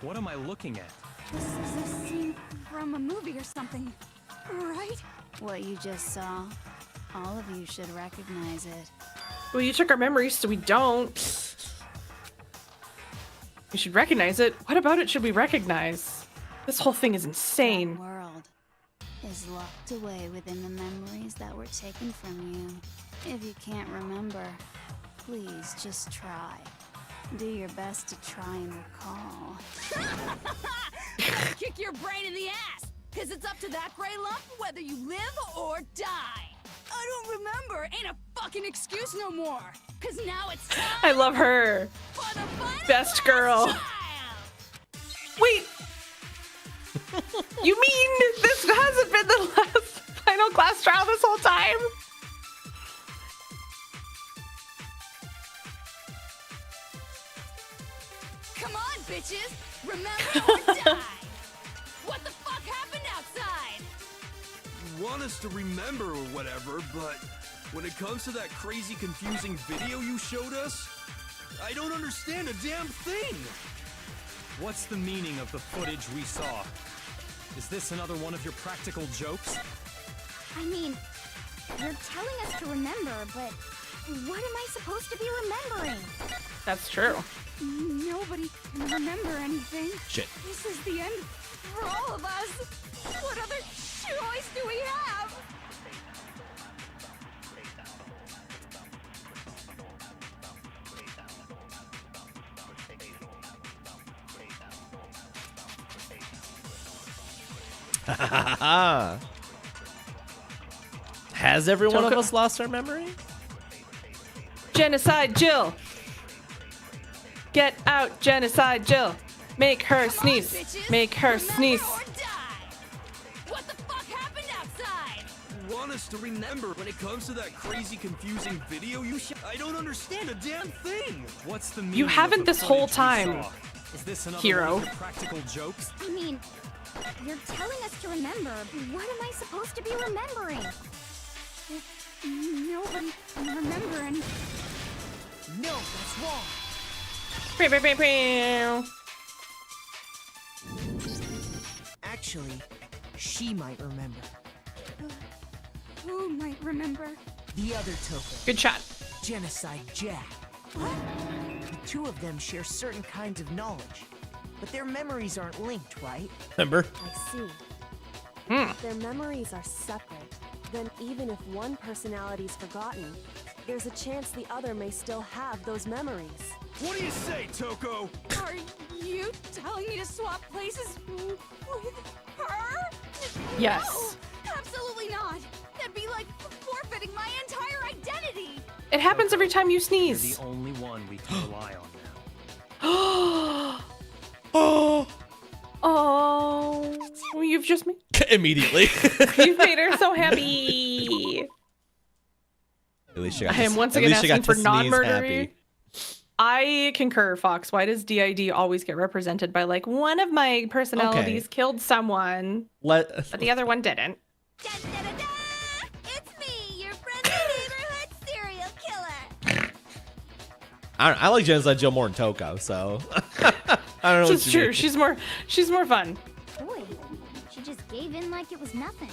What am I looking at? This is a scene from a movie or something, right? What you just saw, all of you should recognize it. Well, you took our memories, so we don't. We should recognize it. What about it should we recognize? This whole thing is insane. That world is locked away within the memories that were taken from you. If you can't remember, please just try. Do your best to try and recall. Kick your brain in the ass, because it's up to that gray lump whether you live or die. I don't remember ain't a fucking excuse no more, because now it's time I love her. for the final Best class girl. trial. Wait! You mean this hasn't been the last final class trial this whole time? Come on, bitches! Remember or die! What the fuck happened outside? You want us to remember or whatever, but when it comes to that crazy, confusing video you showed us, I don't understand a damn thing. What's the meaning of the footage we saw? Is this another one of your practical jokes? I mean, you're telling us to remember, but what am I supposed to be remembering? That's true. Nobody can remember anything. Shit. This is the end for all of us. What other choice do we have? Has every one of Toko- us lost our memory? Genocide Jill! Get out, Genocide Jill! Make her sneeze! bitches. Make her Remember sneeze! or die! What the fuck happened outside? You want us to remember when it comes to that crazy, confusing video you showed? I don't understand a damn thing. What's the meaning You of haven't the this whole footage we time, saw? Is this another hero. one of your practical jokes? I mean, you're telling us to remember, but what am I supposed to be remembering? Nobody can remember anything. No, that's wrong. Pew, pew, pew, pew. Actually, she might remember. Who might remember? The other Toko, Good shot. Genocide Jack. The two of them share certain kinds of knowledge, but their memories aren't linked, right? Remember? I see. Their memories are separate. Then even if one personality's forgotten, there's a chance the other may still have those memories. What do you say, Toko? Are you telling me to swap places with her? Yes. No, absolutely not. That'd be like forfeiting my entire identity. It happens every time you You're sneeze. the only one we can rely on now. Oh, you've just made Immediately. you've made her so happy. At least she got I am to- once at again least she got asking for to sneeze non-murdery. happy. I concur, Fox. Why does DID always get represented by like one of my personalities killed someone, but the other one didn't? Da-da-da-da! It's me, your friendly neighborhood serial killer. I like Genocide Jill more than Toko, so I don't know. It's true. She's more fun. Boy, she just gave in like it was nothing.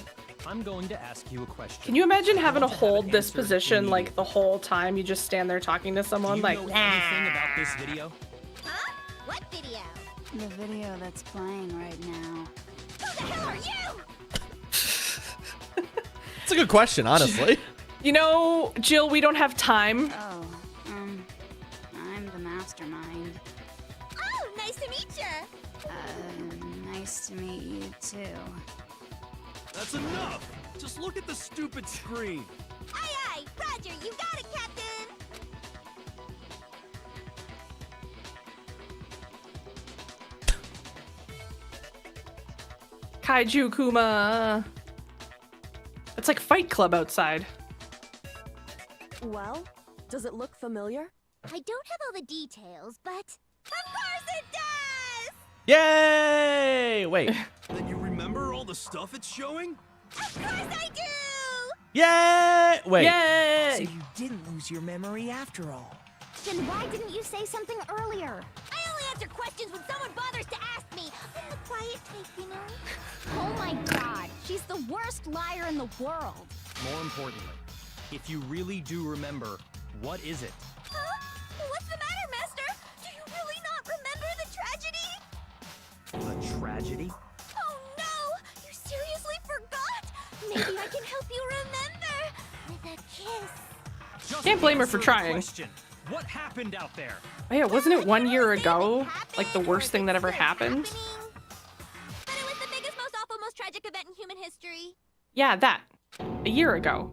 I'm going to ask you a question. Can you imagine having to want to have hold it this answered position like immediately. the whole time? You just stand there talking to someone Do you like, know nah. anything about this video? Huh? What video? The video that's playing right now. Who the hell are you? It's a good question, honestly. You know, Jill, we don't have time. Oh, I'm the mastermind. Oh, nice to meet you. Nice to meet you too. That's enough. Just look at the stupid screen. Aye, aye. Roger, you got it, Captain. Kaiju Kuma. It's like Fight Club outside. Well, does it look familiar? I don't have all the details, but of course it does! Yay! Wait. Then you remember all the stuff it's showing? Of course I do! Yay! Wait. So Yay! you didn't lose your memory after all. Then why didn't you say something earlier? I only answer questions when someone bothers to ask me. I'm the quiet type, you know? Oh my god, she's the worst liar in the world. More importantly, if you really do remember, what is it? Huh? What's the matter, Master? Do you really not remember the tragedy? A tragedy? Oh no! You seriously forgot? Maybe I can help you remember with a kiss. Just Can't blame her answer for the trying. question. What happened out there? Oh yeah, wasn't it 1 year ago? Like the worst thing that ever happened? But it was the biggest, most awful, most tragic event in human history. Yeah, that. A year ago.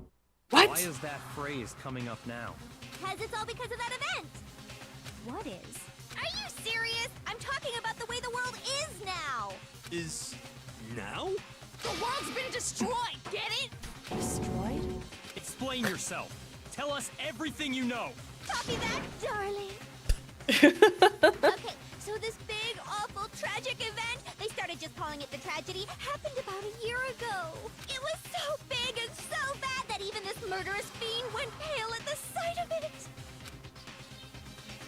Why What? is that phrase coming up now? Because it's all because of that event. What is? Are you serious? I'm talking about the way the world is now. Is now? The world's been destroyed, get it? Destroyed? Explain yourself. Tell us everything you know. Copy that, darling. Okay, so this big, awful, tragic event, they started just calling it the tragedy, happened about a year ago. It was so big and so bad that even this murderous fiend went pale at the sight of it.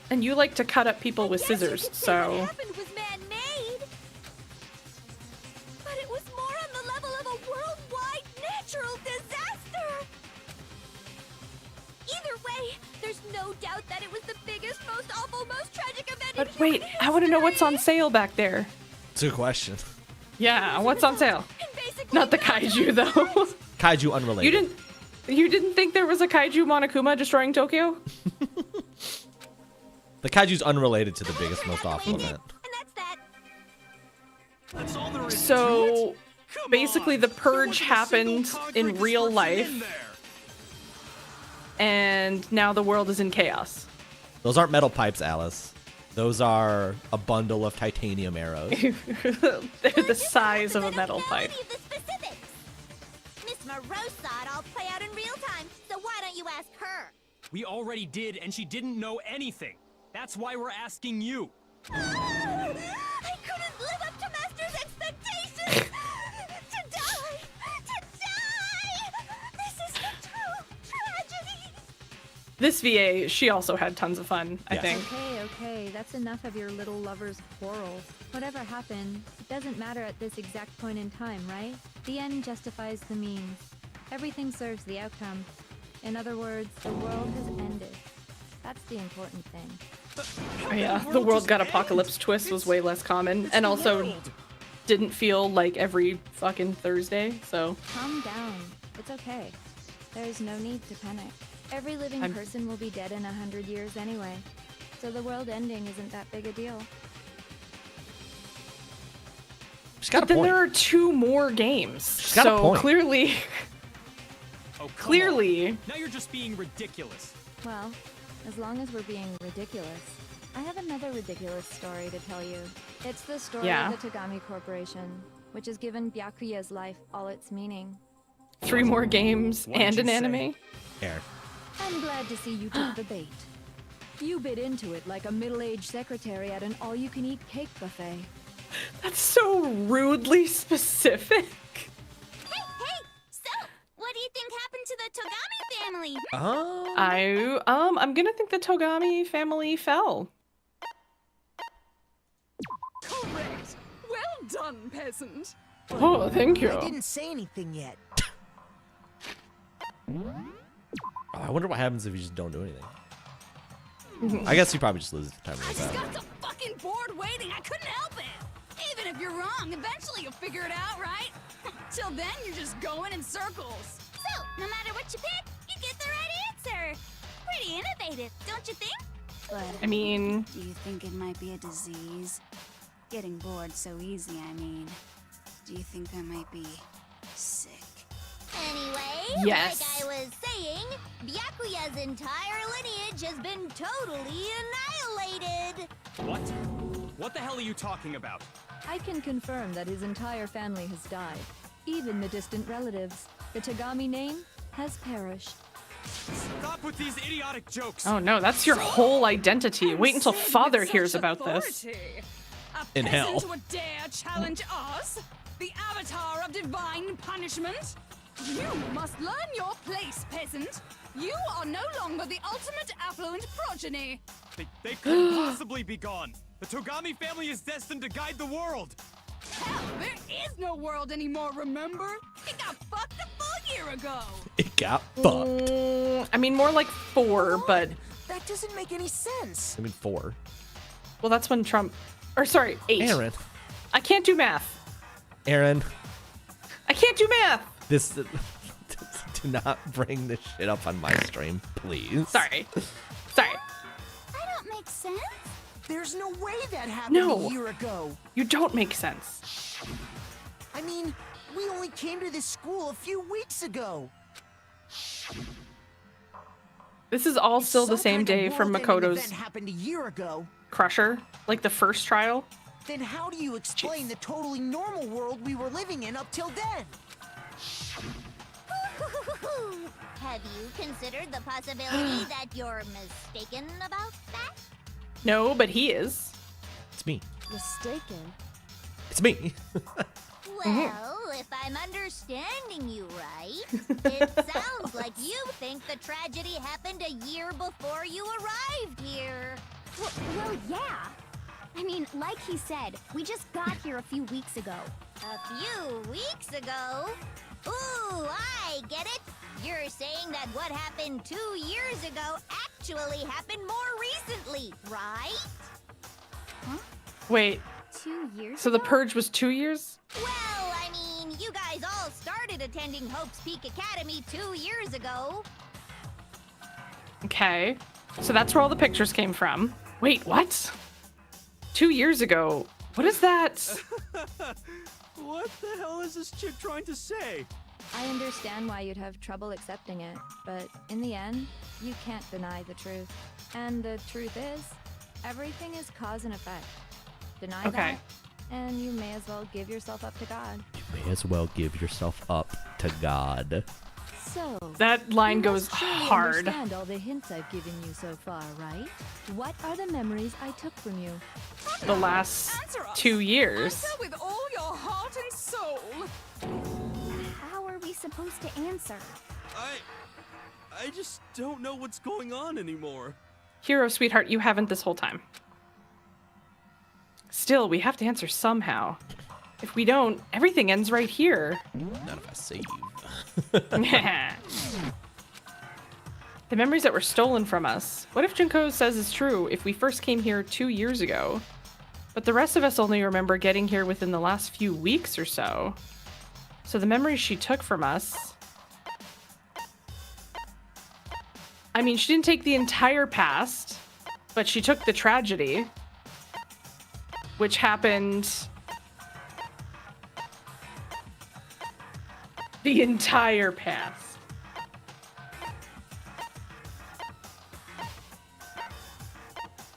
And you like to cut up people with Yes, you scissors, could say what so. happened was man-made. But it was more on the level of a worldwide natural disaster. Either way, there's no doubt that it was the biggest, most awful, most tragic event But in wait, human I want to know what's on history. sale back there. It's a good question. Yeah, what's on sale? And basically Not the nothing kaiju though. Kaiju unrelated. You didn't think there was a kaiju Monokuma destroying Tokyo? The kaiju's unrelated to the biggest, most awful event. And that's that. That's all there is to it? So Come basically on. the There purge wasn't a happened single in concrete real description in life, there. and now the world is in chaos. Those aren't metal pipes, Alice. Those are a bundle of titanium arrows. They're the size of a metal pipe. Any of the specifics. Miss Moreau saw it all play out in real time, so why don't you ask her? We already did, and she didn't know anything. That's why we're asking you. I couldn't live up to Master's expectations! To die! To die! This is the true tragedy! This VA, she also had tons of fun, I Yes. think. Okay, that's enough of your little lovers' quarrel. Whatever happened, it doesn't matter at this exact point in time, right? The end justifies the means. Everything serves the outcome. In other words, the world has ended. That's the important thing. Oh, yeah, the world got apocalypse twist was way less common, and also didn't feel like every fucking Thursday, so. Calm down. It's okay. There's no need to panic. Every living I'm- person will be dead in 100 years anyway. So the world ending isn't that big a deal. She's got But a then point. there are 2 more games. She's got a so point. clearly, Oh, come clearly, on. Now you're just being ridiculous. Well, as long as we're being ridiculous, I have another ridiculous story to tell you. It's the story Yeah. of the Tagami Corporation, which has given Byakuya's life all its meaning. 3 more games What did and you an say? anime. Air. I'm glad to see you took the bait. You bit into it like a middle-aged secretary at an all-you-can-eat cake buffet. That's so rudely specific. Hey! So, what do you think happened to the Togami family? I'm gonna think the Togami family fell. Correct. Well done, peasant. Oh, thank you. I didn't say anything yet. Oh, I wonder what happens if you just don't do anything. I guess you probably just lose the time I of just the got so fucking bored waiting, I couldn't help it. Even if you're wrong, eventually you'll figure it out, right? Till then, you're just going in circles. So, no matter what you pick, you get the right answer. Pretty innovative, don't you think? But I mean, do you think it might be a disease? Getting bored so easy, I mean. Do you think I might be sick? Anyway, Yes. like I was saying, Byakuya's entire lineage has been totally annihilated. What? What the hell are you talking about? I can confirm that his entire family has died. Even the distant relatives. The Tagami name has perished. Stop with these idiotic jokes. Oh no, that's your whole identity. Wait until father hears about this. In hell. Peasant would dare challenge us? The avatar of divine punishment? You must learn your place, peasant. You are no longer the ultimate affluent progeny. They couldn't possibly be gone. The Togami family is destined to guide the world. Hell, there is no world anymore, remember? It got fucked a full year ago. It got fucked. I mean, more like 4, but... That doesn't make any sense. I mean 4. Well, that's when Trump... Or sorry, 8. Aaron. I can't do math. Aaron. I can't do math. This... Do not bring this shit up on my stream, please. Sorry. That don't make sense. There's no way that happened No. a year ago. You don't make sense. I mean, we only came to this school a few weeks ago. This is all still the Some same kind day of from world-ending Makoto's event happened a year ago. Crusher. Like the first trial. Then how do you explain the totally normal world we were living in up till then? Have you considered the possibility that you're mistaken about that? No, but he is. It's me. Mistaken? It's me. Well, if I'm understanding you right, it sounds like you think the tragedy happened a year before you arrived here. Well, yeah. I mean, like he said, we just got here a few weeks ago. A few weeks ago? Ooh, I get it. You're saying that what happened 2 years ago actually happened more recently, right? Wait. 2 years So the ago? purge was 2 years? Well, I mean, you guys all started attending Hope's Peak Academy 2 years ago. Okay. So that's where all the pictures came from. Wait, what? 2 years ago? What is that? What the hell is this chick trying to say? I understand why you'd have trouble accepting it, but in the end, you can't deny the truth. And the truth is, everything is cause and effect. Deny that, and you may as well give yourself up to God. You may as well give yourself up to God. So, That line you goes must surely hard. understand all the hints I've given you so far, right? What are the memories I took from you? The last Answer us. 2 years. Answer with all your heart and soul. How are we supposed to answer? I just don't know what's going on anymore. Hero, sweetheart, you haven't this whole time. Still, we have to answer somehow. If we don't, everything ends right here. Not if I save. The memories that were stolen from us. What if Junko says is true if we first came here 2 years ago? But the rest of us only remember getting here within the last few weeks or so. So the memories she took from us... I mean, she didn't take the entire past, but she took the tragedy, which happened... the entire past.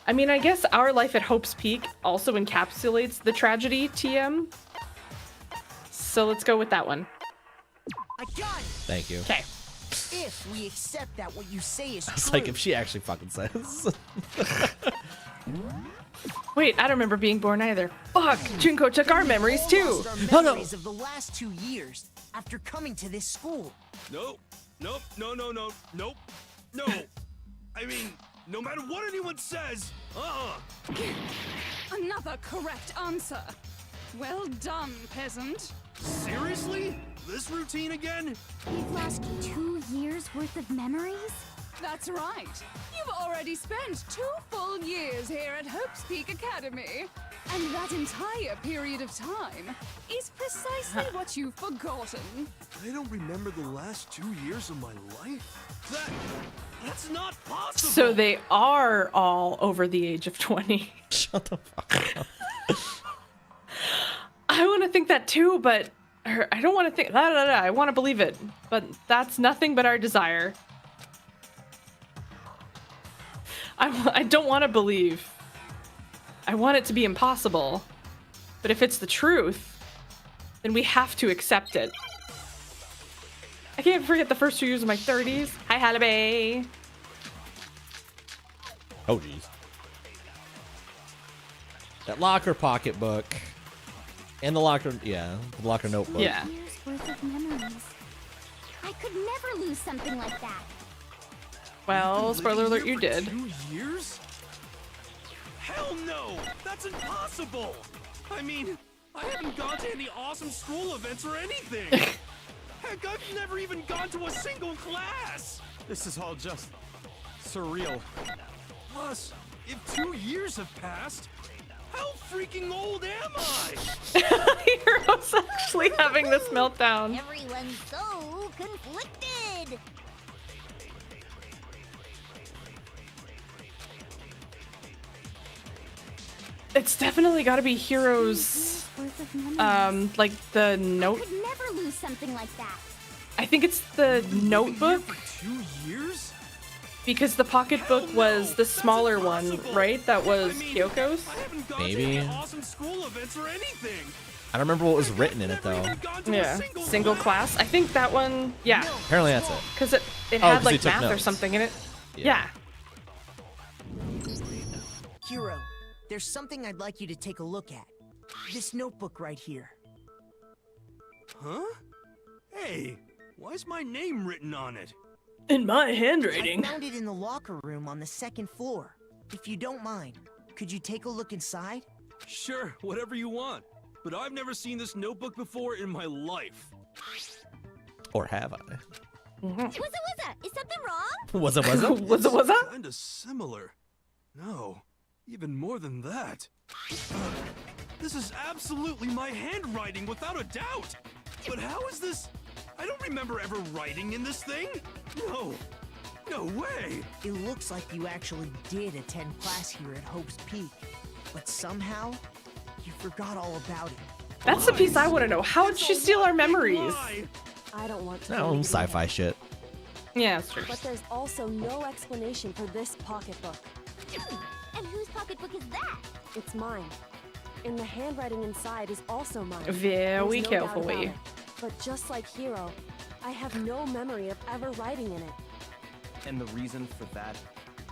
I mean, I guess our life at Hope's Peak also encapsulates the tragedy, TM. So let's go with that one. I got it. Thank you. Okay. If we accept that what you say is It's true. like if she actually fucking says. Wait, I don't remember being born either. Fuck! Junko took our memories too! Lost our memories of the last 2 years after coming to this school. Nope. No. I mean, no matter what anyone says, Another correct answer. Well done, peasant. Seriously? This routine again? We've lost 2 years worth of memories? That's right. You've already spent 2 full years here at Hope's Peak Academy. And that entire period of time is precisely what you've forgotten. I don't remember the last 2 years of my life? That's not possible! So they are all over the age of 20. Shut the fuck up. I want to think that too, but I don't want to think. I want to believe it, but that's nothing but our desire. I don't want to believe. I want it to be impossible. But if it's the truth, then we have to accept it. I can't forget the first 2 years of my 30s. Hi, Halabe. Oh, jeez. That locker pocketbook. And the locker, yeah, the locker notebook. Yeah. Years worth of memories. I could never lose something like that. Well, spoiler alert, Living you here for did. 2 years? Hell no! That's impossible! I mean, I haven't gone to any awesome school events or anything! Heck, I've never even gone to a single class! This is all just surreal. Plus, if 2 years have passed, how freaking old am I? Hero's actually having this meltdown. Everyone's so conflicted. It's definitely got to be Hero's, Worth of memories. like the I note. could never lose something like that. I think it's the notebook, For 2 years? because the pocketbook was the smaller one, right? That was Kyoko's. I haven't gone Maybe. to any awesome school events or anything! I don't remember what was written in it, though. Gone to a Yeah, single class. I think that one, yeah, Apparently that's it. because it Oh, had 'cause he like took math or notes. something in it. Yeah. Hero, there's something I'd like you to take a look at. This notebook right here. Huh? Hey, why is my name written on it? In my I handwriting. found it in the locker room on the 2nd floor. If you don't mind, could you take a look inside? Sure, whatever you want. But I've never seen this notebook before in my life. Or have I? What's Is something wrong? Was it? Was it? Kinda similar. No, even more than that. This is absolutely my handwriting, without a doubt. But how is this? I don't remember ever writing in this thing. No, no way. It looks like you actually did attend class here at Hope's Peak, but somehow you forgot all about it. That's the piece I want to know. How did she steal our memories? I don't want to. No, believe sci-fi it. shit. Yeah, that's true. But there's also no explanation for this pocketbook. And whose pocketbook is that? It's mine. And the handwriting inside is also mine. Very There's no doubt carefully. about it. But just like Hero, I have no memory of ever writing in it. And the reason for that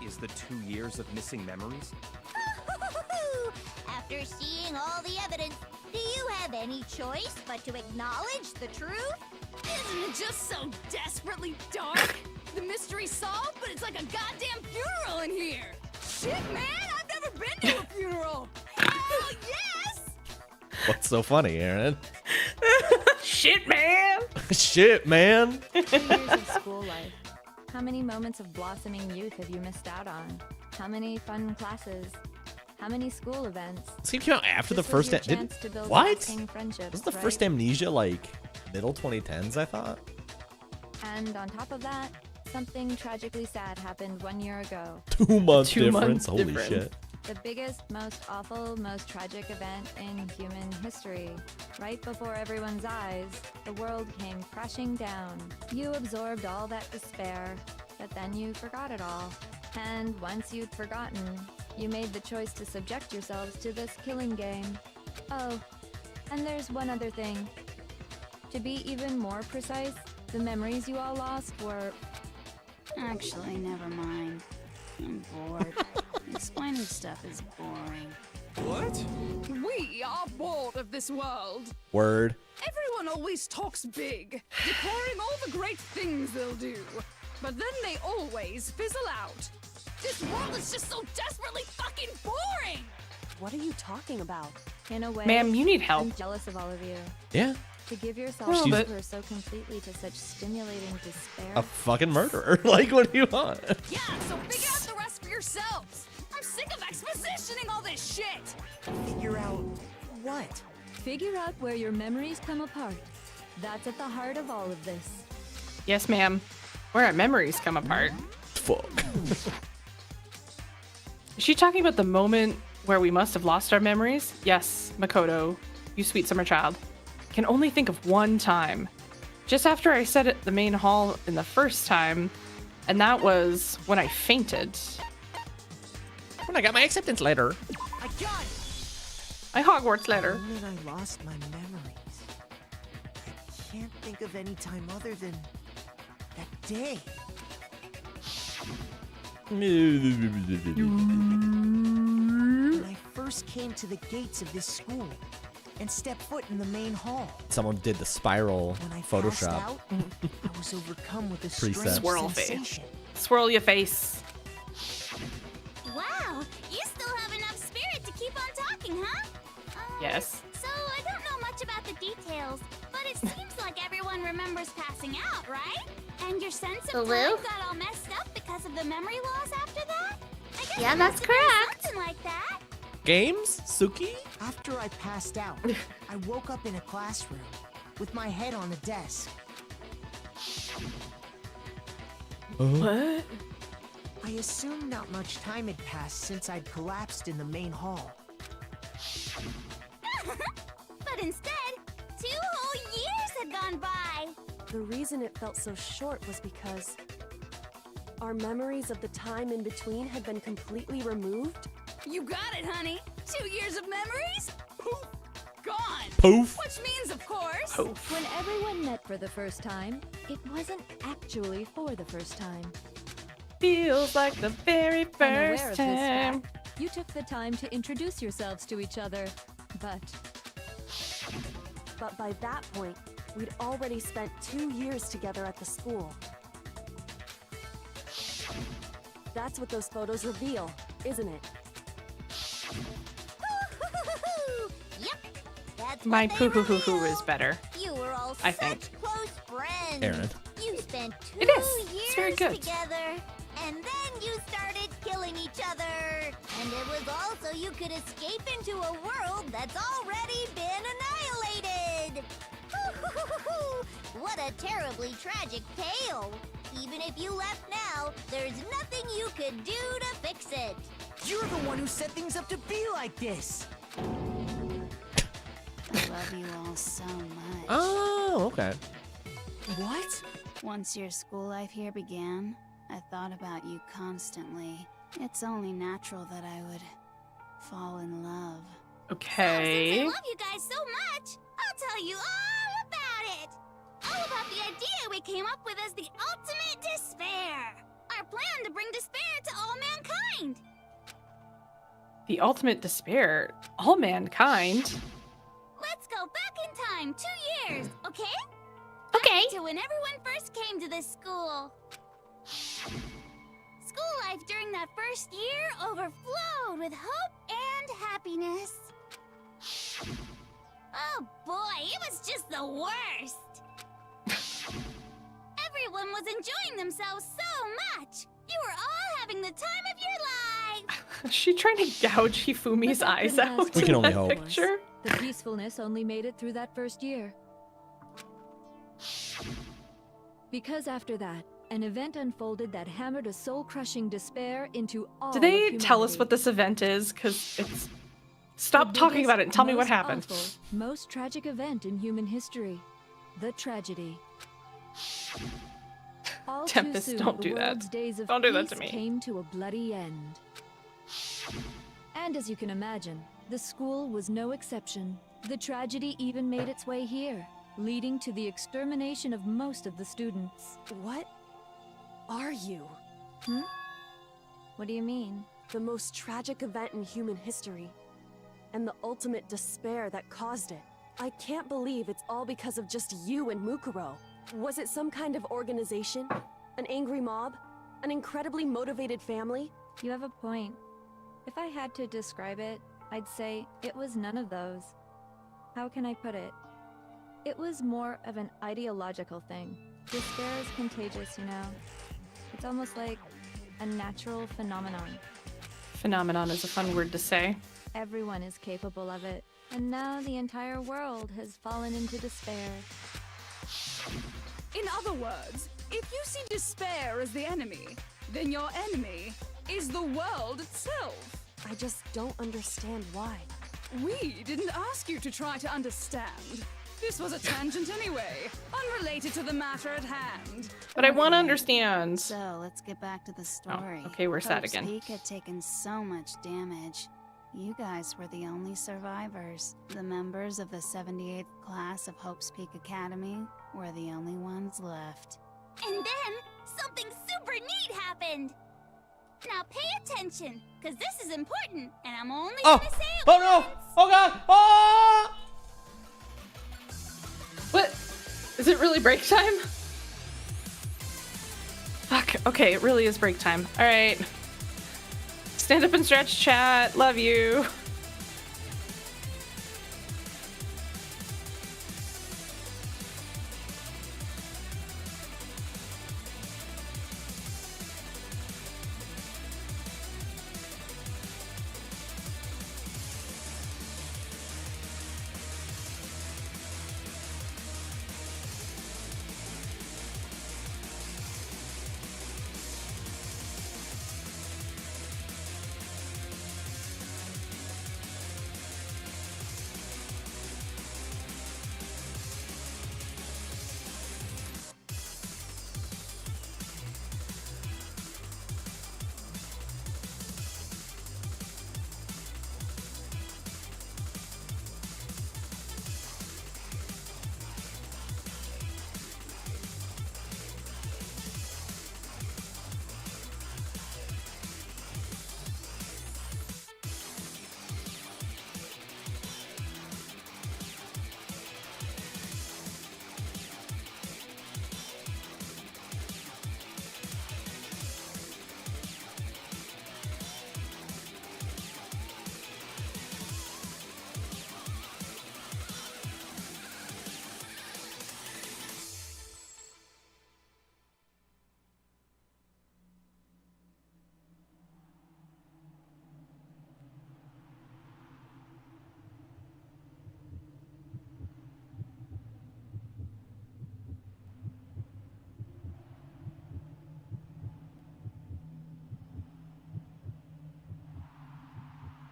is the 2 years of missing memories? After seeing all the evidence, do you have any choice but to acknowledge the truth? Isn't it just so desperately dark? The mystery's solved, but it's like a goddamn funeral in here. Shit, man, I've never been to a funeral. Hell yes! What's so funny, Aaron? Shit, man. Shit, man. 2 years of school life. How many moments of blossoming youth have you missed out on? How many fun classes? How many school events? This game came out after the This was first. your Didn't chance to build what? lasting friendships, Was the right? first Amnesia like middle 2010s? I thought. And on top of that, something tragically sad happened 1 year ago. 2 months 2 difference. months Holy difference. shit. The biggest, most awful, most tragic event in human history. Right before everyone's eyes, the world came crashing down. You absorbed all that despair, but then you forgot it all. And once you'd forgotten, you made the choice to subject yourselves to this killing game. Oh, and there's one other thing. To be even more precise, the memories you all lost were... Actually, never mind. I'm bored. Explaining stuff is boring. What? We are bored of this world. Word. Everyone always talks big, declaring all the great things they'll do. But then they always fizzle out. This world is just so desperately fucking boring! What are you talking about? In a way, Ma'am, you need help. I'm jealous of all of you. Yeah. To give yourself Well, but- over so completely to such stimulating despair. A fucking murderer. Like, what do you want? Yeah, so figure out the rest for yourselves. I'm sick of expositioning all this shit. Figure out what? Figure out where your memories come apart. That's at the heart of all of this. Yes, ma'am. Where our memories come apart. Fuck. Is she talking about the moment where we must have lost our memories? Yes, Makoto, you sweet summer child. I can only think of one time. Just after I said it the main hall in the first time, and that was when I fainted. When I got my acceptance letter. I got it! My Hogwarts letter. The moment I lost my memories, I can't think of any time other than that day. When I first came to the gates of this school and stepped foot in the main hall. Someone did the spiral When I passed Photoshop. out, I was overcome with a strange Preset. Swirl face. sensation. Swirl your face. Wow, you still have enough spirit to keep on talking, huh? Yes. So I don't know much about the details, but it seems like everyone remembers passing out, right? And your sense of time got all messed up because of the memory loss after that? I guess Yeah, it that's must have been correct. Something like that. Games? Suki? After I passed out, I woke up in a classroom with my head on a desk. What? I assumed not much time had passed since I'd collapsed in the main hall. But instead, 2 whole years had gone by. The reason it felt so short was because our memories of the time in between had been completely removed. You got it, honey. 2 years of memories? Poof. Gone. Poof. Which means, of course, When everyone met for the first time, it wasn't actually for the first time. Feels like the very Unaware first of this time. fact, you took the time to introduce yourselves to each other, but But by that point, we'd already spent 2 years together at the school. That's what those photos reveal, isn't it? Yep. That's My what they poo-hoo-hoo-hoo reveal. is better. You were all I such think. close friends. Aaron. You spent 2 It is. years It's very good. together, and then you started killing each other. And it was all so you could escape into a world that's already been annihilated. What a terribly tragic tale. Even if you left now, there's nothing you could do to fix it. You're the one who set things up to be like this. I love you all so much. Oh, okay. What? Once your school life here began, I thought about you constantly. It's only natural that I would fall in love. Since Okay. I love you guys so much, I'll tell you all about it. All about the idea we came up with as the ultimate despair. Our plan to bring despair to all mankind. The ultimate despair. All mankind. Let's go back in time 2 years, okay? Okay. Back to when everyone first came to this school. School life during that first year overflowed with hope and happiness. Oh boy, it was just the worst. Everyone was enjoying themselves so much. You were all having the time of your life. Is she trying to gouge Hifumi's But that eyes couldn't out? last We in can only that hope. Picture? the peacefulness only made it through that first year. Because after that, an event unfolded that hammered a soul-crushing despair into all Do of they tell us humanity. what this event is? Because it's. The Stop talking biggest, about it and tell me what most happened. awful, most tragic event in human history. The tragedy. All Tempest, too soon, don't the do that. world's days of Don't do that peace to me. came to a bloody end. And as you can imagine, the school was no exception. The tragedy even made its way here, leading to the extermination of most of the students. What are you? What do you mean? The most tragic event in human history, and the ultimate despair that caused it. I can't believe it's all because of just you and Mukuro. Was it some kind of organization? An angry mob? An incredibly motivated family? You have a point. If I had to describe it, I'd say it was none of those. How can I put it? It was more of an ideological thing. Despair is contagious, you know. It's almost like a natural phenomenon. Phenomenon is a fun word to say. Everyone is capable of it. And now the entire world has fallen into despair. In other words, if you see despair as the enemy, then your enemy is the world itself. I just don't understand why. We didn't ask you to try to understand. This was a tangent anyway, unrelated to the matter at hand. But I want to understand. So let's get back to the story. okay, we're sad Hope's again. Peak had taken so much damage. You guys were the only survivors. The members of the 78th class of Hope's Peak Academy were the only ones left. And then, something super neat happened! Now pay attention, because this is important, and I'm only gonna say it Oh no! Oh god! Oh! What? Is it really break time? Fuck. Okay, it really is break time. All right. Stand up and stretch, chat. Love you.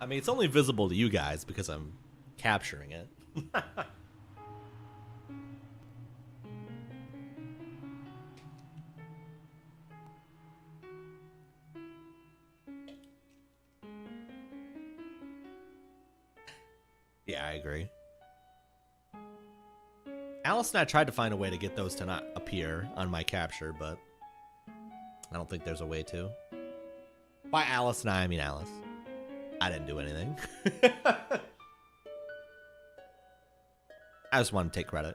I mean, it's only visible to you guys because I'm capturing it. Yeah, I agree. Alice and I tried to find a way to get those to not appear on my capture, but I don't think there's a way to. By Alice and I mean Alice. I didn't do anything. I just want to take credit.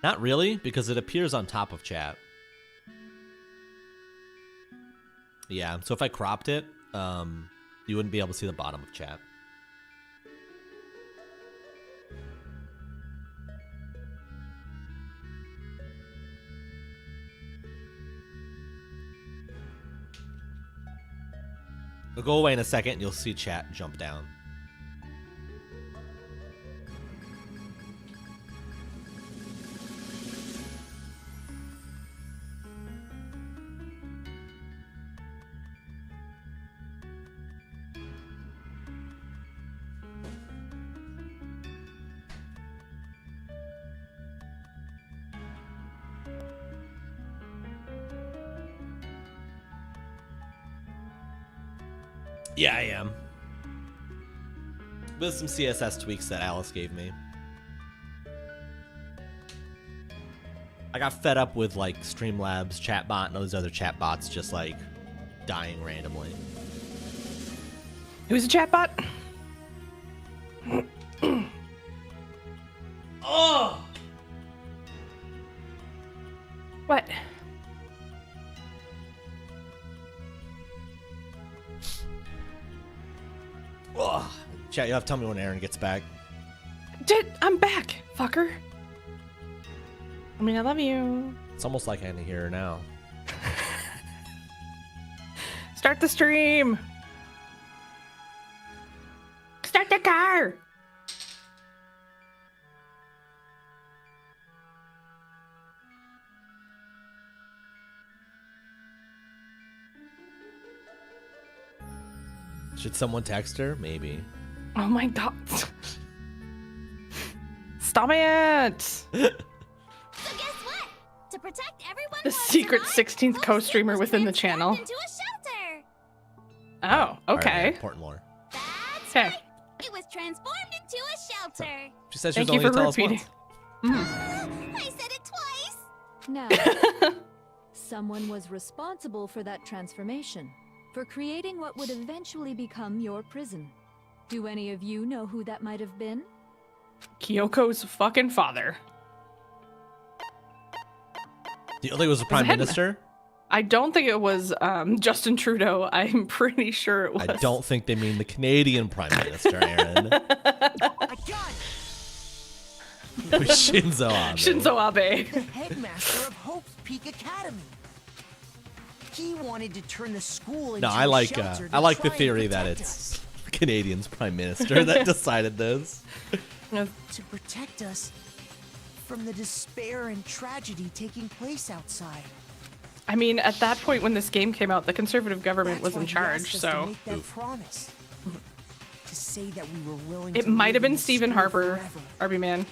Not really, because it appears on top of chat. Yeah, so if I cropped it, you wouldn't be able to see the bottom of chat. It'll go away in a second and you'll see chat jump down. Yeah, I am. With some CSS tweaks that Alice gave me. I got fed up with like Streamlabs chatbot and all these other chatbots just like dying randomly. Who's a chatbot? Oh! What? Ugh. Chat, you'll have to tell me when Aaron gets back. I'm back, fucker. I mean, I love you. It's almost like I can hear her now. Start the stream. Start the car. Should someone text her? Maybe. Oh my god. Stop it! So guess what? To protect everyone The who has secret survived, 16th Hope's co-streamer was within the transformed channel. into a shelter. Oh, All right, okay. important lore. That's Okay. right. It was transformed into a shelter. She said she was Thank you only for gonna tell us repeating. once. I said it twice. Now, someone was responsible for that transformation, for creating what would eventually become your prison. Do any of you know who that might have been? Kyoko's fucking father. Do you think it was the Prime headman. Minister? I don't think it was Justin Trudeau. I'm pretty sure it was. I don't think they mean the Canadian Prime Minister, Aaron. Shinzo Abe. Shinzo Abe. The headmaster of Hope's Peak Academy. He wanted to turn the school into No, I a like shelter I to like the try and theory that protect it's us. Canadian's Prime Minister that decided this. To protect us from the despair and tragedy taking place outside. I mean, at that point when this game came out, the conservative government was That's why in he charge, asked us so to make that promise. To say that we were willing it to might live have in been the Stephen school Harper, forever. Arby Man.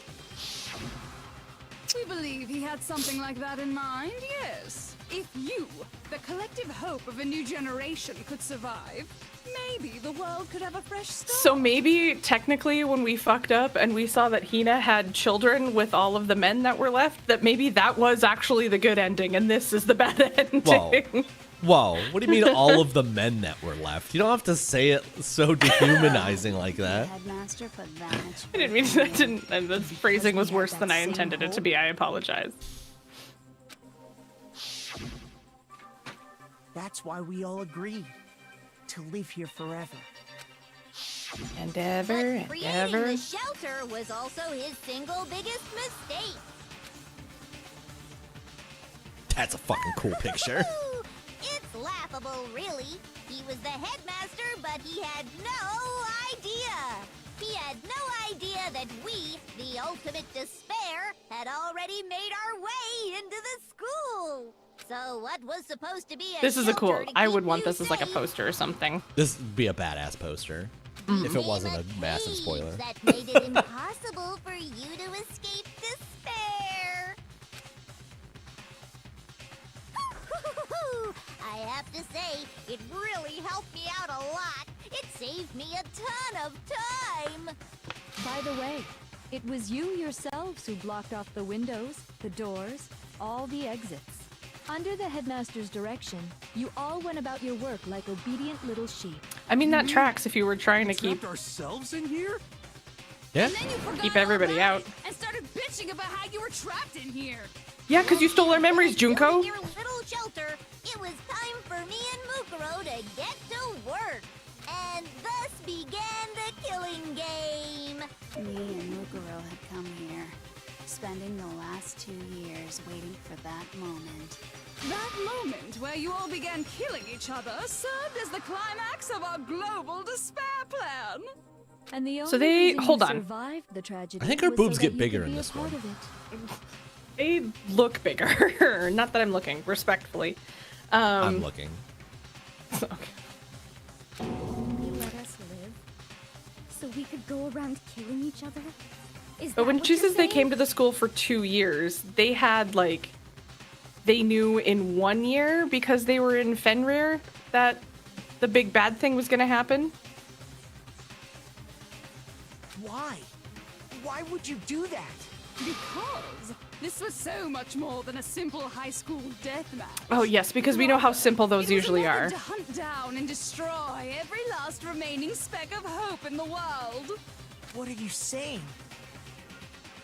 We believe he had something like that in mind, yes. If you, the collective hope of a new generation, could survive, maybe the world could have a fresh start. So maybe technically when we fucked up and we saw that Hina had children with all of the men that were left, that maybe that was actually the good ending and this is the bad ending. Whoa. Whoa, what do you mean all of the men that were left? You don't have to say it so dehumanizing like that. Headmaster put that much. I didn't mean that didn't, and the phrasing was worse than I intended it to be. I apologize. That's why we all agreed to live here forever. And ever, But and creating ever. the shelter was also his single biggest mistake. That's a fucking cool picture. Woo! It's laughable, really. He was the headmaster, but he had no idea. He had no idea that we, the ultimate despair, had already made our way into the school. So what was supposed to be a This is a cool. shelter to I keep would want you this as like a safe poster or something. This would be a badass poster. If it wasn't a massive spoiler. that made it impossible for you to escape despair. I have to say, it really helped me out a lot. It saved me a ton of time. By the way, it was you yourselves who blocked off the windows, the doors, all the exits. Under the headmaster's direction, you all went about your work like obedient little sheep. I mean, that tracks if you were trying to keep Trapped ourselves in here? Yeah. And then you forgot keep all everybody about out. it and started bitching about how you were trapped in here. Yeah, because you stole our memories, Junko. In your little shelter, it was time for me and Mukuro to get to work. And thus began the killing game. Me and Mukuro had come here, spending the last 2 years waiting for that moment. That moment where you all began killing each other served as the climax of our global despair plan. And the only So they- reason hold you on. survived the tragedy I think her was so boobs that get you bigger could in be a this part one. of it. They look bigger. Not that I'm looking, respectfully. I'm looking. Okay. You let us live so we could go around killing each other? Is But that when what she you're says they saying? came to the school for 2 years, they had like, they knew in 1 year because they were in Fenrir that the big bad thing was going to happen. Why? Why would you do that? Because this was so much more than a simple high school death match. Oh yes, because we know how simple those usually It was a are. method to hunt down and destroy every last remaining speck of hope in the world. What are you saying?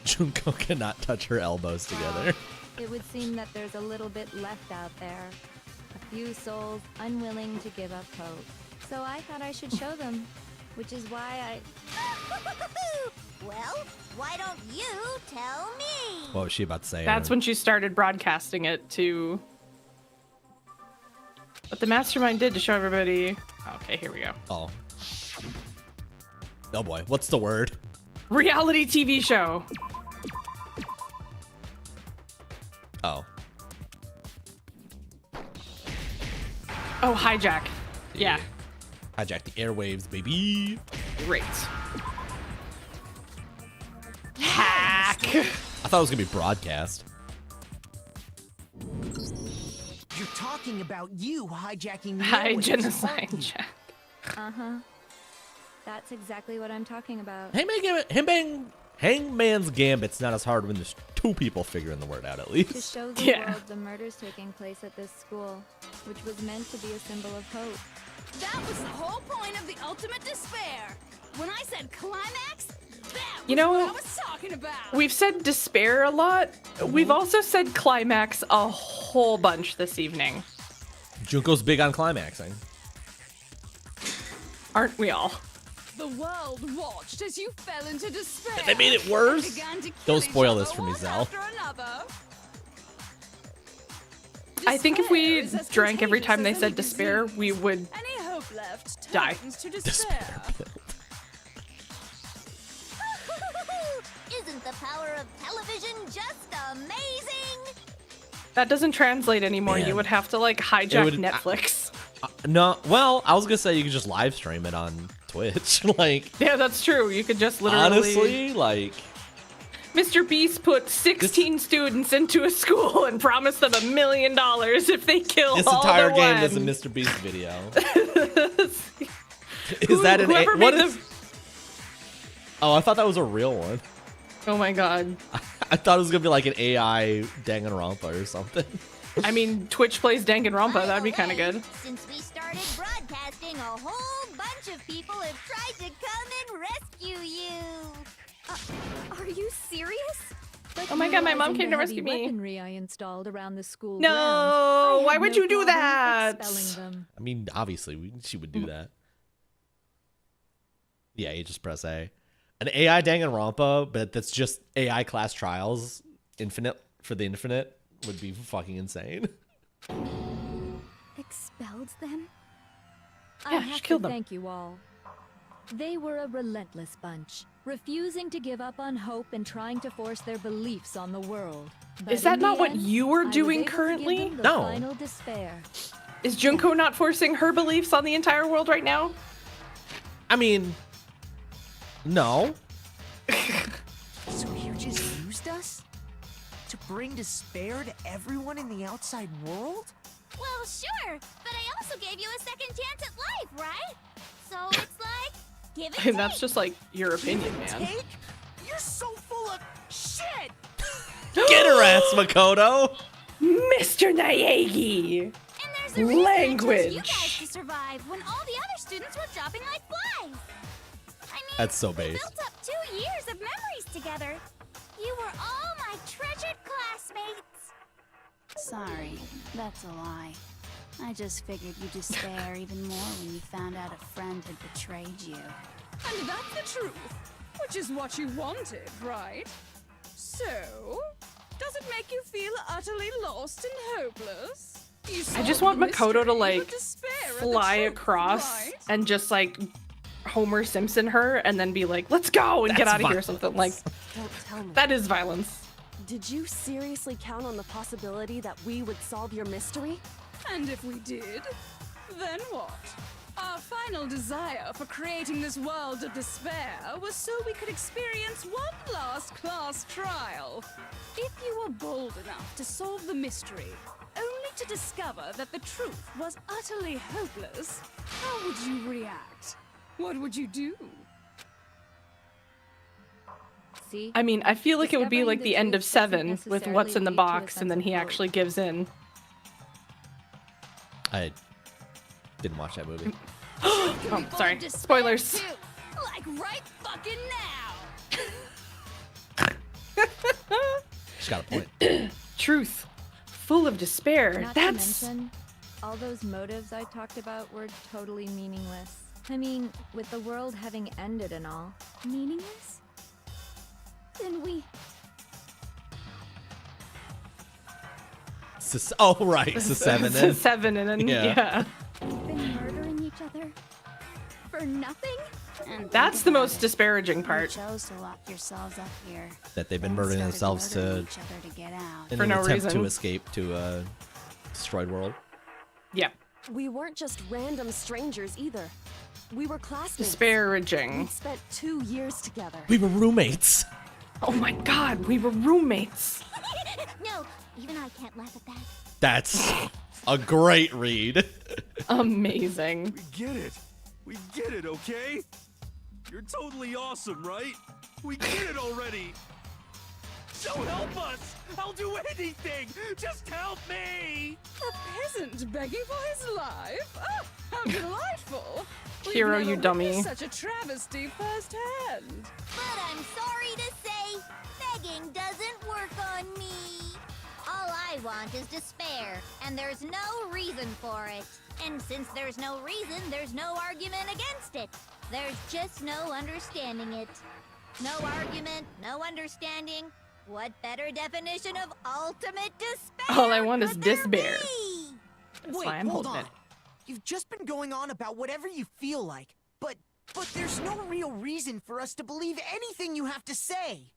Junko cannot touch her elbows together. It would seem that there's a little bit left out there. A few souls unwilling to give up hope. So I thought I should show them, which is why Well, why don't you tell me? What was she about to say? That's when she started broadcasting it to what the mastermind did to show everybody. Okay, here we go. Oh. Oh boy, what's the word? Reality TV show. Oh. Oh, hijack. Yeah. Hijack the airwaves, baby. Great. Hack. I thought it was gonna be broadcast. You're talking about you hijacking the Hi, airwaves, genocide aren't you? Jack. Uh-huh. That's exactly what I'm talking about. Hangman's Gambit's not as hard when there's two people figuring the word out, at To least. show the Yeah. world the murders taking place at this school, which was meant to be a symbol of hope. That was the whole point of the ultimate despair. When I said climax, that was You know, what I was talking about. We've said despair a lot. We've also said climax a whole bunch this evening. Junko's big on climaxing. Aren't we all? The world watched as you fell into despair. They made it worse. and began to kill Don't each spoil other this for me, one Zell. after another. I think if we Despair is as drank every time they contagious as said any despair, disease. we would Any hope left die. turns to despair. Isn't the power of television just amazing? That doesn't translate anymore. Man. You would have to like hijack would- Netflix. No, well, I was gonna say you could just live stream it on Twitch. Like, Yeah, that's true. You could just literally. honestly, like, Mr. Beast put 16 students into a school and promised them $1 million if they kill this all entire the game ones. is a Mr. Beast video. Is that an whoever what made is? Oh, I thought that was a real one. Oh my god. I thought it was gonna be like an AI Danganronpa or something. I mean, Twitch plays Danganronpa. That'd be kind of good. Since we started broadcasting, a whole bunch of people have tried to come and rescue you. Are you serious? Oh my god, my mom Realizing came the to rescue heavy me. weaponry I installed around the school No, grounds, I why had would no you do problem that? expelling them. I mean, obviously, she would do that. Yeah, you just press A. An AI Danganronpa, but that's just AI class trials, infinite for the infinite, would be fucking insane. Expelled them? I Yeah, have just to killed them. thank you all. They were a relentless bunch, refusing to give up on hope and trying to force their beliefs on the world. But Is that in the not what end, you were I was doing able to give currently? them the No. Final despair. Is Junko not forcing her beliefs on the entire world right now? I mean, no. So you just used us? To bring despair to everyone in the outside world? Well, sure, but I also gave you a second chance at life, right? So it's like, give it And that's just like your opinion, man. Take? You're so full of shit! Get her ass, Makoto! Mr. Naegi! And there's a reason I chose you guys Language. to survive when all the other students were dropping like flies. I mean, That's so we base. built up 2 years of memories together. You were all my treasured classmates. Sorry, that's a lie. I just figured you'd despair even more when you found out a friend had betrayed you. And that's the truth, which is what you wanted, right? So, does it make you feel utterly lost and hopeless? You I just solved want the Makoto to mystery, like but despair at the fly truth, across right? and just like Homer Simpson her and then be like, let's go and get That's out of here or violence. something. Like, Don't tell me. that is violence. Did you seriously count on the possibility that we would solve your mystery? And if we did, then what? Our final desire for creating this world of despair was so we could experience one last class trial. If you were bold enough to solve the mystery, only to discover that the truth was utterly hopeless, how would you react? What would you do? See? I mean, I feel like it would be Discovering like the the end of truth doesn't 7 with what's in the necessarily lead to a box and sense then of he hope. actually gives in. I didn't watch that movie. Oh, sorry. Spoilers. Too, like right fucking now. She's got a point. Truth. Full of despair. Not That's. to mention, all those motives I talked about were totally meaningless. I mean, with the world having ended and all. Meaningless? Then we... Oh, right. So 7 then. 7 and then, Yeah. yeah. been murdering each other? For nothing? And That's think the about most it. disparaging You part. chose to lock yourselves up here. That they've been then murdering started themselves murdering to each other to get out. in For an no attempt reason. to escape to a destroyed world. Yeah. We weren't just random strangers either. We were classmates. Disparaging. We spent 2 years together. We were roommates. Oh my god, we were roommates. No, even I can't laugh at that. That's a great read. Amazing. We get it. We get it, okay? You're totally awesome, right? We get it already. So help us. I'll do anything. Just help me. A peasant begging for his life? Oh, how delightful! We've Hero, never you dummy. witnessed such a travesty firsthand. But I'm sorry to say, begging doesn't work on me. All I want is despair, and there's no reason for it. And since there's no reason, there's no argument against it. There's just no understanding it. No argument, no understanding. What better definition of ultimate despair? All I want is could there despair. be? That's Wait, why I'm hold holding on. it. You've just been going on about whatever you feel like, but there's no real reason for us to believe anything you have to say.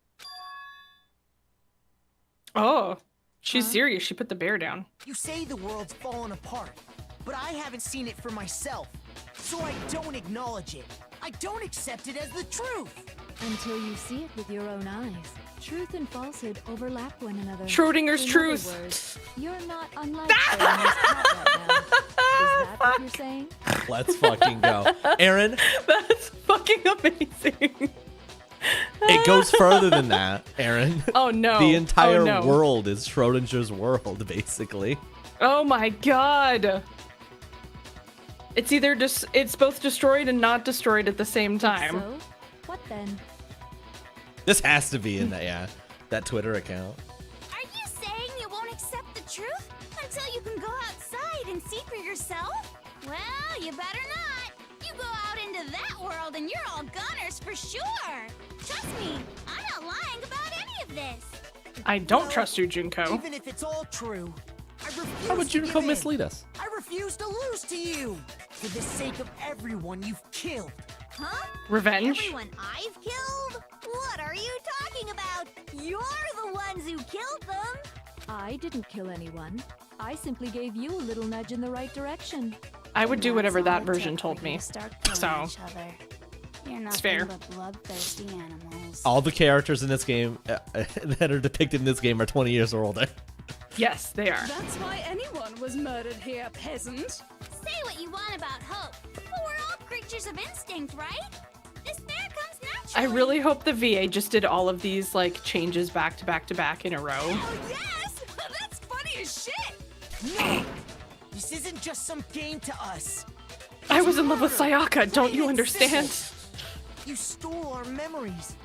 Oh, she's serious. She put the bear down. You say the world's fallen apart, but I haven't seen it for myself, so I don't acknowledge it. I don't accept it as the truth. Until you see it with your own eyes. Truth and falsehood overlap one another. Schrodinger's In truth. other words, you're not unlike Schrodinger's cat right now. Is that what you're saying? Let's fucking go. Aaron, That's fucking amazing. it goes further than that, Aaron. Oh no. The entire Oh, no. world is Schrodinger's world, basically. Oh my god. It's either just it's both destroyed and not destroyed at the same time. So, what then? This has to be in that Twitter account. Are you saying you won't accept the truth until you can go outside and see for yourself? Well, you better not. You go out into that world and you're all goners for sure. Trust me, I'm not lying about any of this. I don't trust you, Junko. Even if it's all true, I refuse How would to Junko give mislead in. us? I refuse to lose to you. For the sake of everyone you've killed. Huh? Revenge? Everyone I've killed? What are you talking about? You're the ones who killed them. I didn't kill anyone. I simply gave you a little nudge in the right direction. I would do whatever that version told me. So, You're it's fair. nothing but bloodthirsty animals. All the characters in this game that are depicted in this game are 20 years or older. Yes, they are. That's why anyone was murdered here, peasant. Say what you want about hope, but we're all creatures of instinct, right? Despair comes naturally. I really hope the VA just did all of these like changes back to back to back in a row. Oh yes! That's funny as shit! No! This isn't just some game to us. I was in love with Sayaka, don't you Plain and understand? simple. You stole our memories,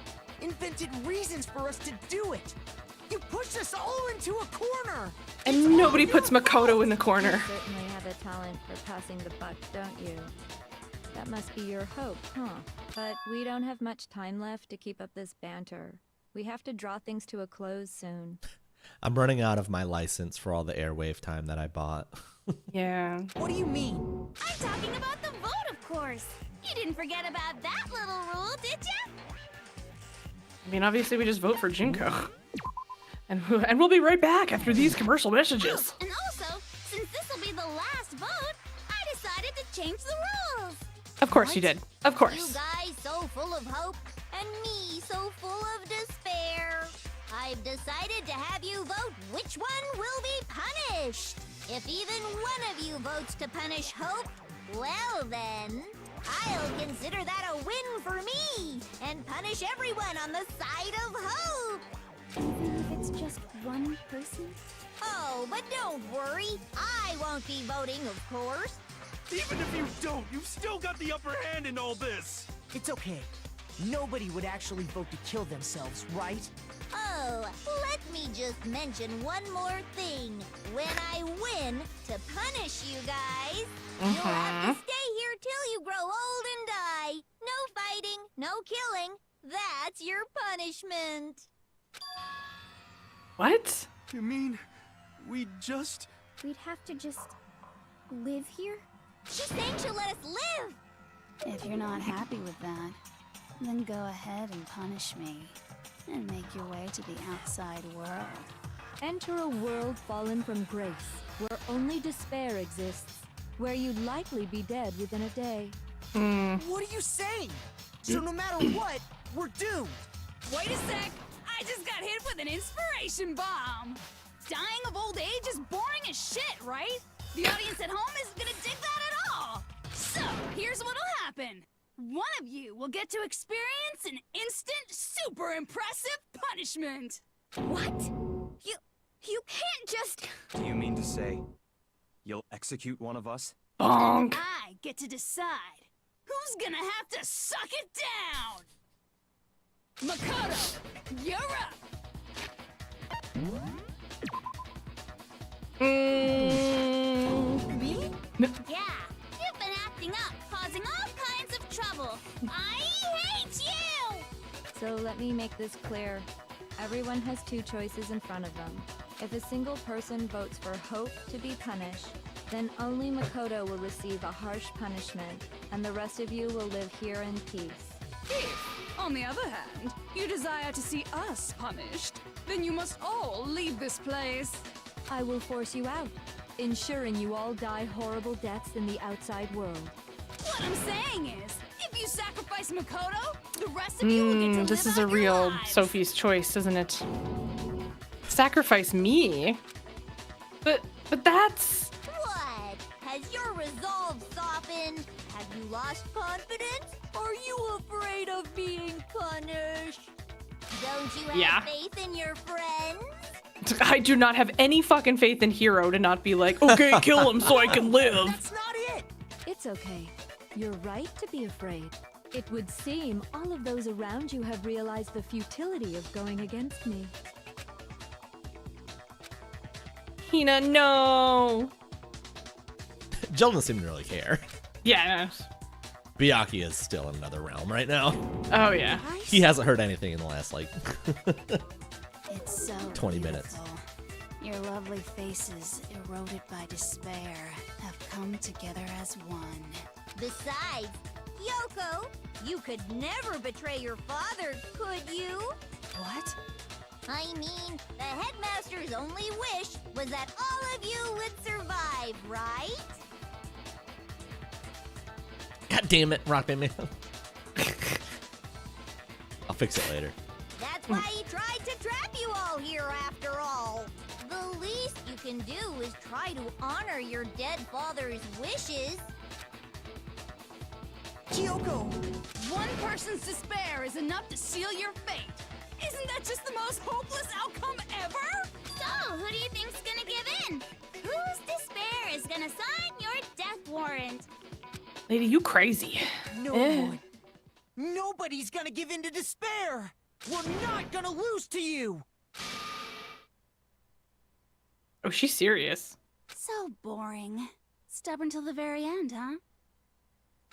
invented reasons for us to do it. You pushed us all into a corner. And nobody puts Makoto in the corner. You certainly have a talent for passing the buck, don't you? That must be your hope, huh? But we don't have much time left to keep up this banter. We have to draw things to a close soon. I'm running out of my license for all the airwave time that I bought. Yeah. What do you mean? I'm talking about the vote, of course. You didn't forget about that little rule, did ya? I mean, obviously we just vote for Junko. And we'll be right back after these commercial messages. And also, since this will be the last vote, I decided to change the rules. Of course you did. Of You course. guys so full of hope, and me so full of despair. I've decided to have you vote which one will be punished. If even one of you votes to punish hope, well then, I'll consider that a win for me, and punish everyone on the side of hope. Even if it's just one person? Oh, but don't worry, I won't be voting, of course. Even if you don't, you've still got the upper hand in all this. It's okay. Nobody would actually vote to kill themselves, right? Oh, let me just mention one more thing. When I win, to punish you guys, you'll have to stay here till you grow old and die. No fighting, no killing. That's your punishment. What? You mean we just... We'd have to just live here? She's saying she'll let us live. If you're not happy with that, then go ahead and punish me. And make your way to the outside world. Enter a world fallen from grace, where only despair exists, where you'd likely be dead within a day. What are you saying? So no matter what, we're doomed. Wait a sec. I just got hit with an inspiration bomb. Dying of old age is boring as shit, right? The audience at home isn't gonna dig that at all. So, here's what'll happen. One of you will get to experience an instant, super impressive punishment. What? You can't just... Do you mean to say you'll execute one of us? Bonk. I get to decide who's gonna have to suck it down. Makoto, you're up. Me? Yeah, you've been acting up, causing all kinds of trouble. I hate you! So let me make this clear. Everyone has two choices in front of them. If a single person votes for Hope to be punished, then only Makoto will receive a harsh punishment, and the rest of you will live here in peace. If, on the other hand, you desire to see us punished, then you must all leave this place. I will force you out, ensuring you all die horrible deaths in the outside world. What I'm saying is, if you sacrifice Makoto, the rest of you will get to This live is a out your real lives. Sophie's choice, isn't it? Sacrifice me? But that's... What? Has your resolve softened? Have you lost confidence? Are you afraid of being punished? Don't you have Yeah. faith in your friends? I do not have any fucking faith in Hero to not be like, okay, kill him so I can live. That's not it. It's okay. You're right to be afraid. It would seem all of those around you have realized the futility of going against me. Hina, no. Jill doesn't seem to really care. Yeah. Byakuya is still in another realm right now. Oh, yeah. He hasn't heard anything in the last, like, It's so 20 minutes. beautiful. Your lovely faces, eroded by despair, have come together as one. Besides, Yoko, you could never betray your father, could you? What? I mean, the headmaster's only wish was that all of you would survive, right? God damn it, Rock Man. I'll fix it later. That's why he tried to trap you all here after all. The least you can do is try to honor your dead father's wishes. Kyoko! One person's despair is enough to seal your fate. Isn't that just the most hopeless outcome ever? So, who do you think's gonna give in? Whose despair is gonna sign your death warrant? Lady, you crazy. No Eh. one. Nobody's gonna give in to despair. We're not gonna lose to you. Oh, she's serious. So boring. Stubborn till the very end, huh?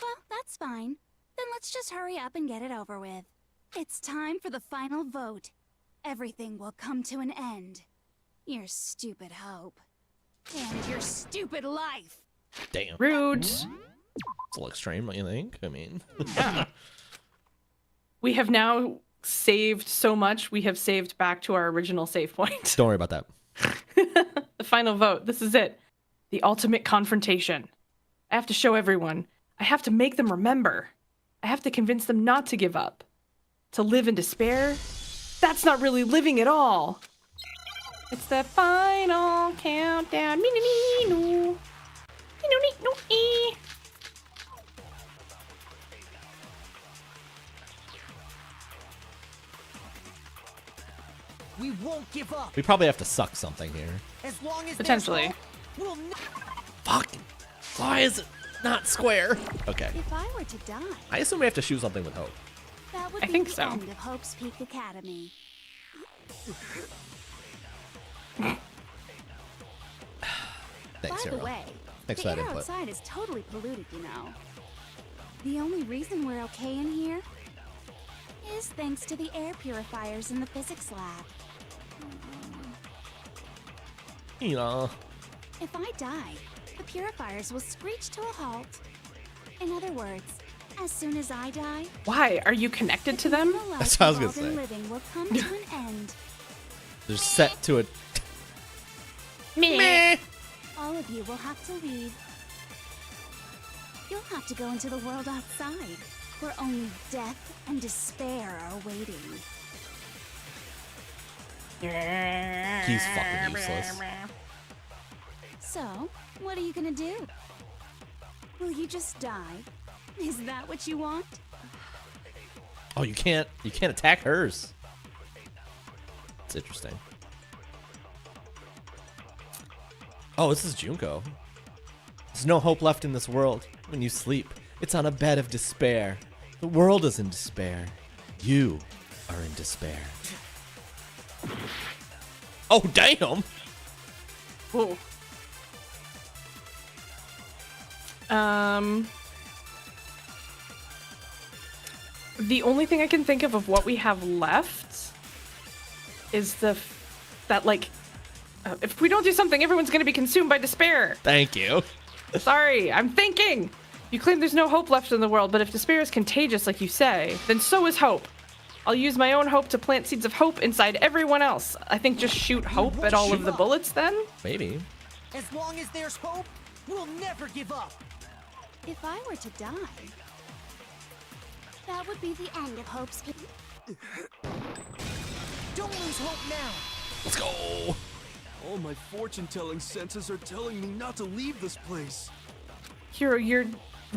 Well, that's fine. Then let's just hurry up and get it over with. It's time for the final vote. Everything will come to an end. Your stupid hope. And your stupid life. Damn. Rude. It's a little extreme, don't you think? I mean, We have now saved so much, we have saved back to our original save point. don't worry about that. The final vote. This is it. The ultimate confrontation. I have to show everyone. I have to make them remember. I have to convince them not to give up. To live in despair? That's not really living at all. It's the final countdown. Me-no-me-no. Me-no-me-no-ee. We won't give up. We probably have to suck something here. As long as there's Potentially. hope, we'll Fuck. Why is it not square? Okay. If I were to die, I assume we have to shoot something with Hope. that would I be think the so. end of Hope's Peak Academy. Thanks, By the Hero. way, Thanks the for that air input. outside is totally polluted, you know. The only reason we're okay in here is thanks to the air purifiers in the physics lab. You know. If I die, the purifiers will screech to a halt. In other words, as soon as I die, Why? Are you connected to them? the That's what I was life gonna involved in say. living will come to an end. They're set to a. Meh. All of you will have to leave. You'll have to go into the world outside, where only death and despair are waiting. He's fucking useless. So, what are you gonna do? Will you just die? Is that what you want? Oh, you can't attack hers. It's interesting. Oh, this is Junko. There's no hope left in this world. When you sleep, it's on a bed of despair. The world is in despair. You are in despair. Oh, damn! Whoa. The only thing I can think of what we have left is that like if we don't do something, everyone's gonna be consumed by despair. Thank you. Sorry, I'm thinking. You claim there's no hope left in the world, but if despair is contagious, like you say, then so is hope. I'll use my own hope to plant seeds of hope inside everyone else. I think just shoot hope at all of the bullets then? Maybe. As long as there's hope, we'll never give up. If I were to die, that would be the end of Hope's. Don't lose hope now. Let's go. All my fortune-telling senses are telling me not to leave this place. Hero, you're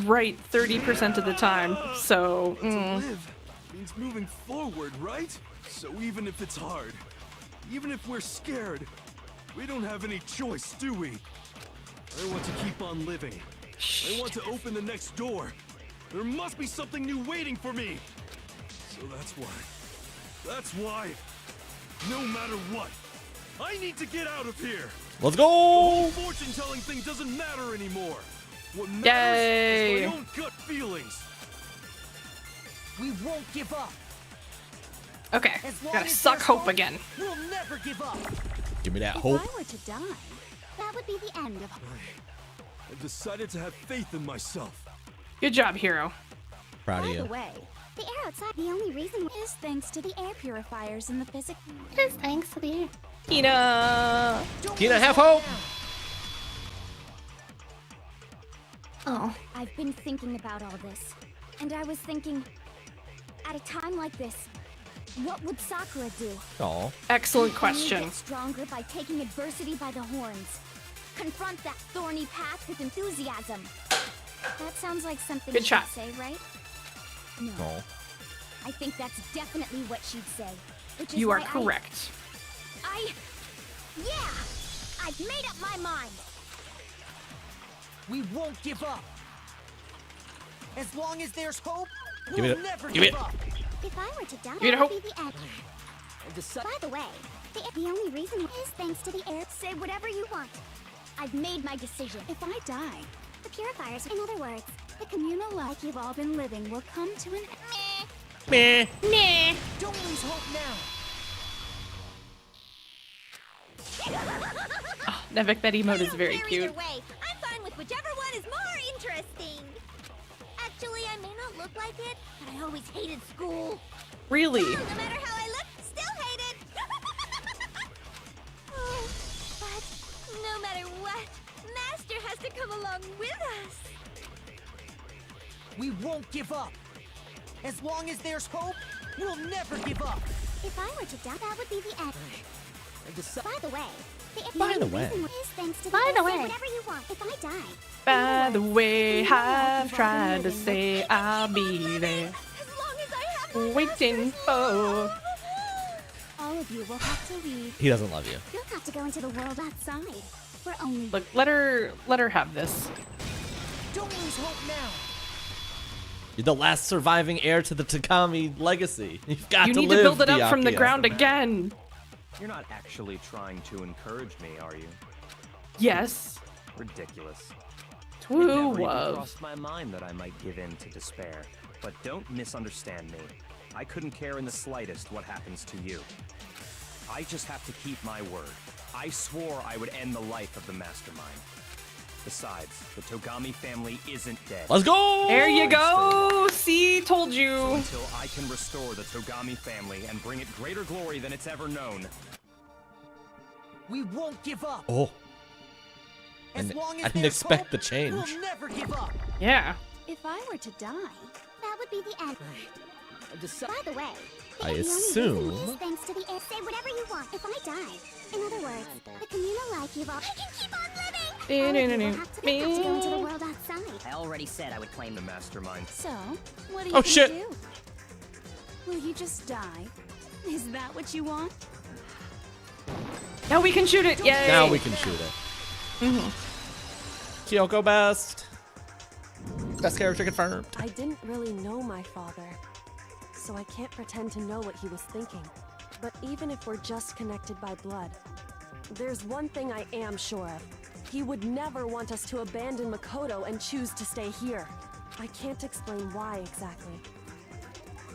right 30% of the time, so... To live means moving forward, right? So even if it's hard, even if we're scared, we don't have any choice, do we? I want to keep on living. I want to open the next door. There must be something new waiting for me. So that's why, no matter what, I need to get out of here. Let's The go! whole fortune-telling thing doesn't matter anymore. What matters is my own gut feelings. We won't give up. Okay, As long gotta as suck there's hope again. We'll never give up. Give me that If hope. I were to die, that would be the end of. I've decided to have faith in myself. Good job, Hero. Proud of By you. the way, the air outside, the only reason is thanks to the air purifiers in the physics. It is thanks to the air. Tina! Tina, have hope! Oh. I've been thinking about all this, and I was thinking, at a time like this, what would Sakura do? Oh. Excellent Can question. you get stronger by taking adversity by the horns. Confront that thorny path with enthusiasm. That sounds like something Good she'd shot. say, right? No. Oh. I think that's definitely what she'd say. Which is You are why correct. Yeah! I've made up my mind! We won't give up. As long as there's hope, Give we'll it. never Give give it. up. If I were to die, Give me the that would hope. be the end. By the way, the only reason is thanks to the air. Say whatever you want. I've made my decision. If I die, the purifiers, in other words, the communal life you've all been living will come to an end. Meh. Nah. Don't lose hope now. Oh, Nevik, that emote is I don't very care cute. Either way, I'm fine with whichever one is more interesting. Actually, I may not look like it, but I always hated school. Really? Oh, no matter how I look, still hated. Oh, but no matter what, Master has to come along with us. We won't give up. As long as there's hope, we'll never give up. If I were to die, that would be the end. By the way, By the way. reason is thanks to By the air. way. Say whatever you want. If I die, By the way, I've tried to say I'll be there. As long as I have my Waiting for... all of you will have to leave. He doesn't love you. You'll have to go into the world outside. Where only Look, let her have this. Don't lose hope now. You're the last surviving heir to the Takami legacy. You've got You to need live, to build it up from the Byakuya. ground again. You're not actually trying to encourage me, are you? Yes. Ridiculous. It True never even love. crossed my mind that I might give in to despair. But don't misunderstand me. I couldn't care in the slightest what happens to you. I just have to keep my word. I swore I would end the life of the mastermind. Besides, the Togami family isn't dead. Let's go! There you go. See, told So you. until I can restore the Togami family and bring it greater glory than it's ever known, We won't give up. Oh. As And long as I didn't there's expect hope, the change. We'll never give up. Yeah. If I were to die, That would be the end. By the way, I the assume. only reason is thanks to the say whatever you want if I die. In other words, the communal life you've all. I can keep on living. All of you will have to go into the world outside. I already said I would claim the mastermind. so what are you Oh, gonna shit. do? Will you just die? Is that what you want? Now we can shoot it. Yay. Now we can shoot it. Kyoko best. Best character confirmed. I didn't really know my father, so I can't pretend to know what he was thinking. But even if we're just connected by blood, there's one thing I am sure of. He would never want us to abandon Makoto and choose to stay here. I can't explain why exactly.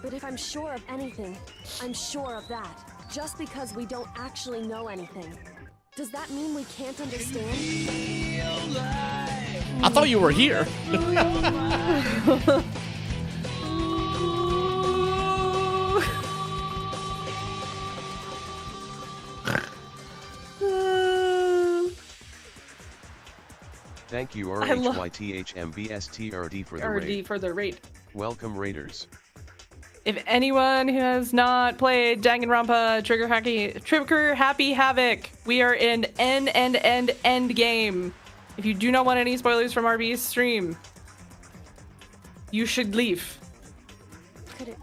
But if I'm sure of anything, I'm sure of that. Just because we don't actually know anything. Does that mean we can't understand? I thought you were here. Thank you I love- RHYTHMBSTRD for the RD raid. for the raid. Welcome Raiders. If anyone who has not played Danganranpa Trigger Happy Havoc, we are in end game. If you do not want any spoilers from RB's stream, you should leave.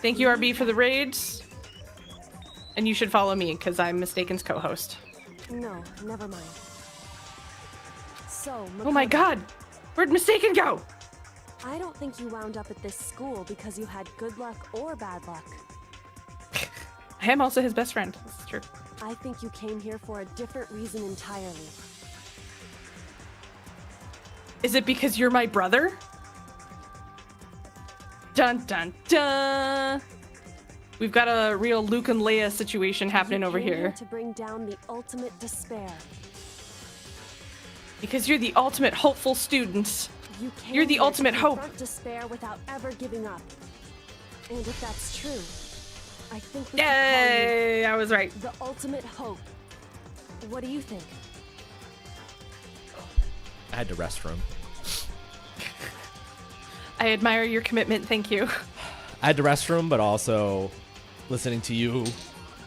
Thank you, RB, for the raids. And you should follow me, because I'm Mistaken's co-host. No, never mind. So, Oh my god! Where'd Mistaken go? I don't think you wound up at this school because you had good luck or bad luck. I am also his best friend. This is true. I think you came here for a different reason entirely. Is it because you're my brother? Dun dun dun! We've got a real Luke and Leia situation happening over You came here. to bring down the ultimate despair. Because you're the ultimate hopeful student. You came You're the here to ultimate hope. confront despair without ever giving up. And if that's true, I think we could call Yay! you I was right. the ultimate hope. What do you think? I had to restroom. I admire your commitment. Thank you. I had to restroom, but also listening to you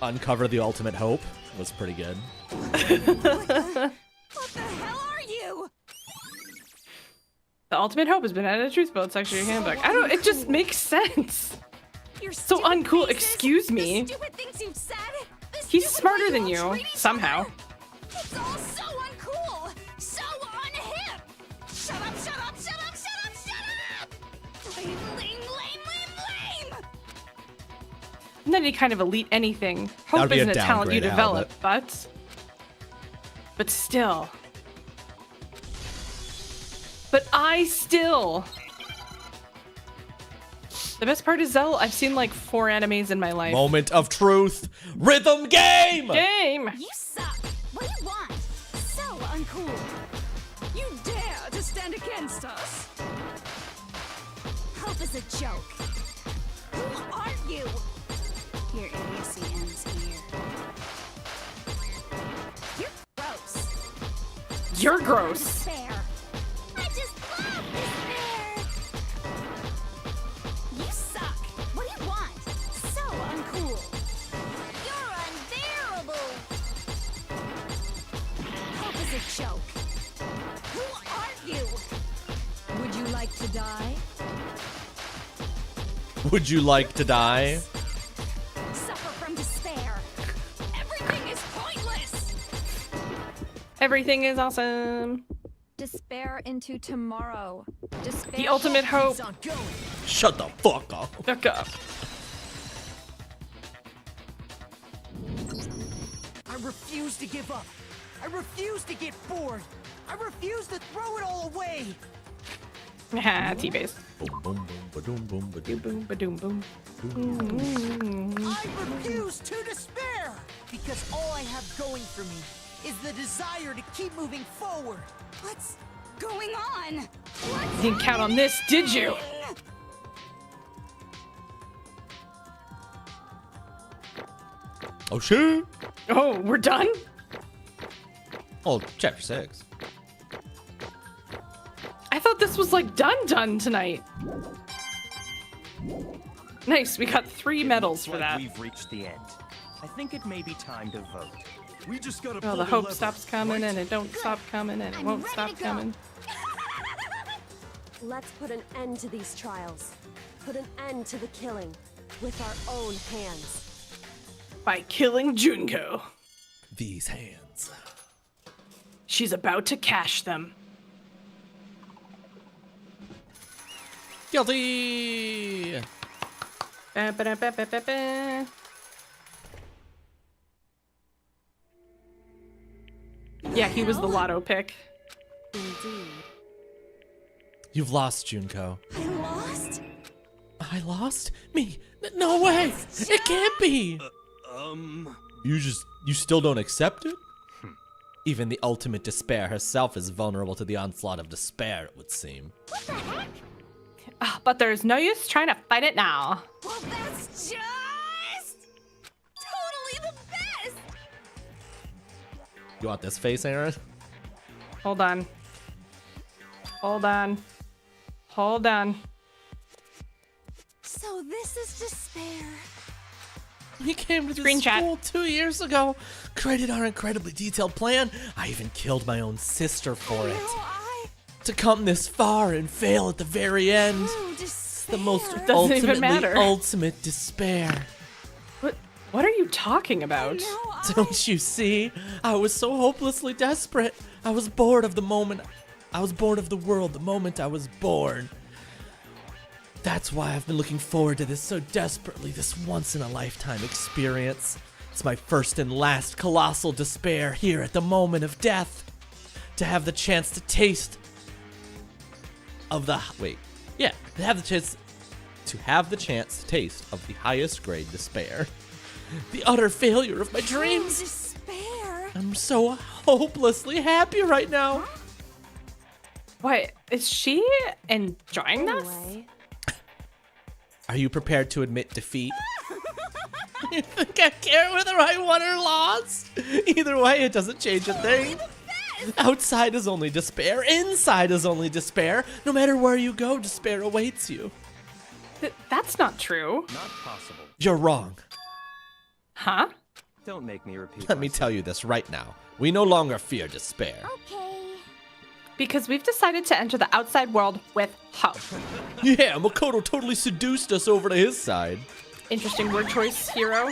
uncover the ultimate hope was pretty good. What the hell are you? The ultimate hope has been added to Truth Boat section of your handbook. I don't. It just makes sense. Your So stupid uncool. faces, Excuse the me. stupid things you've said, the He's stupid smarter way than you all you treat each somehow. other. It's all so uncool, so unhip. Shut up! Shut up! Shut up! Shut up! Shut up! Lame! Lame! Lame! Lame! Lame! Not any kind of elite anything. That Hope would be a isn't a talent you downgrade, Al, develop, but still. But I still. The best part is, Zell, I've seen like 4 animes in my life. Moment of truth. Rhythm game! Game! You suck! What do you want? So uncool! You dare to stand against us? Hope is a joke. Who are you? Your idiocy ends here. You're gross. You're gross. Despair. I just love despair. You suck. What do you want? So uncool. You're unbearable. Hope is a joke. Who are you? Would you like to die? Would you like to die? Suffer from despair. Everything is pointless. Everything is awesome. Despair into tomorrow. Despair. The ultimate hope. Keeps on going. Shut the fuck up. Fuck up. I refuse to give up. I refuse to get bored. I refuse to throw it all away. Ha, T-base. Boom, boom, boom, ba-doom, boom, ba-doom. Boom, ba-doom, boom. I refuse to despair because all I have going for me is the desire to keep moving forward. What's going on? You didn't count on this, did you? Oh shit! Oh, we're done? Oh, chapter 6. I thought this was like done tonight. Nice, we got 3 medals for that. We've reached the end. I think it may be time to vote. We just gotta Oh, pull the hope lever, stops coming right? and it don't stop coming and it won't ready stop to go. coming. Let's put an end to these trials. Put an end to the killing with our own hands. By killing Junko. These hands. She's about to cash them. Guilty! Ba-ba-da-ba-ba-ba-ba. Yeah, he was the lotto pick. Indeed. You've lost, Junko. I lost? I lost? Me? No way! It can't be! You still don't accept it? Even the ultimate despair herself is vulnerable to the onslaught of despair, it would seem. What the heck? But there's no use trying to fight it now. Well, that's just totally the best. You want this face, Aaron? Hold on. Hold on. Hold on. So this is despair. We came to this Screenshot. school 2 years ago, created our incredibly detailed plan. I even killed my own sister for it. To come this far and fail at the very end. It's the most Doesn't even matter. ultimate despair. What are you talking about? Don't you see? I was so hopelessly desperate. I was bored of the moment. I was bored of the world the moment I was born. That's why I've been looking forward to this so desperately, this once-in-a-lifetime experience. It's my first and last colossal despair here at the moment of death. To have the chance to taste of the... to have the chance to taste of the highest grade despair. The utter failure of my dreams. Despair. I'm so hopelessly happy right now. What? Is she enjoying this? Are you prepared to admit defeat? You think I care whether I won or lost? Either way, it doesn't change a thing. Outside is only despair. Inside is only despair. No matter where you go, despair awaits you. That's not true. Not possible. You're wrong. Huh? Don't make me repeat. Let me tell you this right now. We no longer fear despair. Because we've decided to enter the outside world with hope. Yeah, Makoto totally seduced us over to his side. Interesting word choice, hero.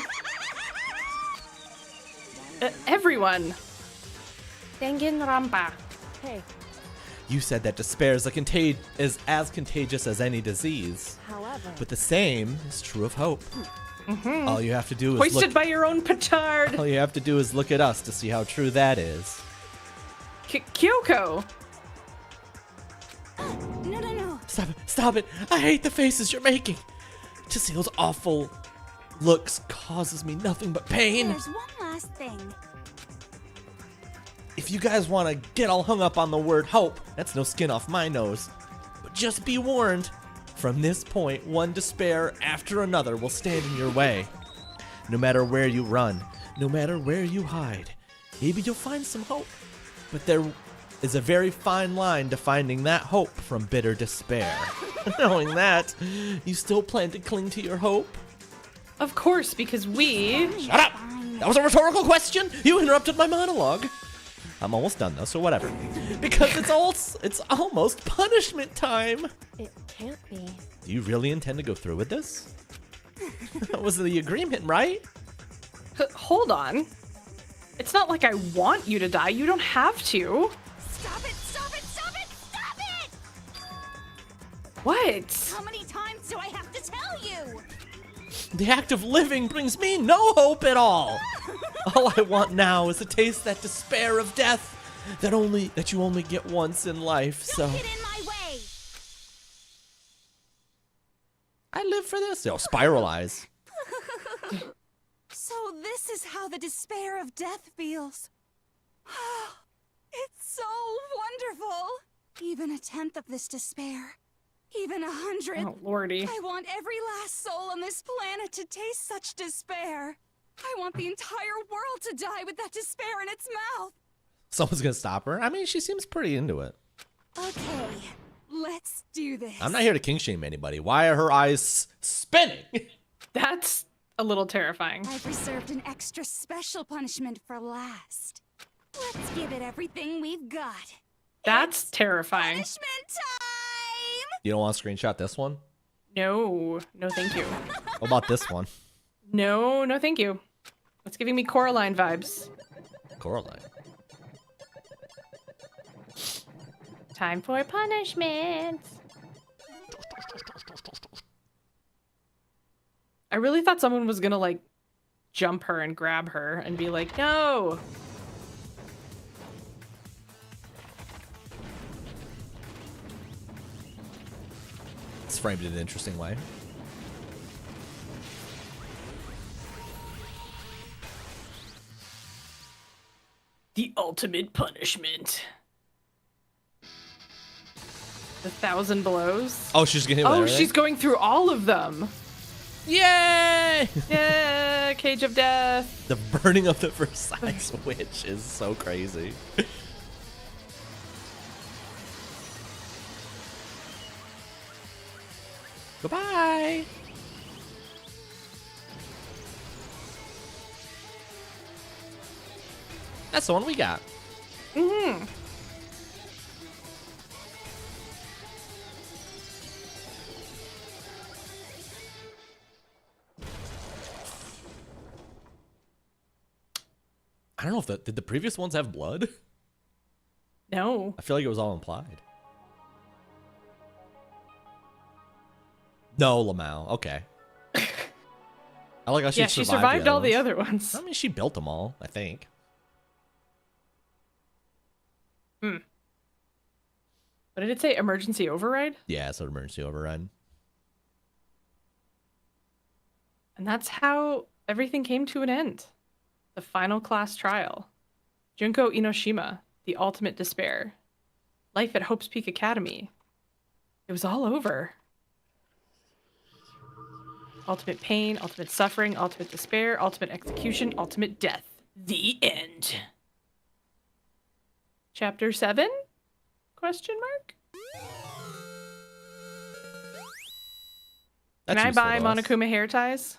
Everyone. Danganranpa. Hey, You said that despair is as contagious as any disease. however, But the same is true of hope. Mm-hmm. All you have to do is Hoisted by your own petard. All you have to do is look at us to see how true that is. Kyoko. No. Stop it! Stop it! I hate the faces you're making. To see those awful looks causes me nothing but pain. There's one last thing. If you guys want to get all hung up on the word hope, that's no skin off my nose. But just be warned, from this point, one despair after another will stand in your way. No matter where you run, no matter where you hide, maybe you'll find some hope. But there is a very fine line to finding that hope from bitter despair. Knowing that, you still plan to cling to your hope? Of course, because we... Shut up! That was a rhetorical question! You interrupted my monologue! I'm almost done though, so whatever. Because it's almost punishment time! it can't be. Do you really intend to go through with this? That was the agreement, right? Hold on. It's not like I want you to die. You don't have to. Stop it! Stop it! Stop it! Stop it! What? How many times do I have to tell you? The act of living brings me no hope at all. All I want now is to taste that despair of death that you only get once in life. So Get in my way! I live for this. Yo, spiral eyes. So this is how the despair of death feels. It's so wonderful. Even a tenth of this despair. Even 100. Oh, lordy. I want every last soul on this planet to taste such despair. I want the entire world to die with that despair in its mouth. Someone's gonna stop her. I mean, she seems pretty into it. Okay, do this. I'm not here to king shame anybody. Why are her eyes spinning? That's a little terrifying. I've reserved an extra special punishment for last. Let's give it everything we've got. That's terrifying. Punishment time! You don't want to screenshot this one? No, no, thank you. What about this one? No, no, thank you. It's giving me Coraline vibes. Coraline. Time for punishment. I really thought someone was gonna like jump her and grab her and be like, no. It's framed in an interesting way. The ultimate punishment. 1,000 blows. Oh, she's gonna hit with Oh, everything? she's going through all of them. Yay! Yeah, Cage of Death. The burning of the Versailles Witch is so crazy. Goodbye. That's the one we got. Mm-hmm. I don't know if did the previous ones have blood? No. I feel like it was all implied. No, Lamau. Okay. I like how she Yeah, she survived all the other ones. I mean, she built them all, I think. Hmm. What did it say? Emergency override? Yeah, it's an emergency override. And that's how everything came to an end. The final class trial. Junko Inoshima, the ultimate despair. Life at Hope's Peak Academy. It was all over. Ultimate pain, ultimate suffering, ultimate despair, ultimate execution, ultimate death. The end. Chapter 7? Question mark? Can I buy Monokuma hair ties?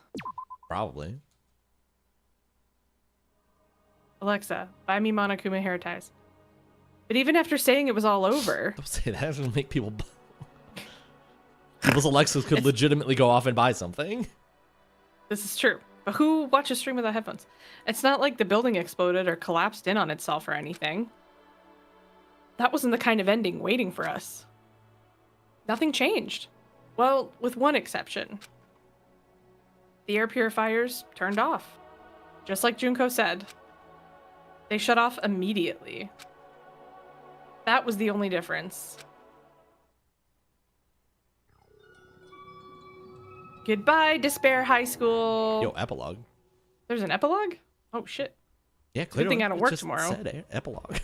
Probably. Alexa, buy me Monokuma hair ties. But even after saying it was all over... Don't say that. It's gonna make people... People's Alexas could legitimately go off and buy something. This is true. But who watches stream without headphones? It's not like the building exploded or collapsed in on itself or anything. That wasn't the kind of ending waiting for us. Nothing changed. Well, with one exception. The air purifiers turned off. Just like Junko said. They shut off immediately. That was the only difference. Goodbye, Despair High School. Yo, epilogue. There's an epilogue? Oh, shit. Yeah, Good thing I don't it work just tomorrow. Said epilogue.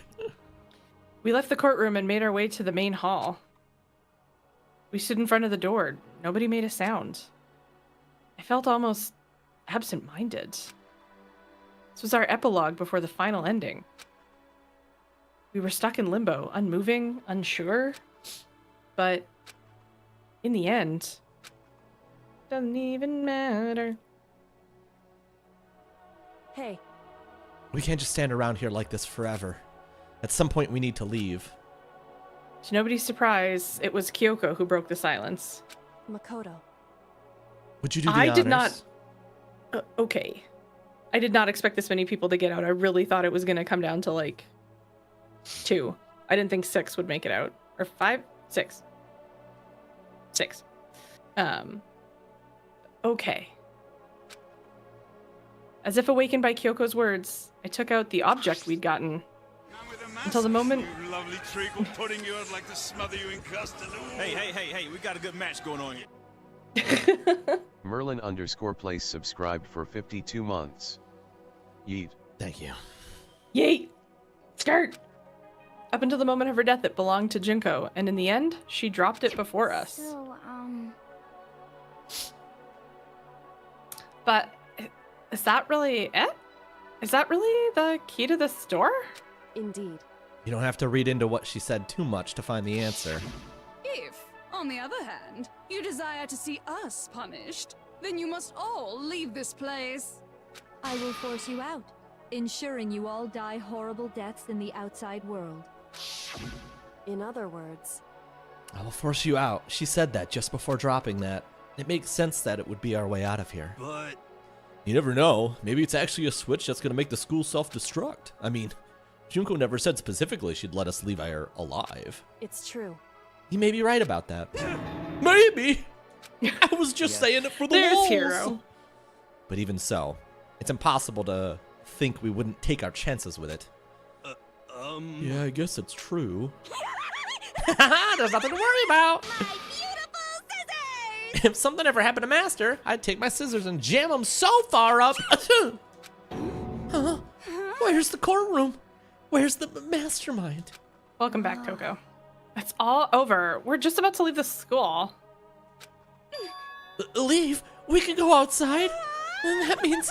We left the courtroom and made our way to the main hall. We stood in front of the door. Nobody made a sound. I felt almost absent-minded. This was our epilogue before the final ending. We were stuck in limbo, unmoving, unsure. But in the end, doesn't even matter. Hey. We can't just stand around here like this forever. At some point, we need to leave. To nobody's surprise, it was Kyoko who broke the silence. Makoto. Would you do the I honors? did not... okay. I did not expect this many people to get out. I really thought it was going to come down to, like, 2. I didn't think 6 would make it out. Or 5? 6. 6. Okay. As if awakened by Kyoko's words, I took out the object we'd gotten. Until the moment... You lovely treacle pudding, you I'd like to smother you in custard. Hey, we got a good match going on here. Merlin_plays subscribed for 52 months. Yeet. Thank you. Yeet! Skirt! Up until the moment of her death, it belonged to Junko, and in the end, she dropped it before us. So, But is that really it? Is that really the key to the store? Indeed. You don't have to read into what she said too much to find the answer. If On the other hand, you desire to see us punished, then you must all leave this place. I will force you out, ensuring you all die horrible deaths in the outside world. In other words, I will force you out. She said that just before dropping that. It makes sense that it would be our way out of here. But You never know. Maybe it's actually a switch that's going to make the school self-destruct. I mean, Junko never said specifically she'd let us leave here alive. it's true. He may be right about that. Maybe. I was just saying it for the There's lulz. Hero. But even so, it's impossible to think we wouldn't take our chances with it. Yeah, I guess it's true. There's nothing to worry about. My beautiful scissors! If something ever happened to Master, I'd take my scissors and jam them so far up. Huh? Where's the courtroom? Where's the mastermind? Welcome back, Coco. It's all over. We're just about to leave the school. Leave? We can go outside? And that means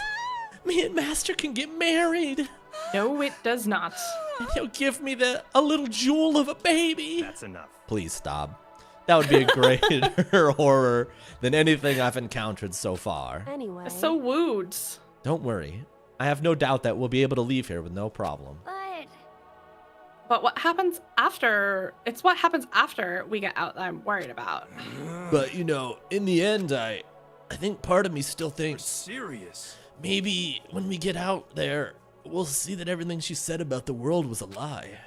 me and Master can get married. No, it does not. And he'll give me a little jewel of a baby. That's enough. Please stop. That would be a greater horror than anything I've encountered so far. Anyway, So wooed. Don't worry. I have no doubt that we'll be able to leave here with no problem. But what happens after? It's what happens after we get out that I'm worried about. But, you know, in the end, I think part of me still thinks serious. maybe when we get out there, we'll see that everything she said about the world was a lie.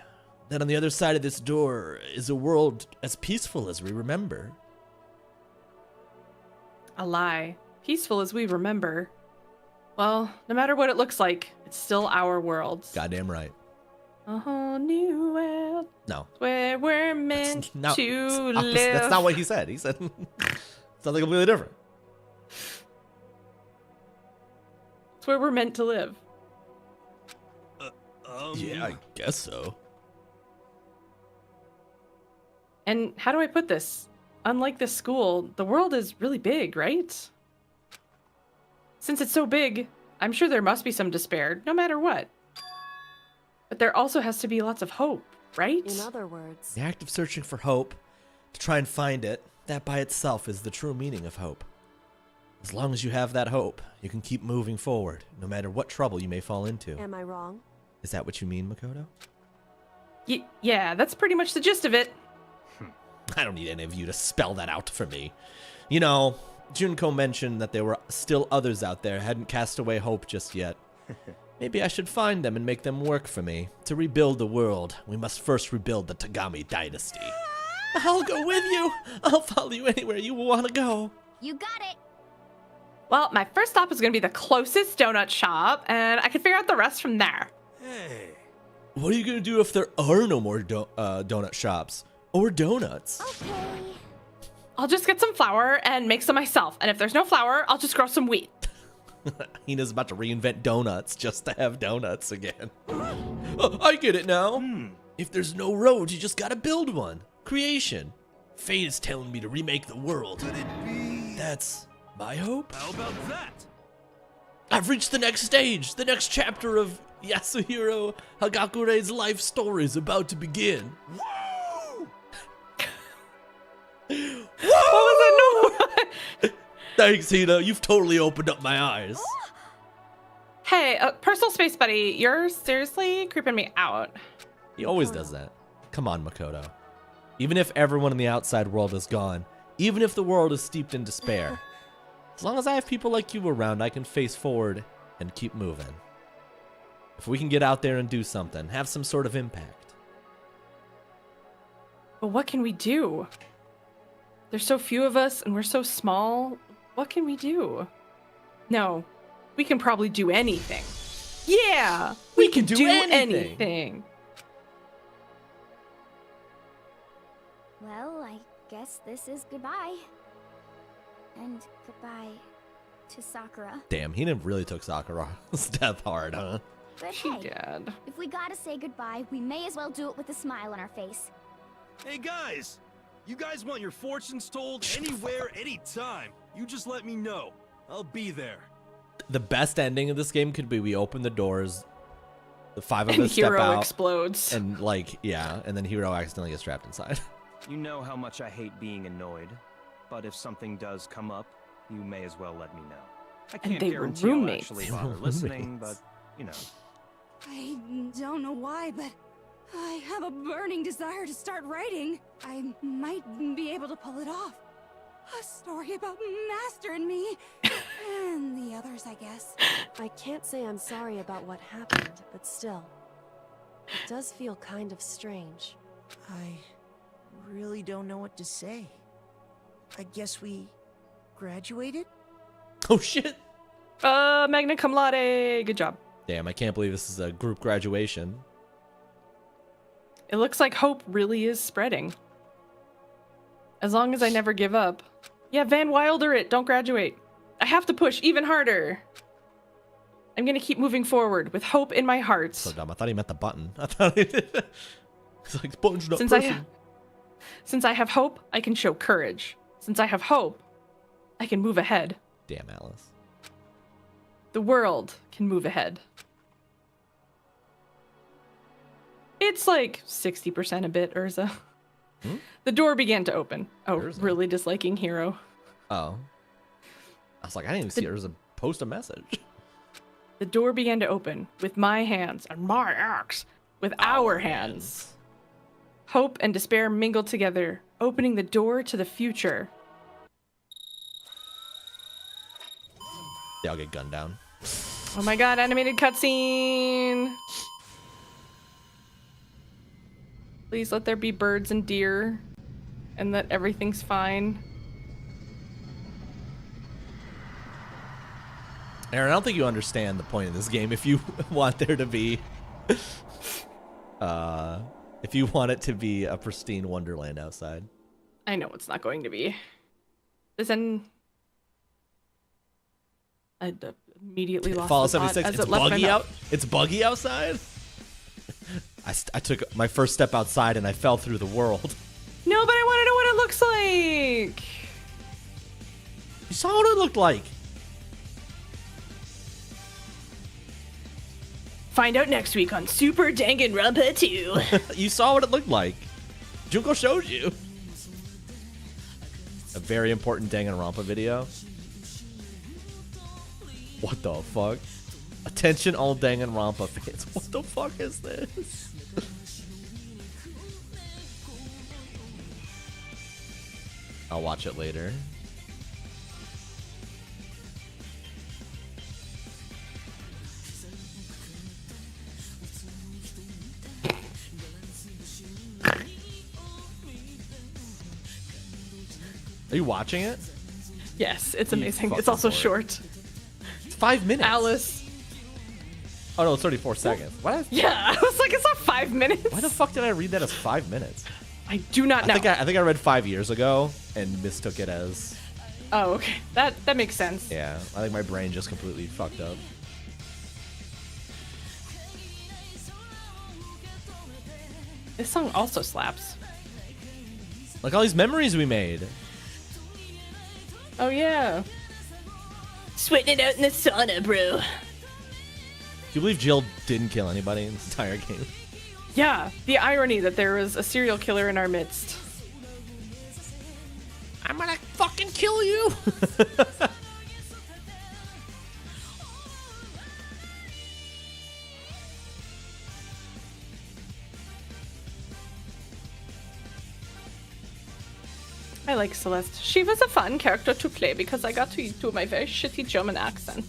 That on the other side of this door is a world as peaceful as we remember. A lie. Peaceful as we remember. Well, no matter what it looks like, it's still our world. Goddamn right. A whole new world No. where we're meant No, to it's opposite. live. That's not what he said. He said something completely different. It's where we're meant to live. Yeah, I guess so. And how do I put this? Unlike this school, the world is really big, right? Since it's so big, I'm sure there must be some despair, no matter what. But there also has to be lots of hope, right? in other words, The act of searching for hope, to try and find it, that by itself is the true meaning of hope. As long as you have that hope, you can keep moving forward, no matter what trouble you may fall into. am I wrong? Is that what you mean, Makoto? Yeah, that's pretty much the gist of it. I don't need any of you to spell that out for me. You know, Junko mentioned that there were still others out there hadn't cast away hope just yet. Maybe I should find them and make them work for me. To rebuild the world, we must first rebuild the Tagami dynasty. I'll go with you. I'll follow you anywhere you want to go. You got it. Well, my first stop is going to be the closest donut shop, and I can figure out the rest from there. Hey. What are you going to do if there are no more donut shops? Or donuts? I'll just get some flour and make some myself, and if there's no flour, I'll just grow some wheat. Hina's about to reinvent donuts just to have donuts again. Oh, I get it now. If there's no road, you just gotta build one. Creation. Fate is telling me to remake the world. Could it be? That's my hope? How about that? I've reached the next stage. The next chapter of Yasuhiro Hagakure's life story is about to begin. Woo! What was it? No. Thanks, Hina. You've totally opened up my eyes. Hey, personal space buddy, you're seriously creeping me out. He always does that. Come on, Makoto. Even if everyone in the outside world is gone, even if the world is steeped in despair, as long as I have people like you around, I can face forward and keep moving. If we can get out there and do something, have some sort of impact. But what can we do? There's so few of us and we're so small. What can we do? No, we can probably do anything. Yeah, we can do anything. Well, I guess this is goodbye. And goodbye to Sakura. Damn, Hina really took Sakura's death hard, huh? But She hey, did. if we gotta say goodbye, we may as well do it with a smile on our face. Hey guys, you guys want your fortunes told anywhere, anytime. You just let me know. I'll be there. The best ending of this game could be we open the doors, the five of And us step Hero out, explodes. and like, yeah, and then Hero accidentally gets trapped inside. You know how much I hate being annoyed, but if something does come up, you may as well let me know. I And can't they were guarantee I'll roommates. actually They were bother listening, roommates. but, you know. I don't know why, but I have a burning desire to start writing. I might be able to pull it off. A story about Master and me. And the others, I guess. I can't say I'm sorry about what happened, but still. It does feel kind of strange. I really don't know what to say. I guess we graduated? Oh shit! Magna cum laude. Good job. Damn, I can't believe this is a group graduation. It looks like hope really is spreading. As long as I never give up. Yeah, Van Wilder it. Don't graduate. I have to push even harder. I'm gonna keep moving forward with hope in my heart. So dumb. I thought he meant the button. I thought he did. It's like the button's not Since I have hope, I can show courage. Since I have hope, I can move ahead. Damn, Alice. The world can move ahead. It's like 60% a bit, Urza. Hmm? The door began to open. Oh, Urza. really disliking Hero. Oh. I was like, I didn't even see Urza post a message. The door began to open with my hands and my axe, with our hands. Hope and despair mingled together, opening the door to the future. They all get gunned down. Oh my god, animated cutscene! Please let there be birds and deer, and that everything's fine. Aaron, I don't think you understand the point of this game. If you want there to be, if you want it to be a pristine wonderland outside. I know it's not going to be. I immediately lost Fallout the thought 76. as It's it left my buggy mouth. out. It's buggy outside. I took my first step outside and I fell through the world. No, but I want to know what it looks like. You saw what it looked like. Find out next week on Super Danganronpa 2. You saw what it looked like. Junko showed you. A very important Danganronpa video. What the fuck? Attention all Danganronpa fans. What the fuck is this? I'll watch it later. Are you watching it? Yes, it's You amazing. fucking It's also dork. short. It's 5 minutes. Alice. Oh no, it's 34 seconds. What? Yeah, I was like, it's not 5 minutes. Why the fuck did I read that as 5 minutes? I do not know. I think I read 5 years ago and mistook it as. Oh, okay. That makes sense. Yeah, I think my brain just completely fucked up. This song also slaps. Like all these memories we made. Oh yeah. Sweating it out in the sauna, bro. Do you believe Jill didn't kill anybody in this entire game? Yeah, the irony that there was a serial killer in our midst. I'm gonna fucking kill you! I like Celeste. She was a fun character to play because I got to do my very shitty German accent.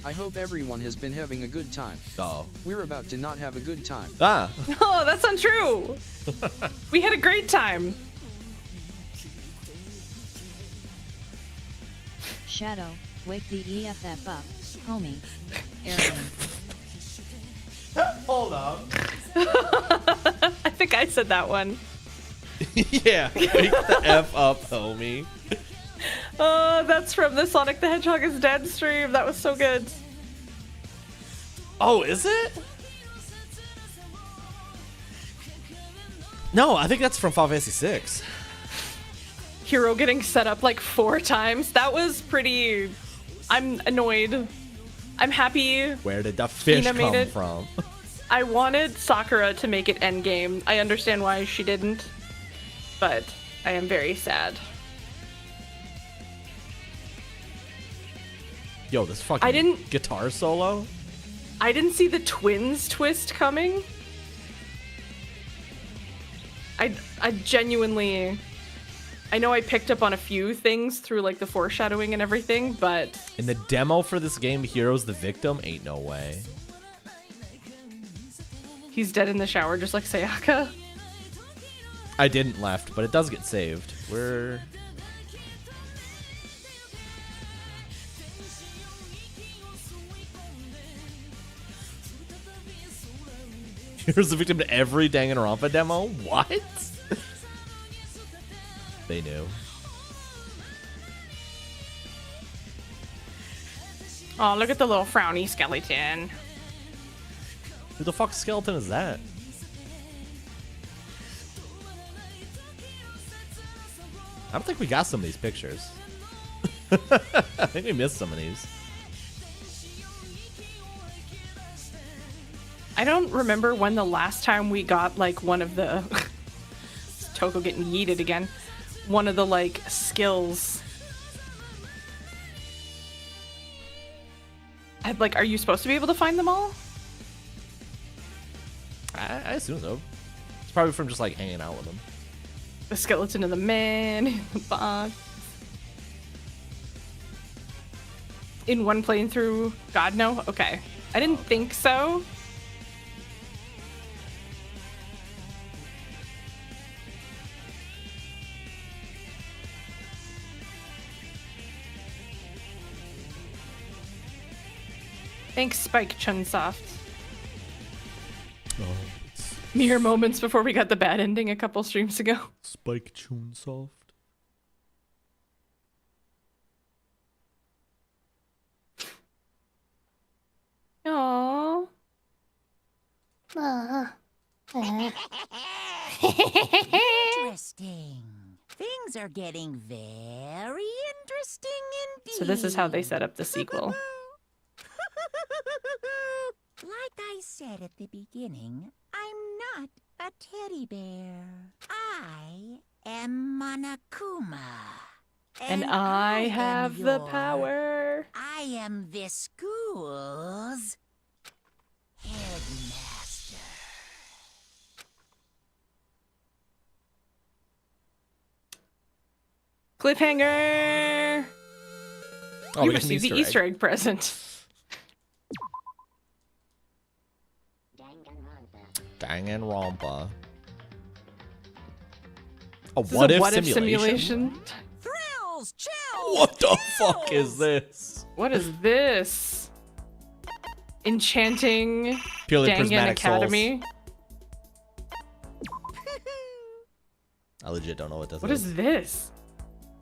I hope everyone has been having a good time. Oh. We're about to not have a good time. Ah. Oh, that's untrue. We had a great time. Shadow, wake the EFF up, homie. Aaron. Hold up. I think I said that one. Yeah, wake the F up, homie. Oh, that's from the Sonic the Hedgehog is Dead stream. That was so good. Oh, is it? No, I think that's from Final Fantasy 6. Hero getting set up like 4 times. That was pretty... I'm annoyed. I'm happy. Where did the fish Hina made come it. from? I wanted Sakura to make it endgame. I understand why she didn't, but I am very sad. Yo, this fucking guitar solo. I didn't see the twins twist coming. I genuinely, I know I picked up on a few things through like the foreshadowing and everything, but In the demo for this game, Hero's the victim? Ain't no way. he's dead in the shower just like Sayaka. I didn't left, but it does get saved. We're... Here's the victim to every Danganronpa demo? What? They knew. Oh, look at the little frowny skeleton. Who the fuck skeleton is that? I don't think we got some of these pictures. I think we missed some of these. I don't remember when the last time we got like one of the Toko getting yeeted again. One of the like skills. Like, are you supposed to be able to find them all? I assume so. It's probably from just like hanging out with them. The skeleton of the man in the box. In one playthrough? God, no? Okay. I didn't think so. Thanks, Spike Chunsoft. Oh, Mere moments before we got the bad ending a couple streams ago. Spike Chunsoft. Aww. Interesting. Things are getting very interesting indeed. So this is how they set up the sequel. Like I said at the beginning, I'm not a teddy bear. I am Monokuma. And I have the power. I am this school's headmaster. Cliffhanger! Oh, You we got an received the Easter egg present. Danganronpa. A This is what a if what if simulation? Thrills, chills. What the fuck is this? What is this? Enchanting Purely Dangan prismatic Academy. I legit don't know what this What is this?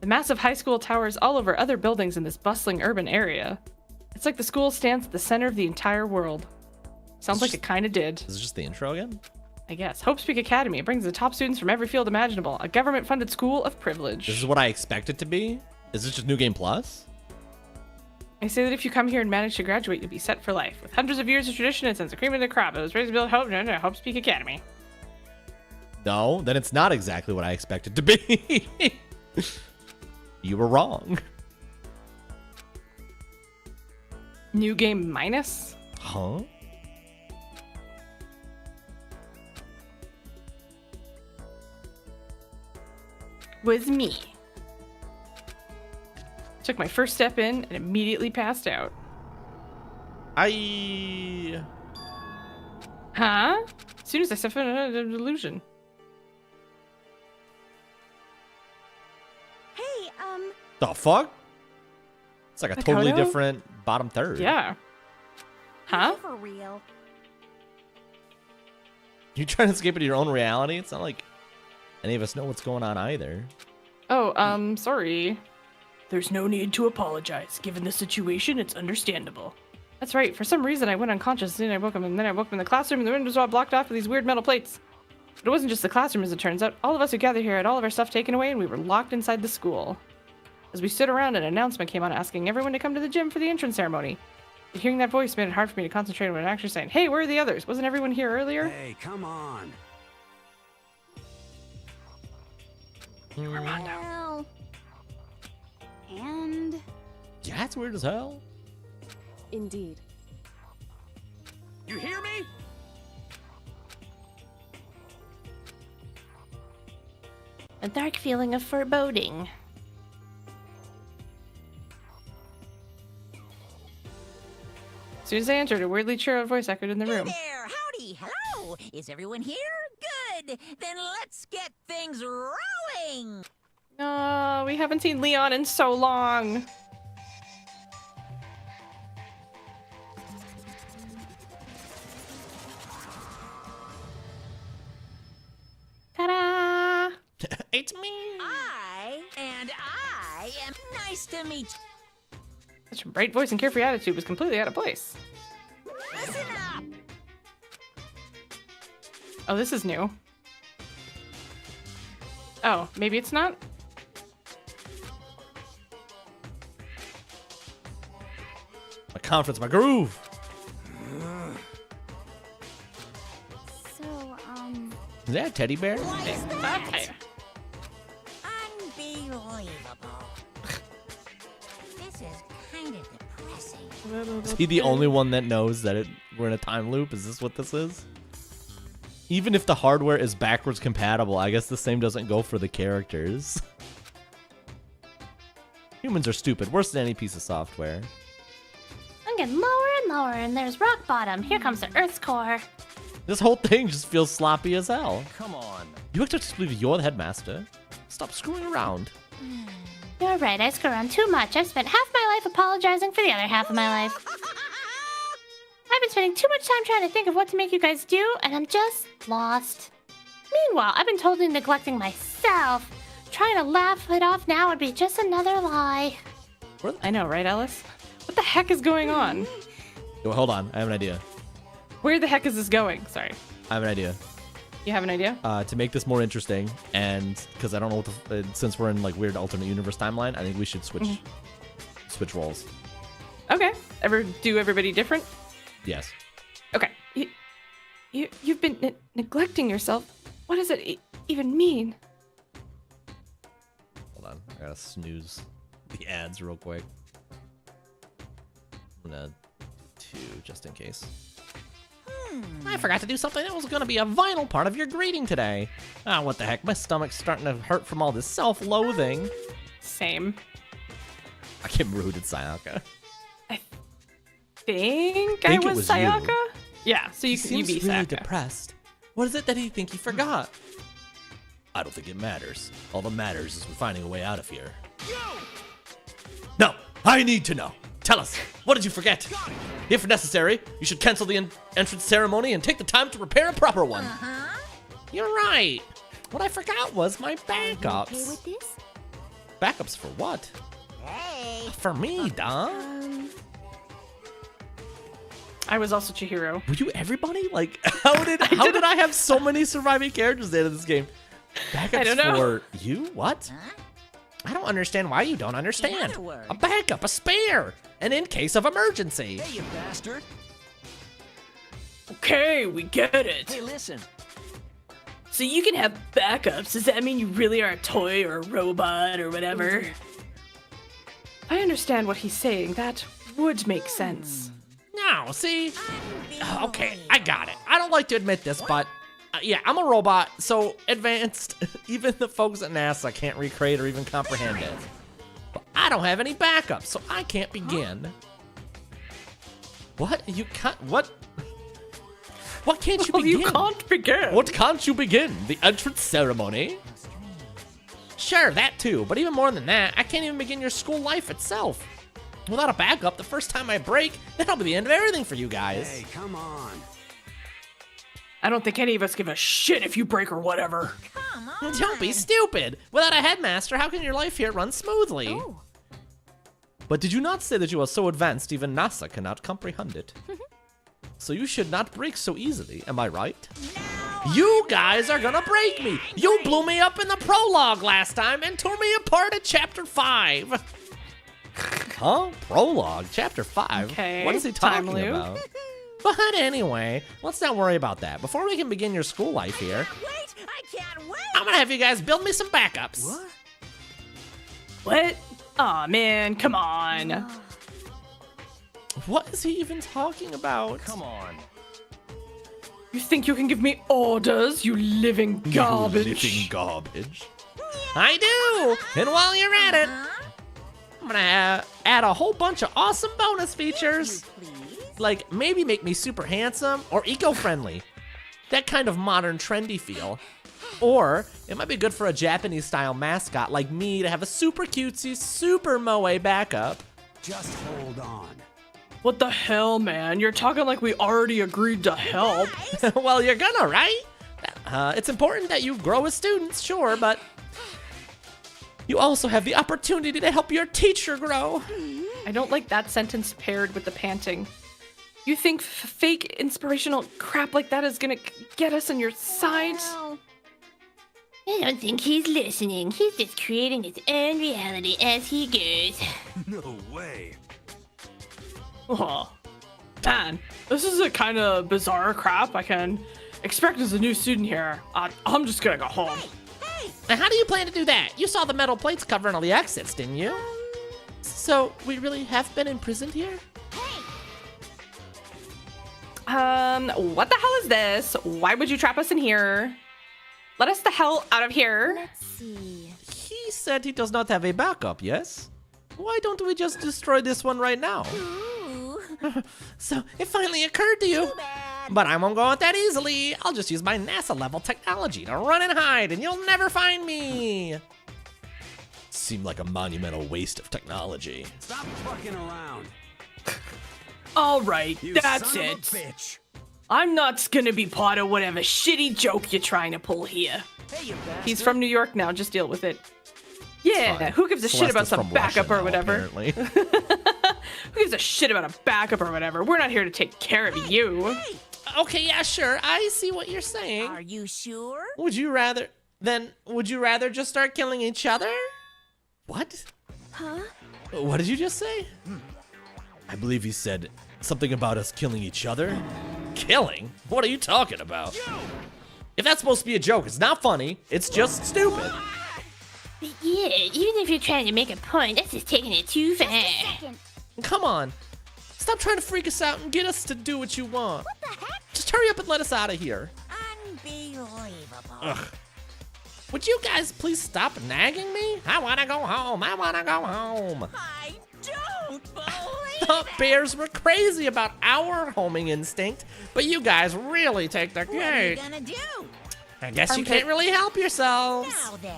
The massive high school towers all over other buildings in this bustling urban area. It's like the school stands at the center of the entire world. Sounds like it kind of did. Is this just the intro again? I guess. Hope's Peak Academy. It brings the top students from every field imaginable. A government-funded school of privilege. This is what I expect it to be? Is this just New Game Plus? They say that if you come here and manage to graduate, you'll be set for life. With hundreds of years of tradition and sense of cream in the crop, it was raised to build Hope. No, Hope's Peak Academy. No, then it's not exactly what I expected to be. You were wrong. New game minus? Huh? Was me. Took my first step in and immediately passed out. Huh? As soon as I stepped in a delusion. Hey, The fuck? It's like a totally Makoto? different bottom third. Yeah. Huh? for real. You trying to escape into your own reality? It's not like any of us know what's going on either. Oh, sorry. There's no need to apologize. Given the situation, it's understandable. That's right. For some reason, I went unconscious, and I woke up, and then I woke up in the classroom, and the windows were all blocked off with these weird metal plates. But it wasn't just the classroom, as it turns out. All of us who gathered here had all of our stuff taken away, and we were locked inside the school. As we stood around, an announcement came on asking everyone to come to the gym for the entrance ceremony. Hearing that voice made it hard for me to concentrate on what I'm actually saying. Hey, where are the others? Wasn't everyone here earlier? Hey, come on. Well, and Yeah, that's weird as hell. Indeed. You hear me? A dark feeling of foreboding. As soon as I entered, a weirdly cheery voice echoed in the room. There, howdy, hello. Is everyone here? Good. Then let's get things rolling. No, we haven't seen Leon in so long. Ta-da! It's me. I am nice to meet you. Such a bright voice and carefree attitude was completely out of place. Listen up. Oh, this is new. Oh, maybe it's not? My confidence, my groove. so, Is that a teddy bear? Okay. Unbelievable. This is kind of depressing. Is he the only one that knows that we're in a time loop? Is this what this is? Even if the hardware is backwards compatible, I guess the same doesn't go for the characters. Humans are stupid, worse than any piece of software. I'm getting lower and lower, and there's rock bottom. Here comes the Earth's core. This whole thing just feels sloppy as hell. Come on. You expect us to believe you're the headmaster? Stop screwing around. You're right, I screw around too much. I've spent half my life apologizing for the other half of my life. I've been spending too much time trying to think of what to make you guys do, and I'm just lost. Meanwhile, I've been totally neglecting myself. Trying to laugh it off now would be just another lie. I know, right, Alice? What the heck is going on? Yo, hold on, I have an idea. Where the heck is this going? Sorry. I have an idea. You have an idea? To make this more interesting, and because I don't know what the since we're in like weird alternate universe timeline, I think we should switch roles. Okay. Ever do everybody different? Yes. Okay. You've been neglecting yourself. What does it even mean? Hold on, I gotta snooze the ads real quick. I'm gonna 2 just in case. I forgot to do something that was gonna be a vital part of your greeting today. Ah, what the heck? My stomach's starting to hurt from all this self-loathing. Same. I get rude at Sayaka. Think Think I it was was you. Sayaka? Yeah, so you He be seems really Sayaka. depressed. What is it that he think he forgot? I don't think it matters. All that matters is we're finding a way out of here. No, I need to know. Tell us, what did you forget? If necessary, you should cancel the entrance ceremony and take the time to prepare a proper one. You're right. What I forgot was my backups. okay with this? Backups for what? Hey. For me, duh. I was also Chihiro. Were you everybody? Like, how did I have so many surviving characters at the end of this game? Backups I don't know. for you? What? I don't understand why you don't understand. other words. A backup, a spare, and in case of emergency. Hey, you bastard. Okay, we get it. Hey, listen. So you can have backups. Does that mean you really are a toy or a robot or whatever? I understand what he's saying. That would make sense. No, see? Okay, I got it. I don't like to admit this, but yeah, I'm a robot, so advanced. Even the folks at NASA can't recreate or even comprehend it. But I don't have any backups, so I can't begin. What? You can't? What? What can't you begin? You can't begin. What can't you begin? The entrance ceremony? Sure, that too, but even more than that, I can't even begin your school life itself. Without a backup, the first time I break, that'll be the end of everything for you guys. Hey, come on. I don't think any of us give a shit if you break or whatever. Come on. Don't be stupid. Without a headmaster, how can your life here run smoothly? Oh. But did you not say that you are so advanced even NASA cannot comprehend it? So you should not break so easily, am I right? No. You guys are gonna break me! You blew me up in the prologue last time and tore me apart at chapter 5! Huh? Prologue, chapter 5. Okay, What is he time talking loop. about? But anyway, let's not worry about that. Before we can begin your school life here, Wait, I can't wait. I'm gonna have you guys build me some backups. What? What? Aw, man, come on. What is he even talking about? Come on. You think you can give me orders, you living garbage? You living garbage. I do! And while you're at it, I'm gonna add a whole bunch of awesome bonus features. Like maybe make me super handsome or eco-friendly. That kind of modern trendy feel. Or it might be good for a Japanese style mascot like me to have a super cutesy, super moe backup. Just hold on. What the hell, man? You're talking like we already agreed to help. Well, you're gonna, right? It's important that you grow as students, sure, but you also have the opportunity to help your teacher grow. I don't like that sentence paired with the panting. You think fake inspirational crap like that is gonna get us on your side? I don't think he's listening. He's just creating his own reality as he goes. No way. Oh, man, this is a kind of bizarre crap I can expect as a new student here. I'm just gonna go home. And how do you plan to do that? You saw the metal plates covering all the exits, didn't you? So we really have been imprisoned here? What the hell is this? Why would you trap us in here? Let us the hell out of here. Let's see. He said he does not have a backup, yes? Why don't we just destroy this one right now? So it finally occurred to you. But I won't go out that easily. I'll just use my NASA level technology to run and hide and you'll never find me. Seemed like a monumental waste of technology. Stop fucking around. All right, You that's son of a it. bitch. I'm not gonna be part of whatever shitty joke you're trying to pull here. Hey, you bastard. He's from New York now, just deal with it. Yeah, Fine. who gives a shit Celeste about is some from backup Russia or now, whatever? apparently. Who gives a shit about a backup or whatever? We're not here to take care of you. Okay, yeah, sure. I see what you're saying. Are you sure? Would you rather just start killing each other? What? Huh? What did you just say? I believe he said something about us killing each other. Killing? What are you talking about? If that's supposed to be a joke, it's not funny. It's just stupid. But yeah, even if you're trying to make a point, that's just taking it too far. Come on. Stop trying to freak us out and get us to do what you want. What the heck? Just hurry up and let us out of here. Unbelievable. Ugh. Would you guys please stop nagging me? I wanna go home. I wanna go home. I don't believe The bears were crazy about our homing instinct, but you guys really take the What are you cake. gonna do? I guess you Armpit. can't really help yourselves. Now then.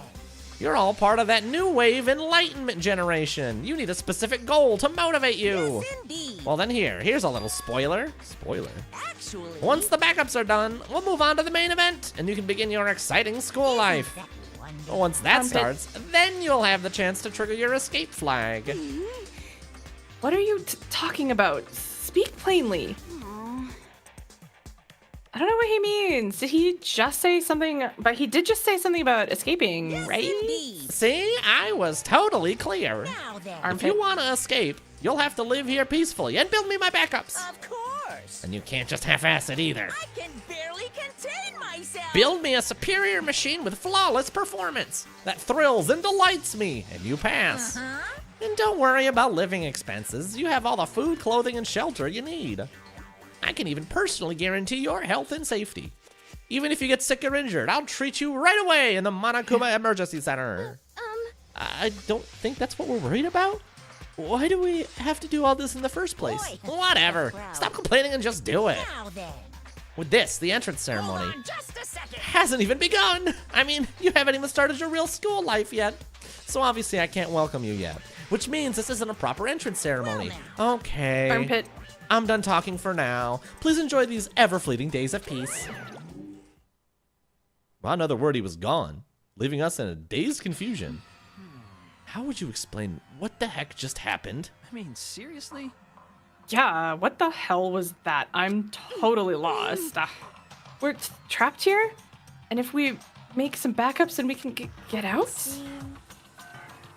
You're all part of that new wave enlightenment generation. You need a specific goal to motivate you. Yes, indeed. Well then here's a little spoiler. Spoiler. Actually, Once the backups are done, we'll move on to the main event, and you can begin your exciting school life. that wonderful? Once that Armpit. starts, then you'll have the chance to trigger your escape flag. What are you talking about? Speak plainly. I don't know what he means. Did he just say something? But he did just say something about escaping, Yes, right? indeed. See, I was totally clear. Now then. If you want to escape, you'll have to live here peacefully and build me my backups. Of course. And you can't just half-ass it either. I can barely contain myself. Build me a superior machine with flawless performance that thrills and delights me, and you pass. And don't worry about living expenses. You have all the food, clothing, and shelter you need. I can even personally guarantee your health and safety. Even if you get sick or injured, I'll treat you right away in the Monokuma Emergency Center. I don't think that's what we're worried about. Why do we have to do all this in the first place? Boy. Whatever. Well. Stop complaining and just do it. Now then. With this, the entrance ceremony Hold on just a second. hasn't even begun. I mean, you haven't even started your real school life yet. So obviously I can't welcome you yet. Which means this isn't a proper entrance ceremony. Okay. Armpit. I'm done talking for now. Please enjoy these ever-fleeting days of peace. Well, another word, he was gone, leaving us in a dazed confusion. How would you explain what the heck just happened? I mean, seriously? Yeah, what the hell was that? I'm totally lost. We're trapped here? And if we make some backups and we can get out?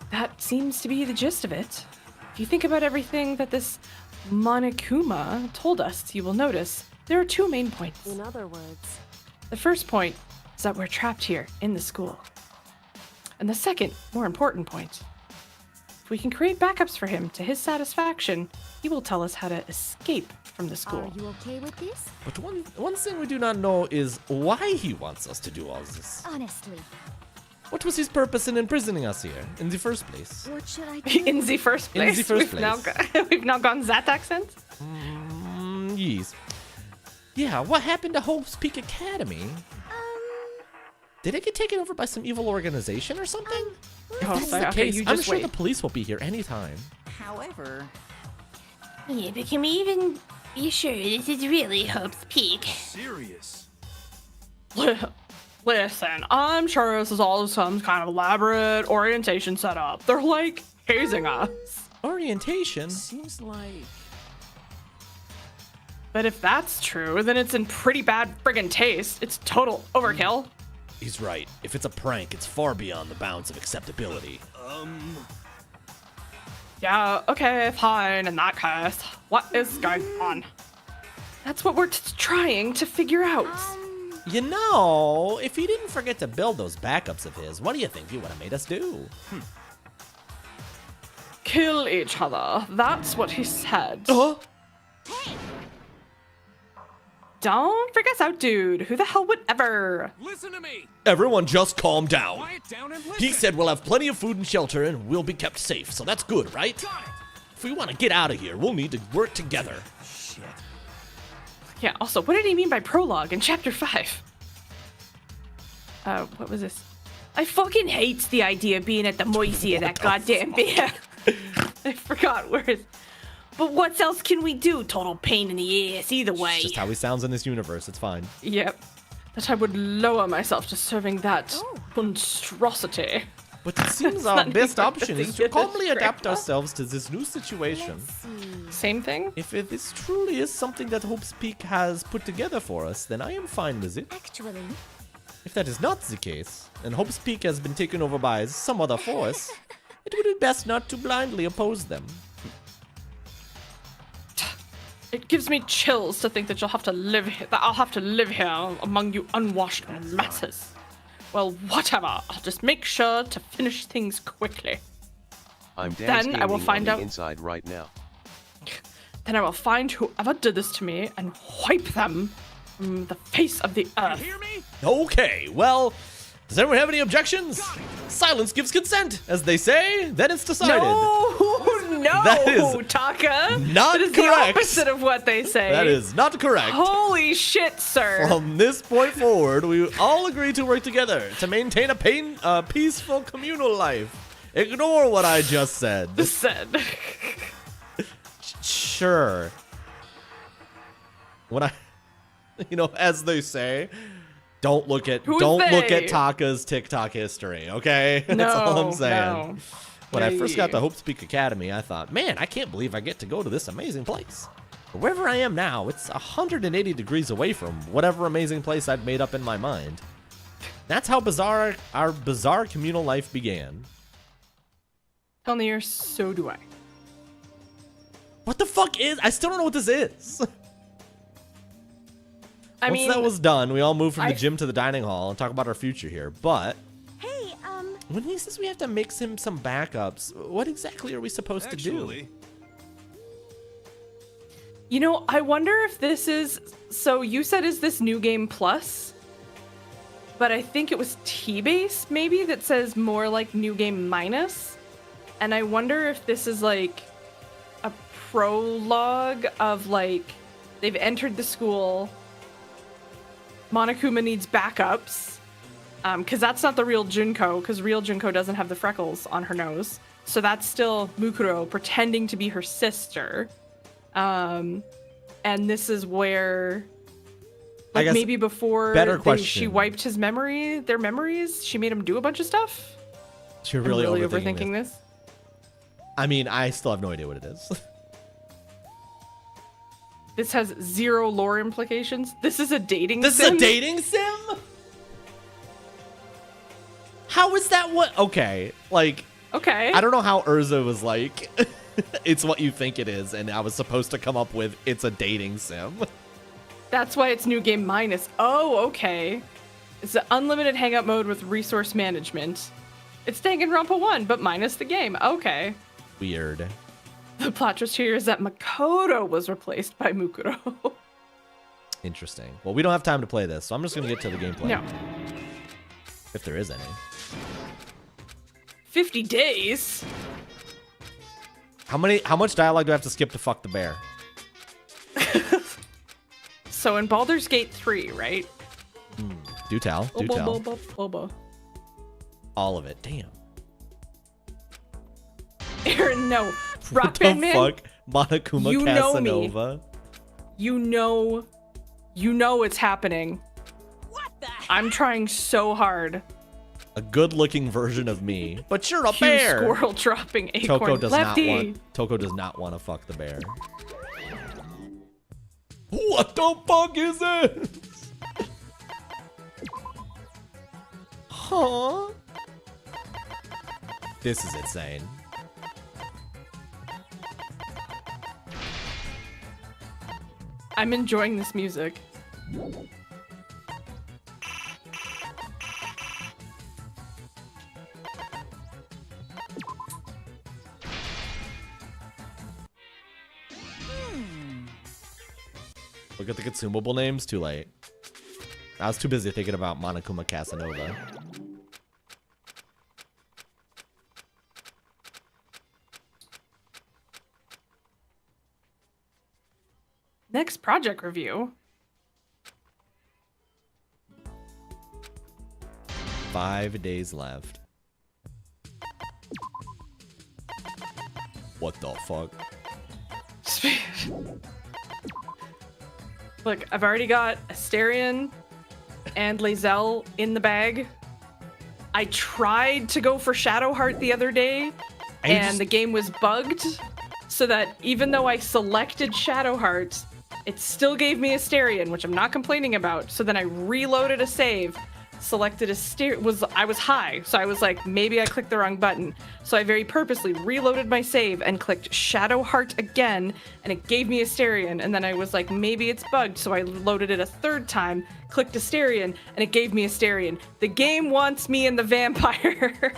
That seems to be the gist of it. If you think about everything that this Monokuma told us, you will notice there are two main points. In other words, The first point is that we're trapped here in the school. And the second, more important point, if we can create backups for him to his satisfaction, he will tell us how to escape from the school. Are you okay with this? But one thing we do not know is why he wants us to do all this. Honestly, What was his purpose in imprisoning us here in the first place? what should I do? In the first In place. the first We've now gone that accent? Yes. Yeah, what happened to Hope's Peak Academy? Did it get taken over by some evil organization or something? If that's the okay, case, you I'm just sure wait. the police will be here anytime. However, Yeah, but can we even be sure this is really Hope's Peak? Serious. Listen, I'm sure this is all some kind of elaborate orientation setup. They're like hazing us. Orientation? Seems like... But if that's true, then it's in pretty bad friggin' taste. It's total overkill. He's right. If it's a prank, it's far beyond the bounds of acceptability. Yeah, okay, fine, in that case. What is going on? That's what we're trying to figure out. You know, if he didn't forget to build those backups of his, what do you think he would have made us do? Kill each other. That's what he said. Don't freak us out, dude. Who the hell would ever? Listen to me. Everyone just calm down. Quiet down and listen. He said we'll have plenty of food and shelter and we'll be kept safe, so that's good, right? Got it. If we want to get out of here, we'll need to work together. Shit. Yeah, also, what did he mean by prologue in chapter 5? What was this? I fucking hate the idea of being at the moisey of that goddamn beer. I forgot where it's... But what else can we do? Total pain in the ass, either way. It's just how he sounds in this universe, it's fine. Yep. That I would lower myself to serving that monstrosity. But it seems That's our not best even option is the to calmly descriptor. adapt ourselves to this new situation. Same thing? If this truly is something that Hope's Peak has put together for us, then I am fine with it. Actually, If that is not the case, and Hope's Peak has been taken over by some other force, it would be best not to blindly oppose them. It gives me chills to think that you'll have to live here, that I'll have to live here among you unwashed masses. Well, whatever. I'll just make sure to finish things quickly. I'm Then I will find out. inside right now. Then I will find whoever did this to me and wipe them from the face of the earth. Hear me? Okay, well, does anyone have any objections? Silence gives consent, as they say. Then it's decided. No, That is Taka. not that is correct. the opposite of what they say. That is not correct. Holy shit, sir. From this point forward, we all agree to work together to maintain a peaceful communal life. Ignore what I just said. Sure. When as they say, don't look at Taka's TikTok history, okay? That's all I'm saying. No. When I first got to Hope's Peak Academy, I thought, man, I can't believe I get to go to this amazing place. But wherever I am now, it's 180 degrees away from whatever amazing place I'd made up in my mind. That's how our bizarre communal life began. Tell me, so do I. What the fuck is? I still don't know what this is. Once that was done, we all moved from the gym to the dining hall and talk about our future here. But when he says we have to mix him some backups, what exactly are we supposed to do? You know, I wonder if this is... So you said, is this New Game Plus? But I think it was T-Base, maybe, that says more like New Game Minus. And I wonder if this is like a prologue of like, they've entered the school, Monokuma needs backups. Because that's not the real Junko, because real Junko doesn't have the freckles on her nose. So that's still Mukuro pretending to be her sister. And this is where, like, maybe before she wiped his their memories, she made him do a bunch of stuff. You're really overthinking this. I mean, I still have no idea what it is. This has zero lore implications. This is a dating sim. This is a dating sim? How is that what? Okay, like... Okay. I don't know how Urza was like. It's what you think it is, and I was supposed to come up with it's a dating sim. That's why it's new game minus. Oh, okay. It's an unlimited hangout mode with resource management. It's Danganronpa 1, but minus the game. Okay. Weird. The plot twist here is that Makoto was replaced by Mukuro. Interesting. Well, we don't have time to play this, so I'm just going to get to the gameplay. No. If there is any. 50 days? How much dialogue do I have to skip to fuck the bear? So in Baldur's Gate 3, right? Do tell. Do tell. Obo. All of it. Damn. Aaron, no. What Rock the Band Man, fuck? Monokuma you know me. Casanova. You know it's happening. What the heck? I'm trying so hard. A good-looking version of me, but you're a Cue bear. Squirrel dropping acorn. Toko does Lefty. Toko does not want to fuck the bear. What the fuck is this? Huh? This is insane. I'm enjoying this music. Look at the consumable names. Too late. I was too busy thinking about Monokuma Casanova. Next project review. 5 days left. What the fuck? Look, I've already got Asterion and Lae'zel in the bag. I tried to go for Shadowheart the other day, and the game was bugged, so that even though I selected Shadowheart, it still gave me Asterion, which I'm not complaining about. So then I reloaded a save, selected Asterion. I was high, so I was like, maybe I clicked the wrong button. So I very purposely reloaded my save and clicked Shadowheart again, and it gave me Asterion. And then I was like, maybe it's bugged, so I loaded it a third time, clicked Asterion, and it gave me Asterion. The game wants me and the vampire.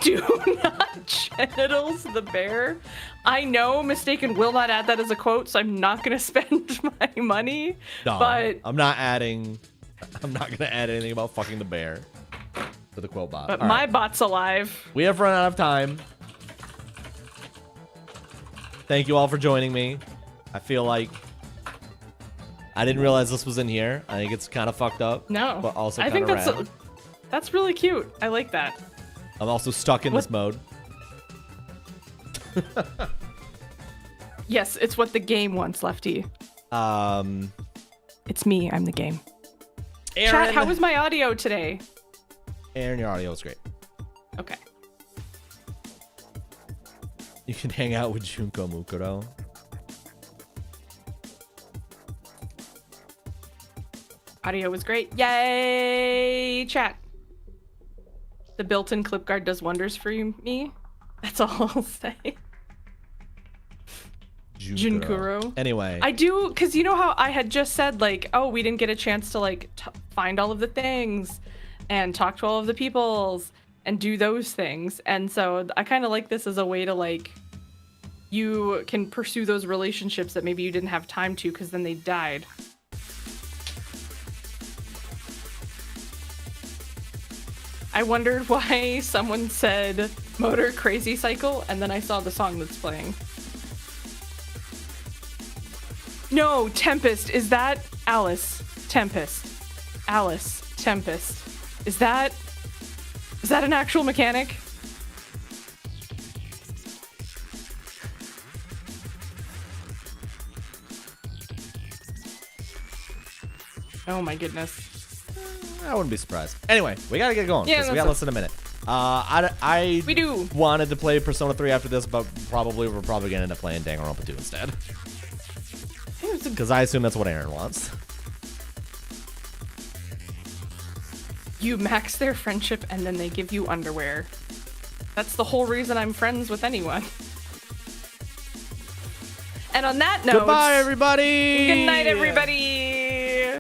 Do not genitals the bear. I know Mistaken will not add that as a quote, so I'm not gonna spend my money. No, but I'm not gonna add anything about fucking the bear to the quote bot. But All my right. bot's alive. We have run out of time. Thank you all for joining me. I feel like I didn't realize this was in here. I think it's kind of fucked up. No, but also I kind think of that's really cute. I like that. I'm also stuck in this mode. Yes, it's what the game wants, Lefty. It's me. I'm the game. Aaron. Chat, how was my audio today? Aaron, your audio was great. Okay. You can hang out with Junko Mukuro. Audio was great. Yay, chat. The built-in clip guard does wonders for me. That's all I'll say. Junkuro. Anyway. I do, because you know how I had just said, like, oh, we didn't get a chance to, like, find all of the things and talk to all of the peoples and do those things. And so I kind of like this as a way to, like, you can pursue those relationships that maybe you didn't have time to because then they died. I wondered why someone said Motor Crazy Cycle, and then I saw the song that's playing. No, Tempest. Is that Alice? Tempest. Alice. Tempest. Is that an actual mechanic? Oh my goodness. I wouldn't be surprised. Anyway, we gotta get going. Yeah, We got less than a minute. We do. Wanted to play Persona 3 after this, but we're probably gonna end up playing Danganronpa 2 instead. Because I assume that's what Aaron wants. You max their friendship and then they give you underwear. That's the whole reason I'm friends with anyone. And on that note, goodbye, everybody. Good night, everybody.